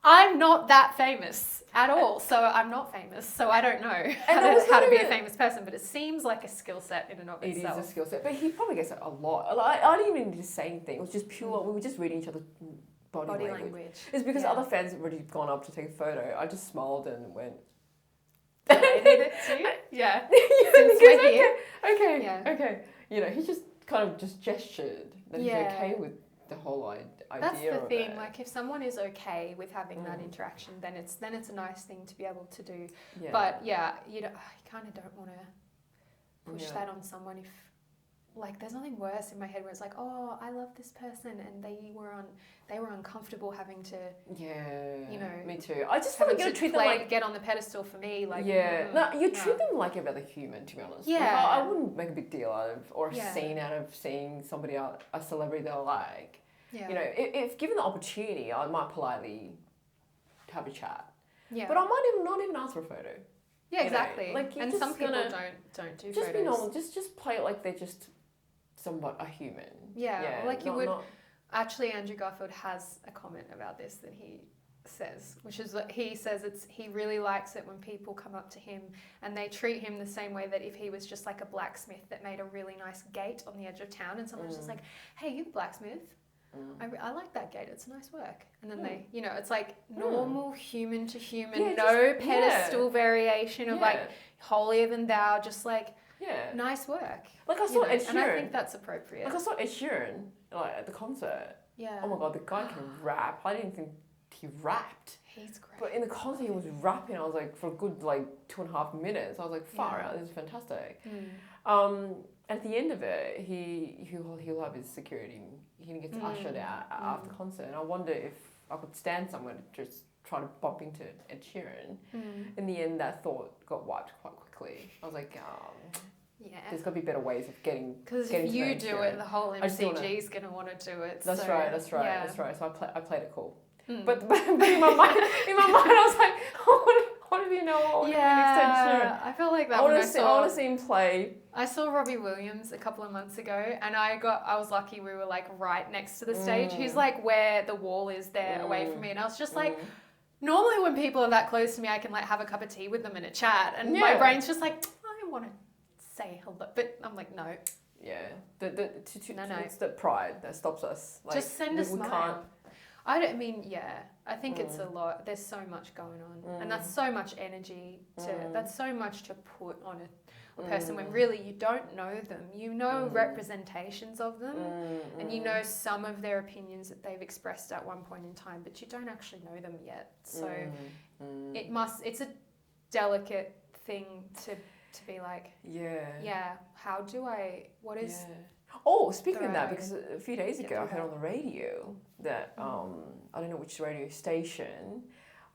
I'm not that famous at all, so I'm not famous, so I don't know how to be a famous person, but it seems like a skill set in and of itself. It is a skill set, but he probably gets it a lot. I didn't even need to say anything. It was just pure, we were just reading each other's body language. It's because other fans had already gone up to take a photo. I just smiled and went... They did it too? Yeah. Since we're here. Okay. You know, he just kind of just gestured that he's okay with the whole idea. That's the thing. Like, if someone is okay with having that interaction, then it's a nice thing to be able to do. Yeah. But you kind of don't want to push that on someone if like there's nothing worse in my head where it's like, oh, I love this person and they were uncomfortable having to, you know, me too. I just feel like you gotta treat them like get on the pedestal for me, like treat them like every other human, to be honest. Yeah, like, I wouldn't make a big deal out of or a scene out of seeing somebody out, a celebrity that I like. Yeah. You know, if given the opportunity, I might politely have a chat. Yeah. But I might not even ask for a photo. Yeah, exactly. You know? Like, and some people don't do just photos. Be normal. Just play it like they're just somewhat a human. Yeah, like you would. Actually, Andrew Garfield has a comment about this that he says, which is that he says he really likes it when people come up to him and they treat him the same way that if he was just like a blacksmith that made a really nice gate on the edge of town and someone's just like, hey, you blacksmith, I like that gate, it's nice work. And then they, you know, it's like normal human to human, no pedestal variation of like holier than thou, just like nice work. Like I saw Ed Sheeran. And I think that's appropriate. Like I saw Ed Sheeran like at the concert. Yeah. Oh my god, the guy can rap. I didn't think he rapped. He's great. But in the concert he was rapping. I was like, for a good like 2.5 minutes. I was like, far out. This is fantastic. At the end of it, he'll have his security. He gets ushered out after the concert. And I wonder if I could stand somewhere to just try to bump into Ed Sheeran. In the end, that thought got wiped quite quickly. I was like, there's got to be better ways of getting. Because if you do it, the whole MCG is going to want to do it. That's right. So I played it cool. But in my mind, I was like, I want to be what next Ed Sheeran. I felt like that. I want to see him play. I saw Robbie Williams a couple of months ago, and I was lucky we were like right next to the stage. He's like where the wall is there away from me, and I was just like. Normally when people are that close to me, I can like have a cup of tea with them in a chat, and my brain's just like, I want to say hello, but I'm like, no. Yeah, it's the pride that stops us. Like, just send a smile. I think it's a lot. There's so much going on, and that's so much energy that's so much to put on a person when really you don't know them. You know representations of them, and you know some of their opinions that they've expressed at one point in time, but you don't actually know them yet. So it's a delicate thing to be like, what is... Oh, speaking of that, because a few days ago I heard on the radio that, I don't know which radio station,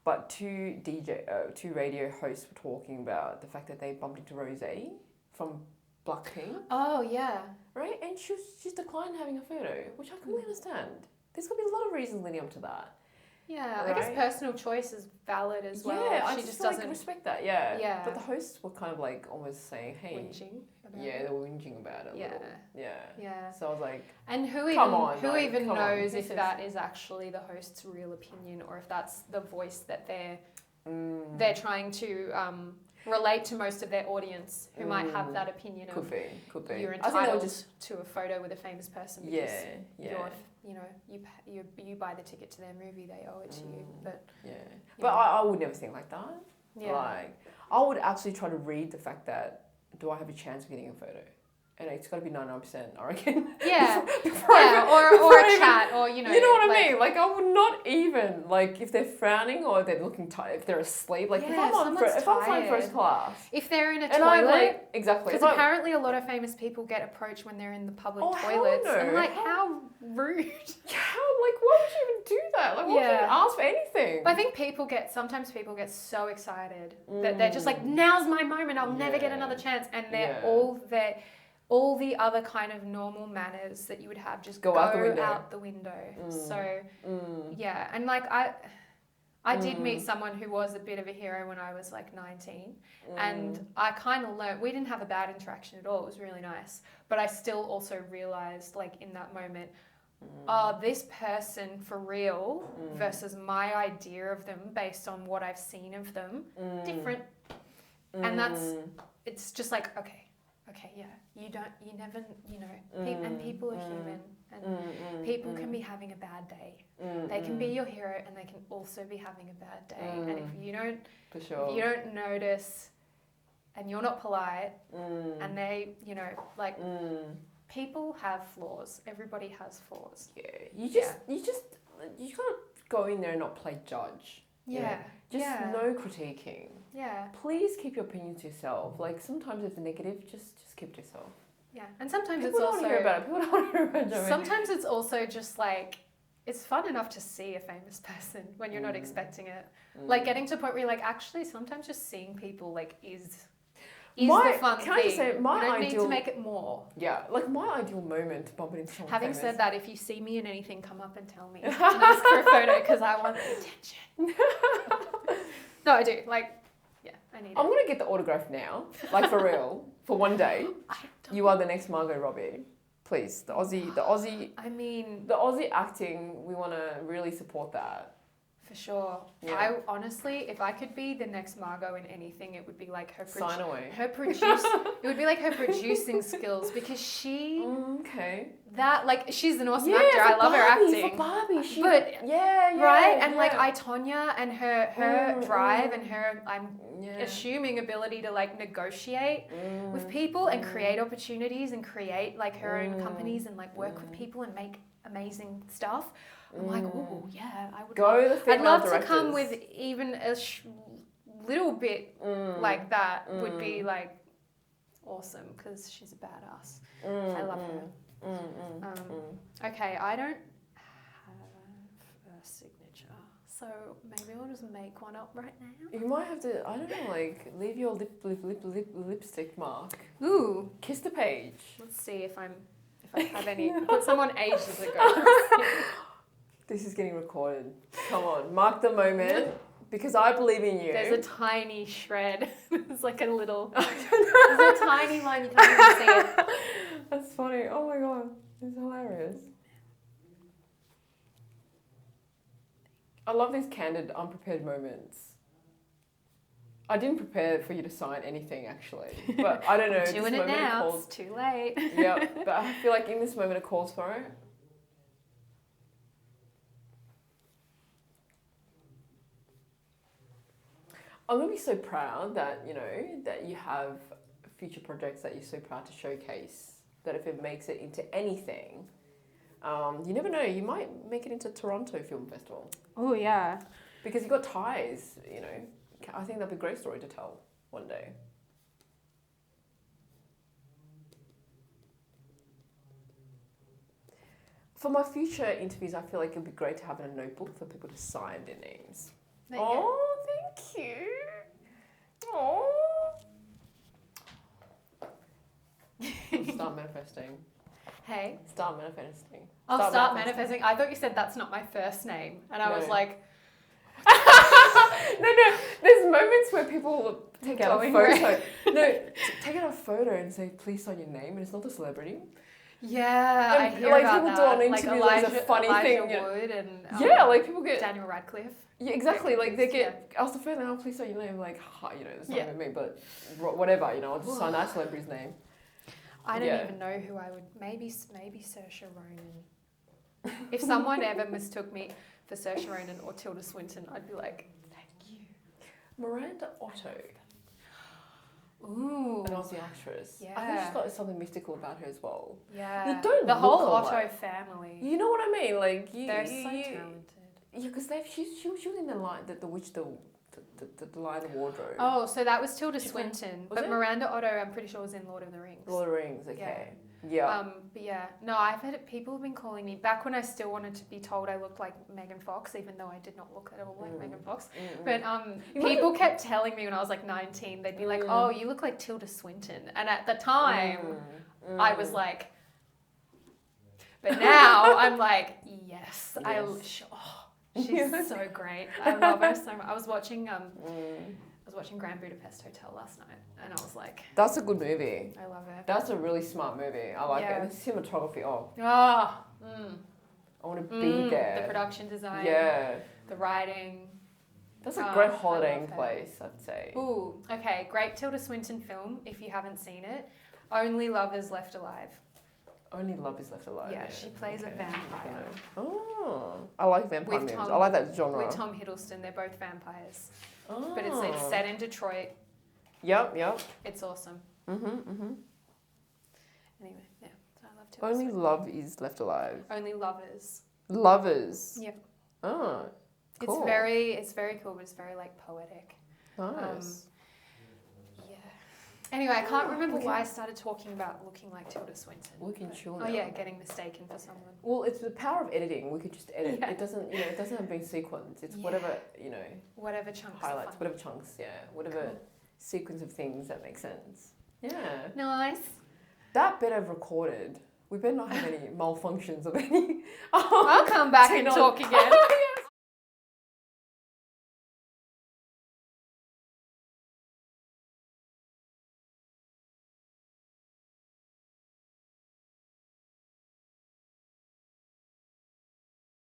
but two radio hosts were talking about the fact that they bumped into Rosé from Blackpink. Oh, yeah. Right? And she's declined having a photo, which I completely understand. There's going to be a lot of reasons leading up to that. Yeah, right? I guess personal choice is valid as well. Yeah, I just doesn't respect that. Yeah. But the hosts were kind of like almost saying, "Hey," whinging about they were whinging about it. Yeah. So I was like, and who even knows if that is actually the host's real opinion or if that's the voice that they're trying to relate to most of their audience who might have that opinion could be. You're entitled to a photo with a famous person because you buy the ticket to their movie, they owe it to you. But I would never think like that. Like I would actually try to read the fact that do I have a chance of getting a photo? And it's got to be 99%, I reckon. Yeah. Or a chat, or You know what I mean? Like, I would not even, like, if they're frowning or they're looking tired, if they're asleep, like, if I'm flying first class. If they're in a toilet. Exactly. Because apparently a lot of famous people get approached when they're in the public toilets. And, like, how rude. Like, why would you even do that? Like, why would you even ask for anything? But I think sometimes people get so excited that they're just like, now's my moment, I'll never get another chance. And they're all the other kind of normal manners that you would have just go out the window. So, and like I did meet someone who was a bit of a hero when I was like 19 and I kind of learned, we didn't have a bad interaction at all, it was really nice, but I still also realised like in that moment, this person for real versus my idea of them based on what I've seen of them, different. And it's just like, okay, you never, and people are human, and people can be having a bad day. They can be your hero, and they can also be having a bad day. And if you don't notice, and you're not polite, and they, people have flaws. Everybody has flaws. Yeah, you can't go in there and not play judge. No critiquing. Yeah. Please keep your opinions to yourself. Like sometimes if it's negative, just keep it to yourself. Yeah, and sometimes People don't hear about it. People don't hear about it. Sometimes it's also just like, it's fun enough to see a famous person when you're not expecting it. Like getting to a point where you're like, actually, sometimes just seeing people like is the fun thing. Can I just say, my you don't ideal... need to make it more. Yeah, like my ideal moment to bump into someone Having famous. said that, if you see me in anything, come up and tell me. And ask for a photo because I want the attention. No, I do. Like, yeah, I need it. I'm going to get the autograph now. Like, for real. For one day. You are the next Margot Robbie. Please. The Aussie... I mean... The Aussie acting, we want to really support that. For sure. Yeah. I honestly, if I could be the next Margot in anything, it would be like her Sign away. It would be like her producing skills because she okay. that like she's an awesome actor. I love her acting. For Barbie, right? And like I, Tonya and her drive and her assuming ability to like negotiate with people and create opportunities and create like her own companies and like work with people and make amazing stuff. I'm like, oh yeah, I would. I'd love to come with even a little bit like that. Would be like awesome because she's a badass. I love her. Okay, I don't have a signature, so maybe I'll just make one up right now. You might have to. I don't know, like leave your lipstick mark. Ooh, kiss the page. Let's see if I have any. Put someone ages ago. This is getting recorded. Come on, mark the moment because I believe in you. There's a tiny shred. There's like a little. There's a tiny line. You can't even see it. That's funny. Oh my god, it's hilarious. I love these candid, unprepared moments. I didn't prepare for you to sign anything actually, but I don't know. Doing it now. It's too late. Yeah, but I feel like in this moment it calls for it. I'm going to be so proud that, that you have future projects that you're so proud to showcase, that if it makes it into anything, you never know, you might make it into Toronto Film Festival. Oh, yeah. Because you've got ties, I think that'd be a great story to tell one day. For my future interviews, I feel like it'd be great to have in a notebook for people to sign their names. Oh, thank you. Oh. Start manifesting. Hey? Start manifesting. I'll start manifesting. I thought you said that's not my first name. And I was like... No. There's moments where people take out a photo. Take out a photo and say, please sign your name. And it's not the celebrity. Yeah, I hear about people that. Do on interview, like Elijah, a funny thing. Wood and like people get Daniel Radcliffe. Yeah, exactly. Like they get asked the first name, oh, please sign your name. Like, it's not even me, but whatever. I'll just sign that celebrity's name. I don't even know who I would. Maybe Saoirse Ronan. If someone ever mistook me for Saoirse Ronan or Tilda Swinton, I'd be like, thank you. Miranda Otto. Ooh. An Aussie actress. Yeah. I think she's got something mystical about her as well. Yeah. You don't the look whole alike. Otto family. You know what I mean? Like they're so talented. Yeah, because she was in the line the Lion of Wardrobe. Oh, so that was Tilda Swinton, but Miranda Otto, I'm pretty sure was in Lord of the Rings. Lord of the Rings, okay. Yeah. But yeah, no, I've had people have been calling me back when I still wanted to be told I looked like Megan Fox, even though I did not look at all like Megan Fox. But people kept telling me when I was like 19, they'd be like, "Oh, you look like Tilda Swinton," and at the time, I was like, but now I'm like, yes. She's so great. I love her so much. I was watching Grand Budapest Hotel last night, and I was like, that's a good movie. I love it. That's a really smart movie. I like it. The cinematography. I want to be there. The production design. Yeah. The writing. That's a great holidaying place, I'd say. Ooh, okay. Great Tilda Swinton film, if you haven't seen it. Only Love Is Left Alive. Only Love Is Left Alive. Yeah, she plays a vampire. Oh, I like vampire movies. I like that genre. With Tom Hiddleston, they're both vampires. Oh. But it's set in Detroit. Yep. It's awesome. Anyway, yeah. So I love Tilda Only Swinton. Love Is Left Alive. Only Lovers. Lovers. Yep. Oh, cool. It's very cool, but it's very like poetic. Nice. Anyway, I can't remember why I started talking about looking like Tilda Swinton. Looking chill. Oh yeah, getting mistaken for someone. Well, it's the power of editing. We could just edit. Yeah. It doesn't, it doesn't have to be sequence. It's whatever, whatever chunks. Highlights, whatever chunks. Yeah, whatever sequence of things that make sense. Yeah. Nice. That bit I've recorded. We better not have any malfunctions of any. I'll come back and talk again.